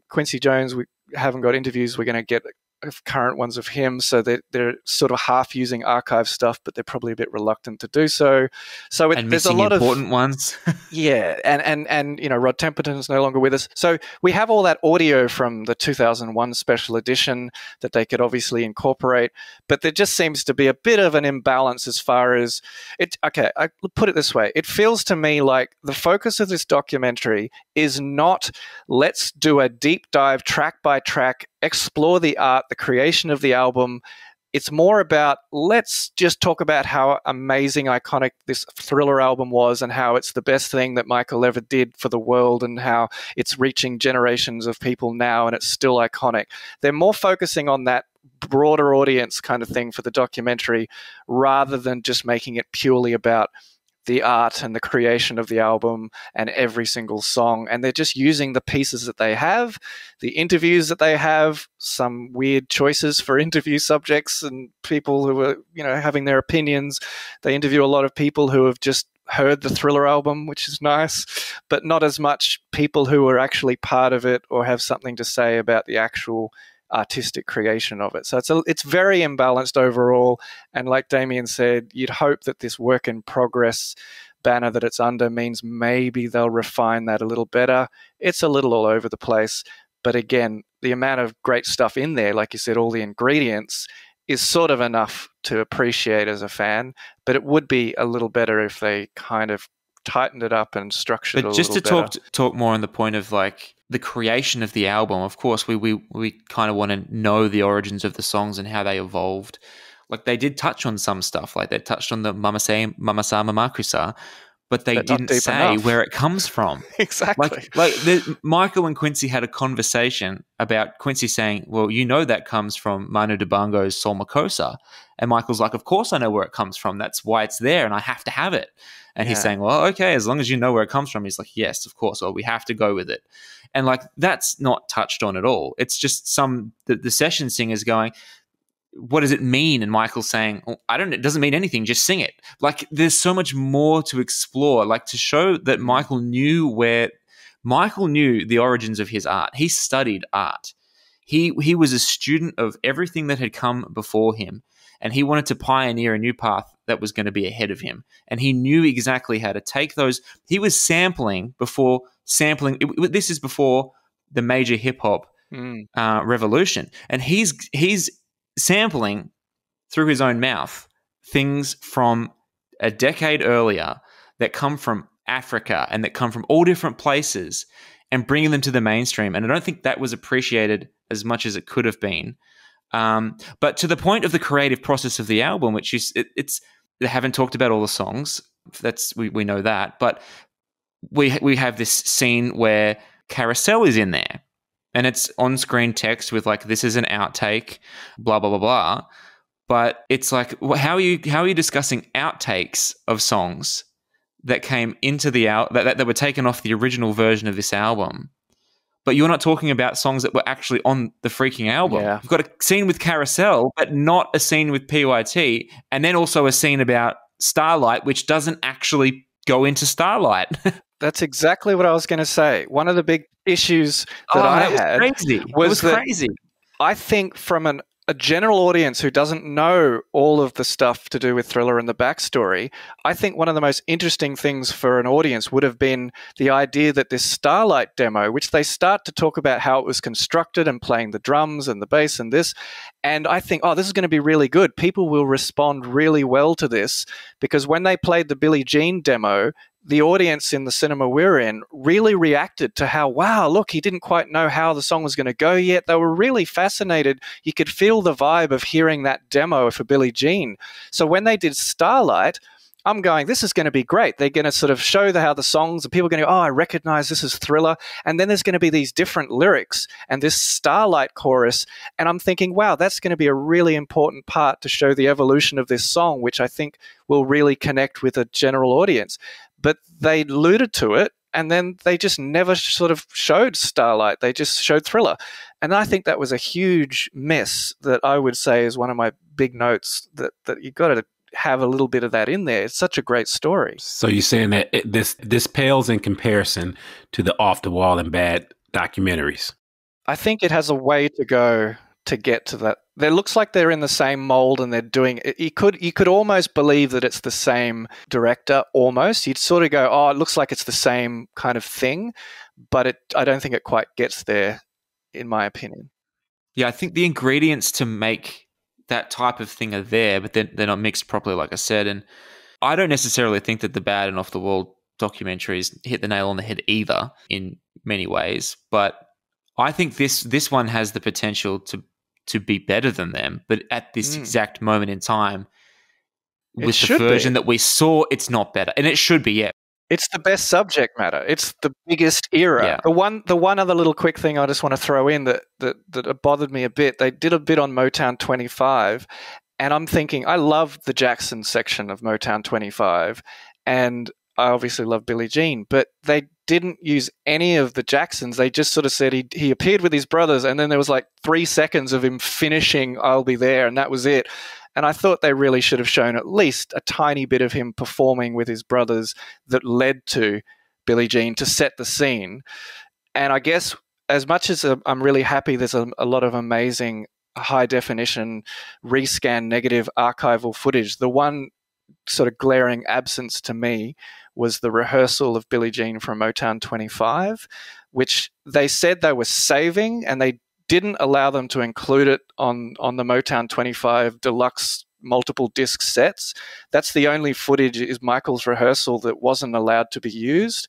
Quincy Jones, we haven't got interviews. We're going to get current ones of him, so they're sort of half using archive stuff, but they're probably a bit reluctant to do so. So there's a lot of
important ones.
and Rod Temperton's no longer with us. So we have all that audio from the 2001 special edition that they could obviously incorporate, but there just seems to be a bit of an imbalance as far as it. Okay, I put it this way: it feels to me like the focus of this documentary is not let's do a deep dive track by track, explore the art, the creation of the album. It's more about let's just talk about how amazing, iconic this Thriller album was and how it's the best thing that Michael ever did for the world and how it's reaching generations of people now and it's still iconic. They're more focusing on that broader audience kind of thing for the documentary rather than just making it purely about the art and the creation of the album and every single song. And they're just using the pieces that they have, the interviews that they have, some weird choices for interview subjects and people who are, having their opinions. They interview a lot of people who have just heard the Thriller album, which is nice, but not as much people who are actually part of it or have something to say about the actual artistic creation of it. So it's very imbalanced overall. And like Damien said, you'd hope that this work in progress banner that it's under means maybe they'll refine that a little better. It's a little all over the place. But again, the amount of great stuff in there, like you said, all the ingredients, is sort of enough to appreciate as a fan. But it would be a little better if they kind of tightened it up and structured it a little better.
But just to talk more on the point of like the creation of the album, of course, we kind of want to know the origins of the songs and how they evolved. Like they did touch on some stuff, like they touched on the Mama Sa Mama Kusa, but they didn't say enough where it comes from.
Exactly.
Michael and Quincy had a conversation about Quincy saying, well, you know that comes from Manu Dibango's Sol Makossa. And Michael's like, of course I know where it comes from. That's why it's there and I have to have it. And he's saying, well, okay, as long as you know where it comes from. He's like, yes, of course. Well, we have to go with it. And like, that's not touched on at all. It's just the session singers going, what does it mean? And Michael's saying, oh, I don't know, it doesn't mean anything, just sing it. Like there's so much more to explore, like to show that Michael knew the origins of his art. He studied art. He was a student of everything that had come before him, and he wanted to pioneer a new path that was going to be ahead of him. And he knew exactly how to take those. He was sampling before sampling. This is before the major hip hop revolution, and he's sampling through his own mouth things from a decade earlier that come from Africa and that come from all different places and bringing them to the mainstream. And I don't think that was appreciated as much as it could have been. But to the point of the creative process of the album, which is they haven't talked about all the songs. We know that, but we have this scene where Carousel is in there. And it's on-screen text with like, this is an outtake, blah, blah, blah, blah. But it's like, how are you discussing outtakes of songs that came into the that were taken off the original version of this album? But you're not talking about songs that were actually on the freaking album.
Yeah.
You've got a scene with Carousel, but not a scene with PYT. And then also a scene about Starlight, which doesn't actually go into Starlight.
That's exactly what I was going to say. One of the big issues that I had was crazy. I think from a general audience who doesn't know all of the stuff to do with Thriller and the backstory, I think one of the most interesting things for an audience would have been the idea that this Starlight demo, which they start to talk about how it was constructed and playing the drums and the bass and this, and I think, this is going to be really good. People will respond really well to this, because when they played the Billie Jean demo, the audience in the cinema we're in really reacted to how, wow, look, he didn't quite know how the song was going to go yet. They were really fascinated. You could feel the vibe of hearing that demo for Billie Jean. So when they did Starlight, I'm going, this is going to be great. They're going to sort of show how the songs, and people are going to go, I recognize this as Thriller. And then there's going to be these different lyrics and this Starlight chorus. And I'm thinking, wow, that's going to be a really important part to show the evolution of this song, which I think will really connect with a general audience. But they alluded to it, and then they just never sort of showed Starlight. They just showed Thriller. And I think that was a huge miss that I would say is one of my big notes, that you've got to have a little bit of that in there. It's such a great story.
So you're saying that this pales in comparison to the Off the Wall and Bad documentaries?
I think it has a way to go to get to that. It looks like they're in the same mold, and they're doing it. You could almost believe that it's the same director. Almost, you'd sort of go, it looks like it's the same kind of thing, but I don't think it quite gets there, in my opinion.
Yeah, I think the ingredients to make that type of thing are there, but they're not mixed properly, like I said. And I don't necessarily think that the Bad and Off the Wall documentaries hit the nail on the head either, in many ways. But I think this one has the potential to be better than them, but at this exact moment in time, with the version that we saw, it's not better, and it should be. Yeah,
it's the best subject matter. It's the biggest era. Yeah. The one other little quick thing I just want to throw in that bothered me a bit. They did a bit on Motown 25, and I'm thinking, I love the Jackson section of Motown 25, and I obviously love Billie Jean, but they didn't use any of the Jacksons. They just sort of said he appeared with his brothers, and then there was like 3 seconds of him finishing I'll Be There, and that was it. And I thought they really should have shown at least a tiny bit of him performing with his brothers that led to Billie Jean to set the scene. And I guess as much as I'm really happy there's a lot of amazing high definition rescan negative archival footage, the one sort of glaring absence to me was the rehearsal of Billie Jean from Motown 25, which they said they were saving, and they didn't allow them to include it on the Motown 25 deluxe multiple disc sets. That's the only footage, is Michael's rehearsal, that wasn't allowed to be used.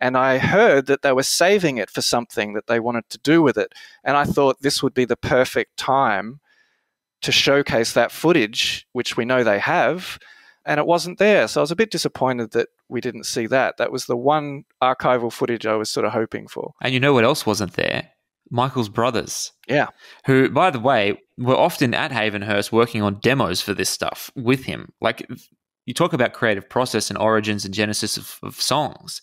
And I heard that they were saving it for something that they wanted to do with it. And I thought this would be the perfect time to showcase that footage, which we know they have, and it wasn't there. So I was a bit disappointed that we didn't see that. That was the one archival footage I was sort of hoping for.
And you know what else wasn't there? Michael's brothers.
Yeah.
Who, by the way, were often at Havenhurst working on demos for this stuff with him. Like, you talk about creative process and origins and genesis of songs.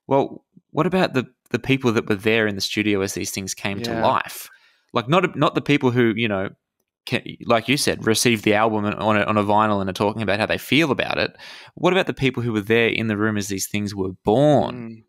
Well, what about the people that were there in the studio as these things came to life? Like, not the people who, you know, like you said, received the album on a vinyl and are talking about how they feel about it. What about the people who were there in the room as these things were born?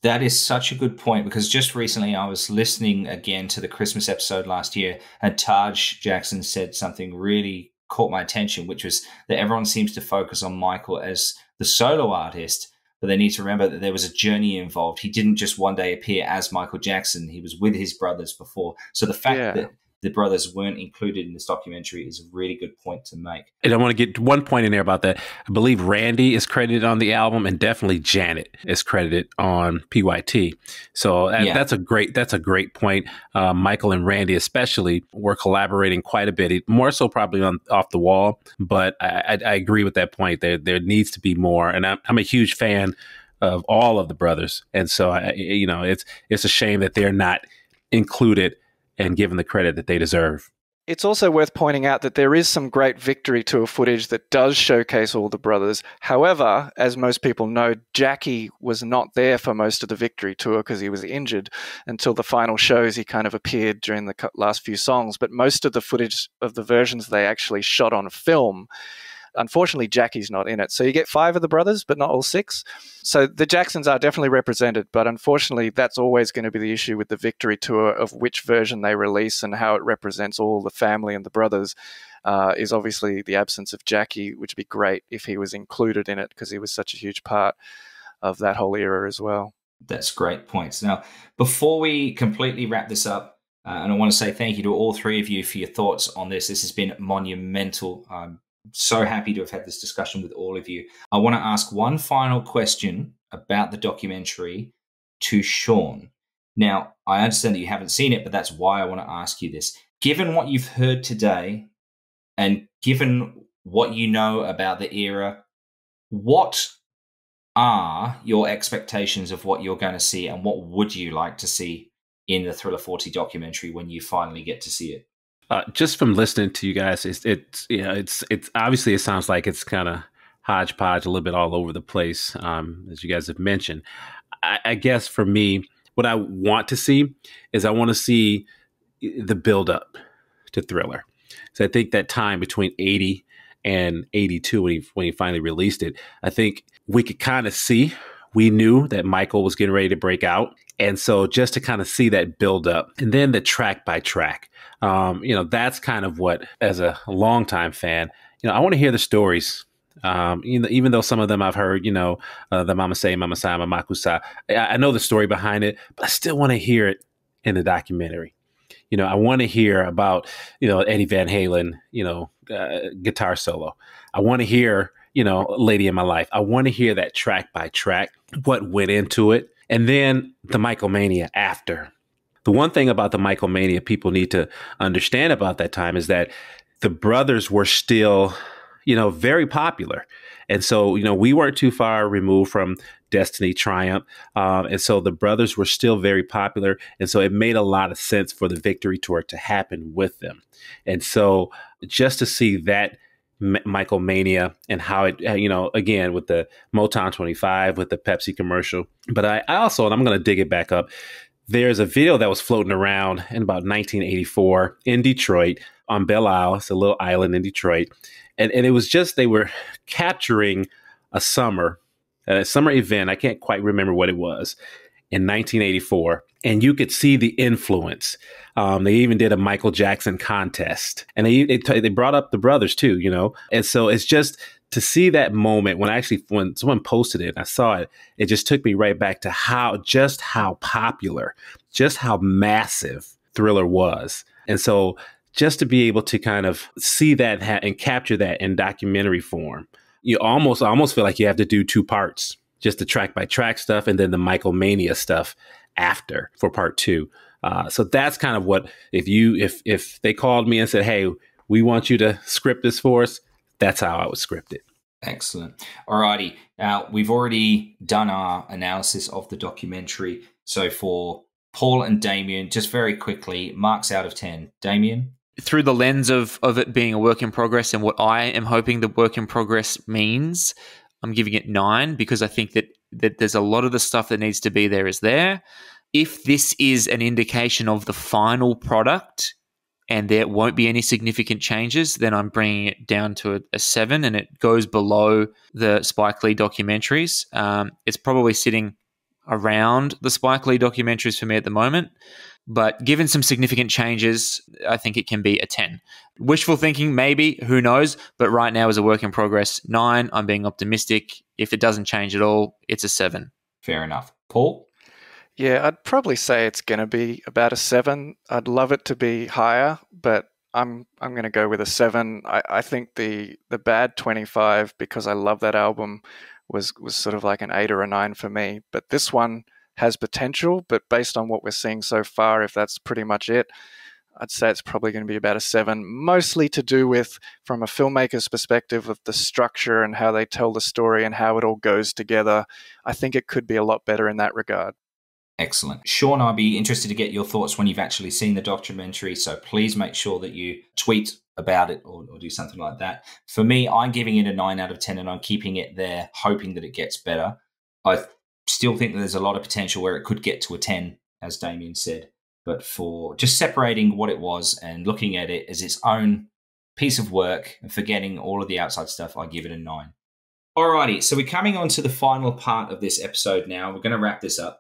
That is such a good point, because just recently I was listening again to the Christmas episode last year, and Taj Jackson said something really caught my attention, which was that everyone seems to focus on Michael as the solo artist, but they need to remember that there was a journey involved. He didn't just one day appear as Michael Jackson. He was with his brothers before. So the fact that the brothers weren't included in this documentary is a really good point to make.
And I want to get one point in there about that. I believe Randy is credited on the album, and definitely Janet is credited on PYT. So that's a great point. Michael and Randy especially were collaborating quite a bit, more so probably on Off the Wall. But I agree with that point. There needs to be more. And I'm a huge fan of all of the brothers. And so, it's a shame that they're not included and given the credit that they deserve.
It's also worth pointing out that there is some great Victory Tour footage that does showcase all the brothers. However, as most people know, Jackie was not there for most of the Victory Tour because he was injured. Until the final shows, he kind of appeared during the last few songs. But most of the footage of the versions they actually shot on film. Unfortunately, Jackie's not in it. So you get 5 of the brothers, but not all 6. So the Jacksons are definitely represented, but unfortunately, that's always going to be the issue with the Victory Tour, of which version they release and how it represents all the family and the brothers, is obviously the absence of Jackie, which would be great if he was included in it because he was such a huge part of that whole era as well.
That's great points. Now, before we completely wrap this up, and I want to say thank you to all 3 of you for your thoughts on this. This has been monumental. So happy to have had this discussion with all of you. I want to ask one final question about the documentary to Shawn. Now, I understand that you haven't seen it, but that's why I want to ask you this. Given what you've heard today, and given what you know about the era, what are your expectations of what you're going to see, and what would you like to see in the Thriller 40 documentary when you finally get to see it?
Just from listening to you guys, it's obviously, it sounds like it's kind of hodgepodge, a little bit all over the place, as you guys have mentioned. I guess for me, what I want to see is I want to see the build up to Thriller. So I think that time between 80 and 82, when he finally released it, I think we could kind of see. We knew that Michael was getting ready to break out. And so just to kind of see that build up, and then the track by track, that's kind of what, as a longtime fan, I want to hear the stories. Even though some of them I've heard, the Mama Say, Mama Sa, Mama Makusa, I know the story behind it, but I still want to hear it in the documentary. I want to hear about, Eddie Van Halen, guitar solo. I want to hear, Lady in My Life. I want to hear that track by track, what went into it. And then the Michael Mania after. The one thing about the Michael Mania people need to understand about that time is that the brothers were still, very popular. And so, we weren't too far removed from Destiny, Triumph. And so the brothers were still very popular. And so it made a lot of sense for the Victory Tour to happen with them. And so just to see that Michael Mania and how it, again, with the Motown 25, with the Pepsi commercial. But I also, and I'm going to dig it back up, there's a video that was floating around in about 1984 in Detroit on Belle Isle. It's a little island in Detroit. And it was just, they were capturing a summer event. I can't quite remember what it was, in 1984. and you could see the influence. They even did a Michael Jackson contest, and they brought up the brothers too, you know. And so it's just to see that moment when someone posted it, and I saw it, it just took me right back to how popular, just how massive Thriller was. And so just to be able to kind of see that and capture that in documentary form, I almost feel like you have to do 2 parts, just the track by track stuff and then the Michael Mania stuff after for part 2. So that's kind of what, if they called me and said, hey, we want you to script this for us, that's how I would script it.
Excellent. Alrighty. Now, we've already done our analysis of the documentary. So for Paul and Damien, just very quickly, marks out of 10. Damien?
Through the lens of it being a work in progress and what I am hoping the work in progress means, I'm giving it 9 because I think that there's a lot of the stuff that needs to be there is there. If this is an indication of the final product and there won't be any significant changes, then I'm bringing it down to a 7, and it goes below the Spike Lee documentaries. It's probably sitting around the Spike Lee documentaries for me at the moment, but given some significant changes, I think it can be a 10. Wishful thinking, maybe, who knows, but right now is a work in progress. 9, I'm being optimistic. If it doesn't change at all, it's a 7.
Fair enough. Paul?
Yeah, I'd probably say it's going to be about a 7. I'd love it to be higher, but I'm going to go with a 7. I think the Bad 25, because I love that album, was sort of like an 8 or a 9 for me. But this one has potential, but based on what we're seeing so far, if that's pretty much it, I'd say it's probably going to be about a 7, mostly to do with, from a filmmaker's perspective, of the structure and how they tell the story and how it all goes together. I think it could be a lot better in that regard.
Excellent. Shawn, I'd be interested to get your thoughts when you've actually seen the documentary, so please make sure that you tweet about it or do something like that. For me, I'm giving it a 9 out of 10, and I'm keeping it there, hoping that it gets better. I still think that there's a lot of potential where it could get to a 10, as Damien said. But for just separating what it was and looking at it as its own piece of work and forgetting all of the outside stuff, I give it a 9. Alrighty, so we're coming on to the final part of this episode now. We're going to wrap this up.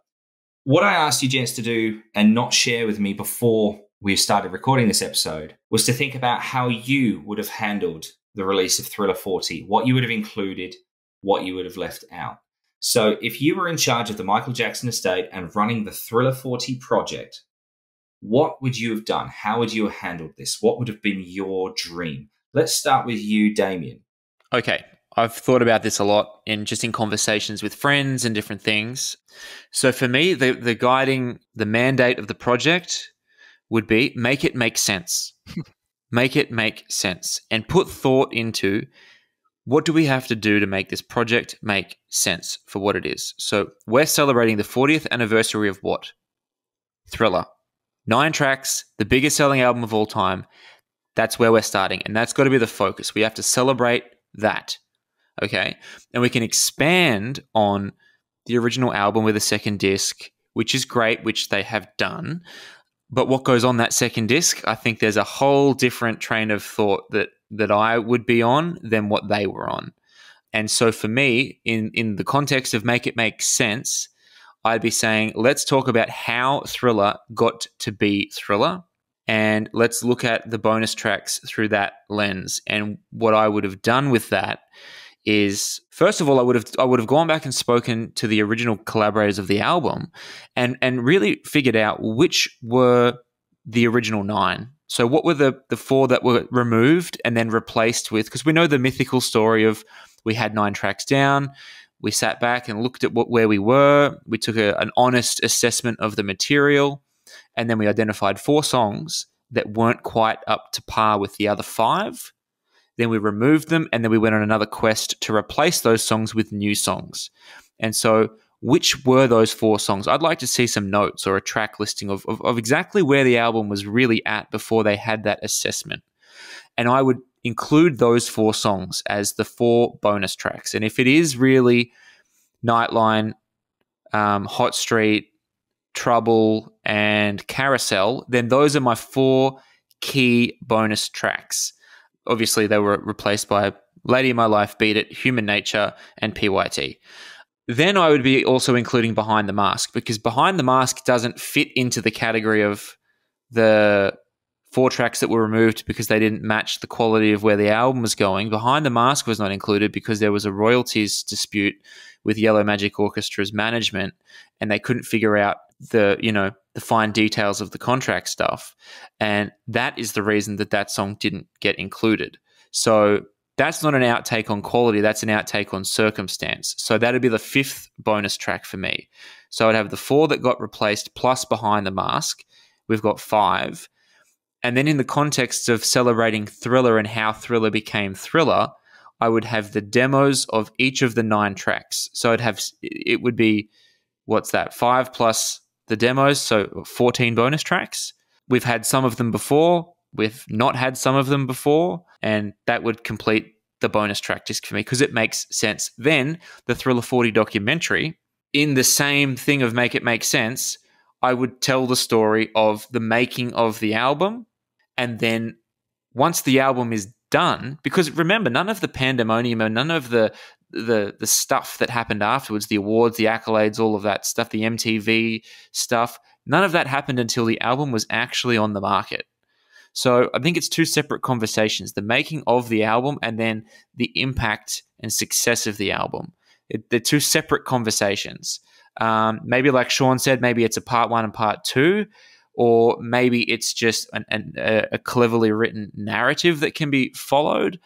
What I asked you gents to do and not share with me before we started recording this episode was to think about how you would have handled the release of Thriller 40, what you would have included, what you would have left out. So if you were in charge of the Michael Jackson estate and running the Thriller 40 project, what would you have done? How would you have handled this? What would have been your dream? Let's start with you, Damien.
Okay. I've thought about this a lot in conversations with friends and different things. So for me, the mandate of the project would be make it make sense. Make it make sense, and put thought into what do we have to do to make this project make sense for what it is. So we're celebrating the 40th anniversary of what? Thriller. 9 tracks, the biggest selling album of all time. That's where we're starting, and that's got to be the focus. We have to celebrate that. Okay, and we can expand on the original album with a second disc, which is great, which they have done. But what goes on that second disc, I think there's a whole different train of thought that I would be on than what they were on. And so for me, in the context of make it make sense, I'd be saying, let's talk about how Thriller got to be Thriller, and let's look at the bonus tracks through that lens. And what I would have done with that is, first of all, I would have gone back and spoken to the original collaborators of the album and really figured out which were the original 9. So what were the 4 that were removed and then replaced with, because we know the mythical story of we had 9 tracks down, we sat back and looked at where we were, we took an honest assessment of the material, and then we identified 4 songs that weren't quite up to par with the other 5. Then we removed them, and then we went on another quest to replace those songs with new songs. And so which were those 4 songs? I'd like to see some notes or a track listing of exactly where the album was really at before they had that assessment. And I would include those 4 songs as the 4 bonus tracks. And if it is really Nightline, Hot Street, Trouble, and Carousel, then those are my 4 key bonus tracks. Obviously, they were replaced by Lady of My Life, Beat It, Human Nature, and PYT. then I would be also including Behind the Mask, because Behind the Mask doesn't fit into the category of the 4 tracks that were removed because they didn't match the quality of where the album was going. Behind the Mask was not included because there was a royalties dispute with Yellow Magic Orchestra's management, and they couldn't figure out the fine details of the contract stuff. And that is the reason that song didn't get included. So that's not an outtake on quality, that's an outtake on circumstance. So that'd be the 5th bonus track for me. So I'd have the 4 that got replaced plus Behind the Mask. We've got 5. And then in the context of celebrating Thriller and how Thriller became Thriller, I would have the demos of each of the 9 tracks. So it would be, what's that, 5 plus the demos, so 14 bonus tracks. We've had some of them before, we've not had some of them before, and that would complete the bonus track disc for me because it makes sense. Then the Thriller 40 documentary, in the same thing of make it make sense, I would tell the story of the making of the album. And then once the album is done, because remember, none of the pandemonium and none of the stuff that happened afterwards, the awards, the accolades, all of that stuff, the MTV stuff, none of that happened until the album was actually on the market. So I think it's 2 separate conversations, the making of the album and then the impact and success of the album. They're 2 separate conversations. Maybe like Shawn said, maybe it's a part 1 and part 2, or maybe it's just a cleverly written narrative that can be followed,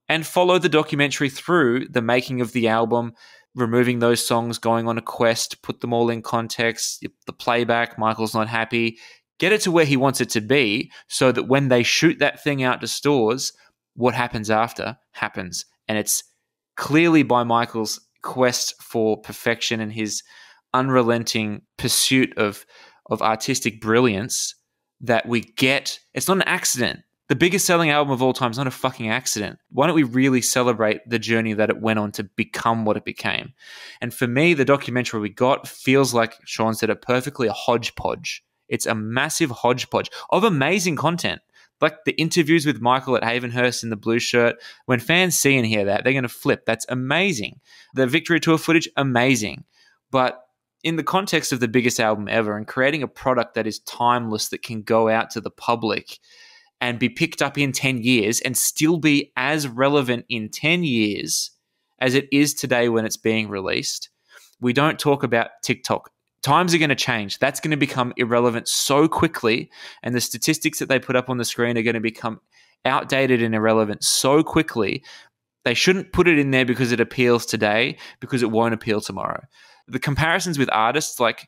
and follow the documentary through the making of the album, removing those songs, going on a quest, put them all in context, the playback, Michael's not happy, get it to where he wants it to be so that when they shoot that thing out to stores, what happens after happens. And it's clearly by Michael's quest for perfection and his unrelenting pursuit of artistic brilliance that we get. It's not an accident. The biggest selling album of all time is not a fucking accident. Why don't we really celebrate the journey that it went on to become what it became? And for me, the documentary we got feels like Shawn said it perfectly, a hodgepodge. It's a massive hodgepodge of amazing content. Like the interviews with Michael at Havenhurst in the blue shirt. When fans see and hear that, they're going to flip. That's amazing. The Victory Tour footage, amazing. But in the context of the biggest album ever and creating a product that is timeless, that can go out to the public and be picked up in 10 years and still be as relevant in 10 years as it is today when it's being released. We don't talk about TikTok. Times are going to change. That's going to become irrelevant so quickly, and the statistics that they put up on the screen are going to become outdated and irrelevant so quickly. They shouldn't put it in there because it appeals today, because it won't appeal tomorrow. The comparisons with artists, like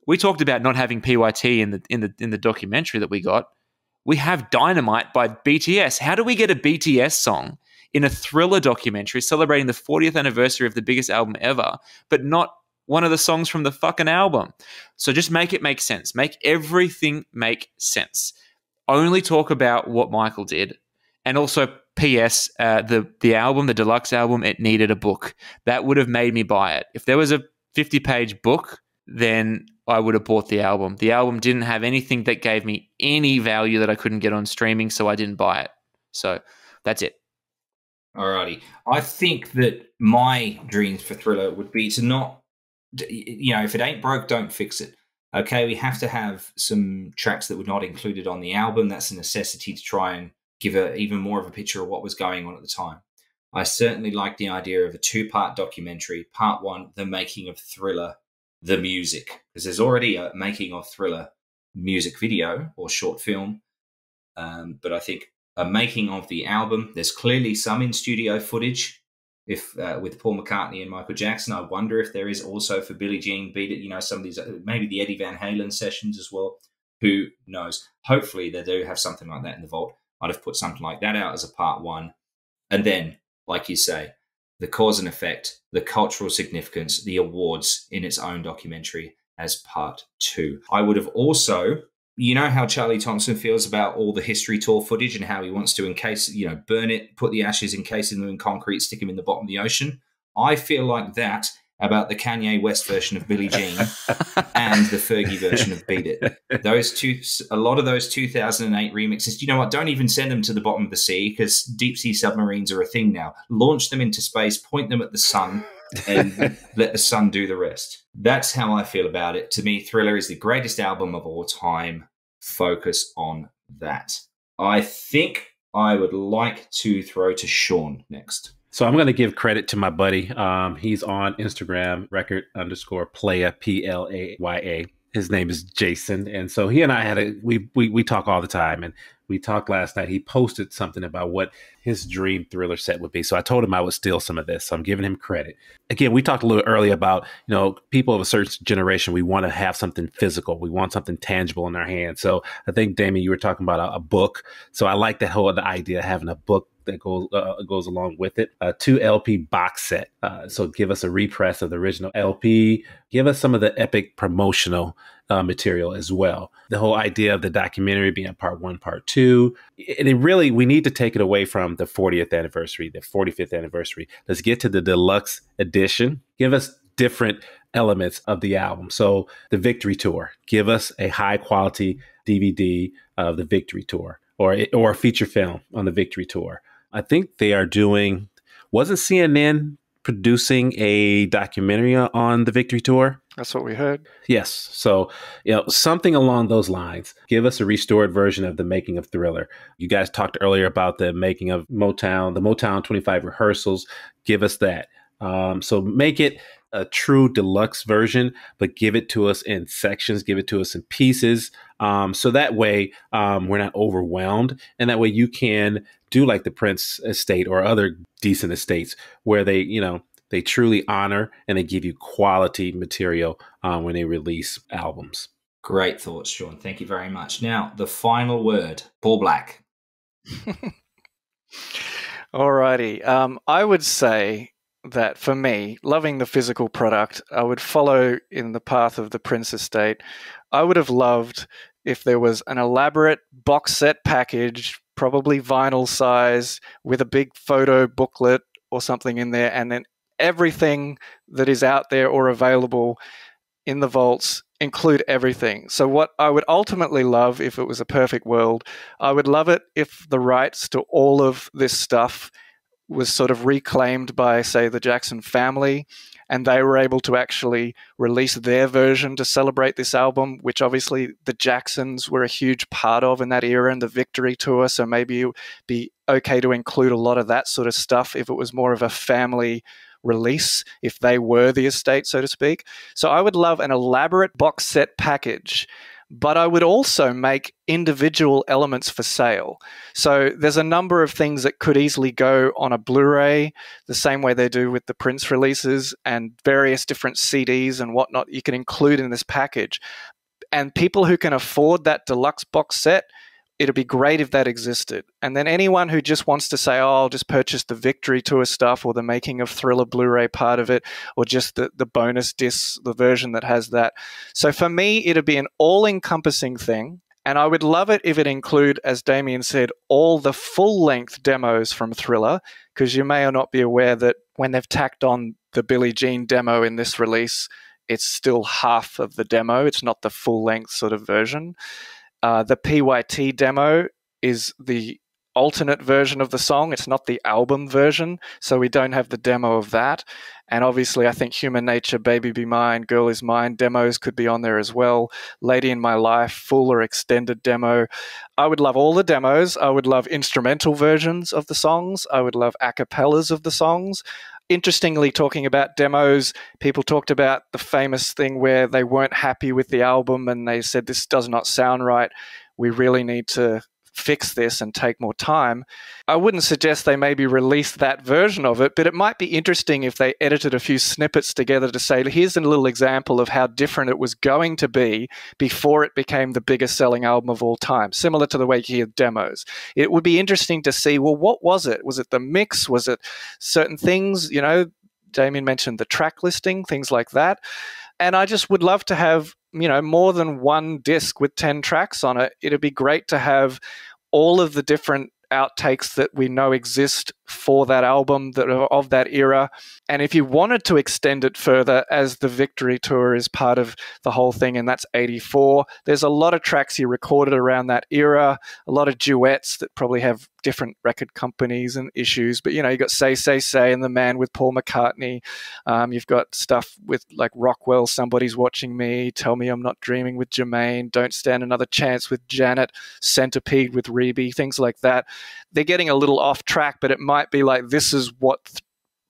we talked about not having PYT in the documentary that we got. We have Dynamite by BTS. How do we get a BTS song in a Thriller documentary celebrating the 40th anniversary of the biggest album ever, but not one of the songs from the fucking album? So just make it make sense. Make everything make sense. Only talk about what Michael did. And also, P.S., the album, the deluxe album, it needed a book. That would have made me buy it. If there was a 50-page book, then I would have bought the album. The album didn't have anything that gave me any value that I couldn't get on streaming, so I didn't buy it. So that's it.
Alrighty. I think that my dreams for Thriller would be to not, if it ain't broke, don't fix it. Okay, we have to have some tracks that were not included on the album. That's a necessity to try and give even more of a picture of what was going on at the time. I certainly like the idea of a 2-part documentary. Part 1, the making of Thriller, the music, because there's already a making of Thriller music video or short film. But I think a making of the album, there's clearly some in-studio footage with Paul McCartney and Michael Jackson. I wonder if there is also for Billie Jean, Beat It, some of these, maybe the Eddie Van Halen sessions as well. Who knows? Hopefully they do have something like that in the vault. I'd have put something like that out as a part 1. And then, like you say, the cause and effect, the cultural significance, the awards in its own documentary as part 2. I would have also, how Charlie Thompson feels about all the history tour footage and how he wants to encase, burn it, put the ashes, encase them in concrete, stick them in the bottom of the ocean. I feel like that about the Kanye West version of Billie Jean and the Fergie version of Beat It. A lot of those 2008 remixes, you know what, don't even send them to the bottom of the sea because deep sea submarines are a thing now. Launch them into space, point them at the sun, and let the sun do the rest. That's how I feel about it. To me, Thriller is the greatest album of all time. Focus on that. I think I would like to throw to Shawn next.
So I'm going to give credit to my buddy. He's on Instagram, record_playa, PLAYA. His name is Jason. And so he and I we talk all the time. And we talked last night. He posted something about what his dream Thriller set would be. So I told him I would steal some of this. So I'm giving him credit. Again, we talked a little earlier about, people of a certain generation, we want to have something physical. We want something tangible in our hands. So I think, Damien, you were talking about a book. So I like that whole other idea of having a book that goes along with it. A 2 LP box set. So give us a repress of the original LP. Give us some of the epic promotional material as well. The whole idea of the documentary being part 1, part 2. And we need to take it away from the 40th anniversary, the 45th anniversary. Let's get to the deluxe edition. Give us different elements of the album. So the Victory Tour. Give us a high quality DVD of the Victory Tour or a feature film on the Victory Tour. I think they are wasn't CNN producing a documentary on the Victory Tour?
That's what we heard.
Yes. So, something along those lines. Give us a restored version of the making of Thriller. You guys talked earlier about the making of Motown, the Motown 25 rehearsals. Give us that. So make it a true deluxe version, but give it to us in sections, give it to us in pieces. So that way we're not overwhelmed. And that way you can do like the Prince estate or other decent estates where they truly honor and they give you quality material when they release albums.
Great thoughts, Shawn. Thank you very much. Now, the final word, Paul Black.
Alrighty. I would say that for me, loving the physical product, I would follow in the path of the Prince estate. I would have loved if there was an elaborate box set package, probably vinyl size, with a big photo booklet or something in there, and then everything that is out there or available in the vaults include everything. So what I would ultimately love, if it was a perfect world, I would love it if the rights to all of this stuff was sort of reclaimed by, say, the Jackson family, and they were able to actually release their version to celebrate this album, which obviously the Jacksons were a huge part of in that era and the Victory Tour, so maybe it would be okay to include a lot of that sort of stuff if it was more of a family release, if they were the estate, so to speak. So I would love an elaborate box set package, but I would also make individual elements for sale. So there's a number of things that could easily go on a Blu-ray, the same way they do with the Prince releases, and various different CDs and whatnot you can include in this package. And people who can afford that deluxe box set, it'd be great if that existed. And then anyone who just wants to say, I'll just purchase the Victory Tour stuff or the Making of Thriller Blu-ray part of it, or just the bonus disc, the version that has that. So for me, it'd be an all-encompassing thing. And I would love it if it include, as Damien said, all the full-length demos from Thriller, because you may or not be aware that when they've tacked on the Billie Jean demo in this release, it's still half of the demo. It's not the full-length sort of version. The PYT demo is the alternate version of the song. It's not the album version, so we don't have the demo of that. And obviously, I think Human Nature, Baby Be Mine, Girl Is Mine demos could be on there as well. Lady in My Life, full or extended demo. I would love all the demos. I would love instrumental versions of the songs. I would love a cappellas of the songs. Interestingly, talking about demos, people talked about the famous thing where they weren't happy with the album and they said, this does not sound right. We really need to fix this and take more time. I wouldn't suggest they maybe release that version of it, but it might be interesting if they edited a few snippets together to say, here's a little example of how different it was going to be before it became the biggest selling album of all time, similar to the way you hear demos. It would be interesting to see, well, what was it? Was it the mix? Was it certain things? Damien mentioned the track listing, things like that. And I just would love to have, more than one disc with 10 tracks on it. It'd be great to have all of the different outtakes that we know exist for that album that are of that era. And if you wanted to extend it further, as the Victory Tour is part of the whole thing, and that's 84, there's a lot of tracks he recorded around that era, a lot of duets that probably have different record companies and issues. But, you know, you got Say, Say, Say and The Man with Paul McCartney. You've got stuff with like Rockwell, Somebody's Watching Me, Tell Me I'm Not Dreaming with Jermaine, Don't Stand Another Chance with Janet, Centipede with Reby, things like that. They're getting a little off track, but it might be like, this is what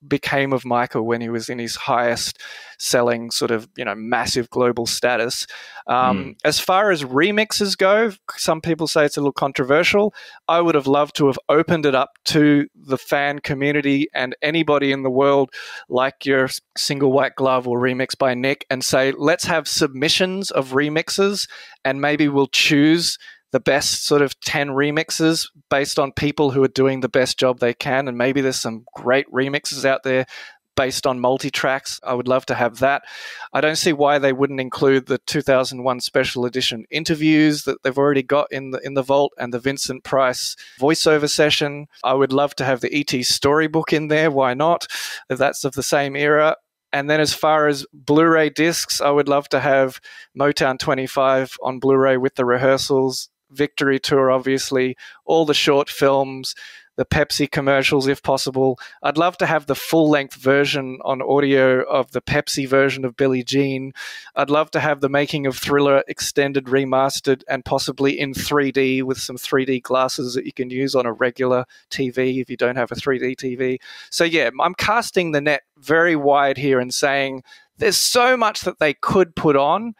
became of Michael when he was in his highest selling sort of, you know, massive global status. As far as remixes go, some people say it's a little controversial. I would have loved to have opened it up to the fan community and anybody in the world, like your Single White Glove or Remix by Nick, and say, let's have submissions of remixes and maybe we'll choose the best sort of 10 remixes based on people who are doing the best job they can. And maybe there's some great remixes out there based on multi-tracks. I would love to have that. I don't see why they wouldn't include the 2001 special edition interviews that they've already got in the vault, and the Vincent Price voiceover session. I would love to have the E.T. storybook in there. Why not? If that's of the same era. And then as far as Blu-ray discs, I would love to have Motown 25 on Blu-ray with the rehearsals, Victory Tour, obviously, all the short films, the Pepsi commercials, if possible. I'd love to have the full-length version on audio of the Pepsi version of Billie Jean. I'd love to have the Making of Thriller extended, remastered, and possibly in 3D with some 3D glasses that you can use on a regular TV if you don't have a 3D TV. So yeah, I'm casting the net very wide here and saying there's so much that they could put on.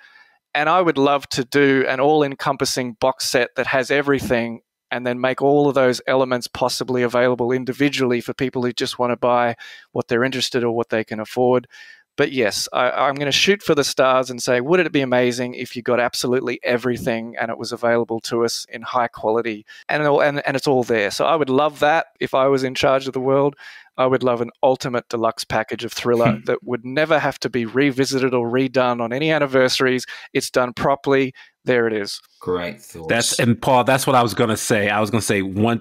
And I would love to do an all-encompassing box set that has everything, and then make all of those elements possibly available individually for people who just want to buy what they're interested or what they can afford. But yes, I'm going to shoot for the stars and say, would it be amazing if you got absolutely everything and it was available to us in high quality, and it's all there. So I would love that if I was in charge of the world. I would love an ultimate deluxe package of Thriller that would never have to be revisited or redone on any anniversaries. It's done properly. There it is.
Great thoughts.
And Paul, that's what I was going to say. I was going to say, when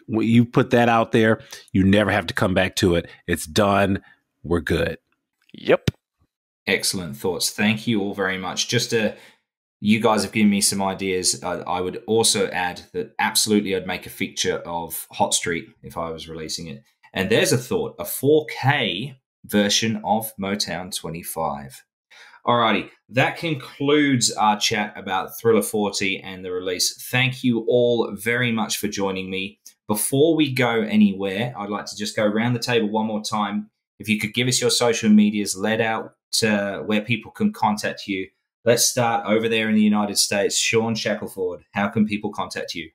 you put that out there, you never have to come back to it. It's done. We're good.
Yep.
Excellent thoughts. Thank you all very much. You guys have given me some ideas. I would also add that absolutely I'd make a feature of Hot Street if I was releasing it. And there's a thought, a 4K version of Motown 25. Alrighty, that concludes our chat about Thriller 40 and the release. Thank you all very much for joining me. Before we go anywhere, I'd like to just go around the table one more time. If you could give us your social medias, let out where people can contact you. Let's start over there in the United States. Shawn Shackelford, how can people contact you?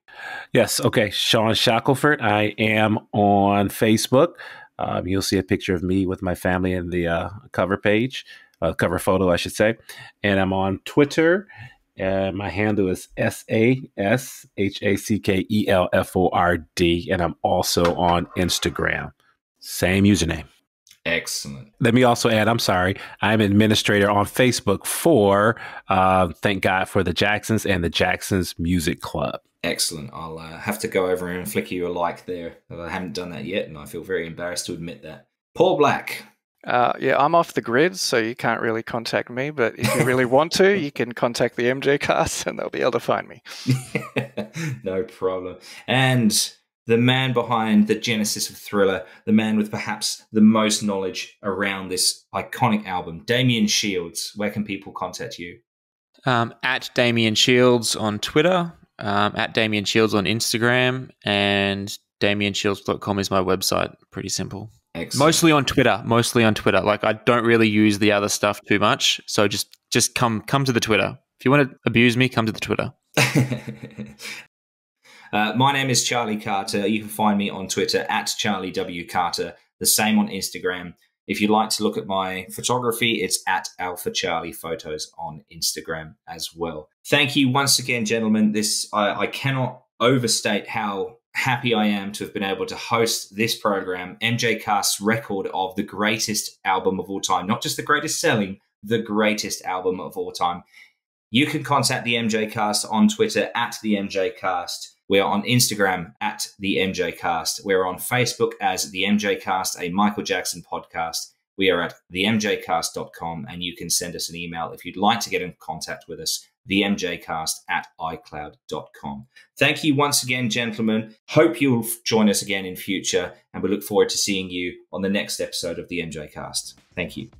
Yes, okay, Shawn Shackelford. I am on Facebook. You'll see a picture of me with my family in the cover page, cover photo, I should say. And I'm on Twitter. My handle is SASHACKELFORD. And I'm also on Instagram. Same username.
Excellent.
Let me also add, I'm sorry, I'm administrator on Facebook for Thank God for the Jacksons and the Jacksons Music Club.
Excellent. I'll have to go over and flick you a like there. I haven't done that yet, and I feel very embarrassed to admit that. Paul Black.
Yeah, I'm off the grid, so you can't really contact me. But if you really want to, you can contact the MJCast, and they'll be able to find me.
No problem. And the man behind the genesis of Thriller, the man with perhaps the most knowledge around this iconic album, Damien Shields. Where can people contact you?
At Damien Shields on Twitter, at Damien Shields on Instagram, and DamienShields.com is my website. Pretty simple.
Excellent.
Mostly on Twitter. Like, I don't really use the other stuff too much, so just come to the Twitter. If you want to abuse me, come to the Twitter.
My name is Charlie Carter. You can find me on Twitter at Charlie W. Carter, the same on Instagram. If you'd like to look at my photography, it's at Alpha Charlie Photos on Instagram as well. Thank you once again, gentlemen. I cannot overstate how happy I am to have been able to host this program, MJCast's record of the greatest album of all time. Not just the greatest selling, the greatest album of all time. You can contact the MJCast on Twitter at the MJCast. We are on Instagram at the MJCast. We're on Facebook as the MJCast, a Michael Jackson podcast. We are at themjcast.com, and you can send us an email if you'd like to get in contact with us, themjcast@icloud.com. Thank you once again, gentlemen. Hope you'll join us again in future, and we look forward to seeing you on the next episode of the MJCast. Thank you.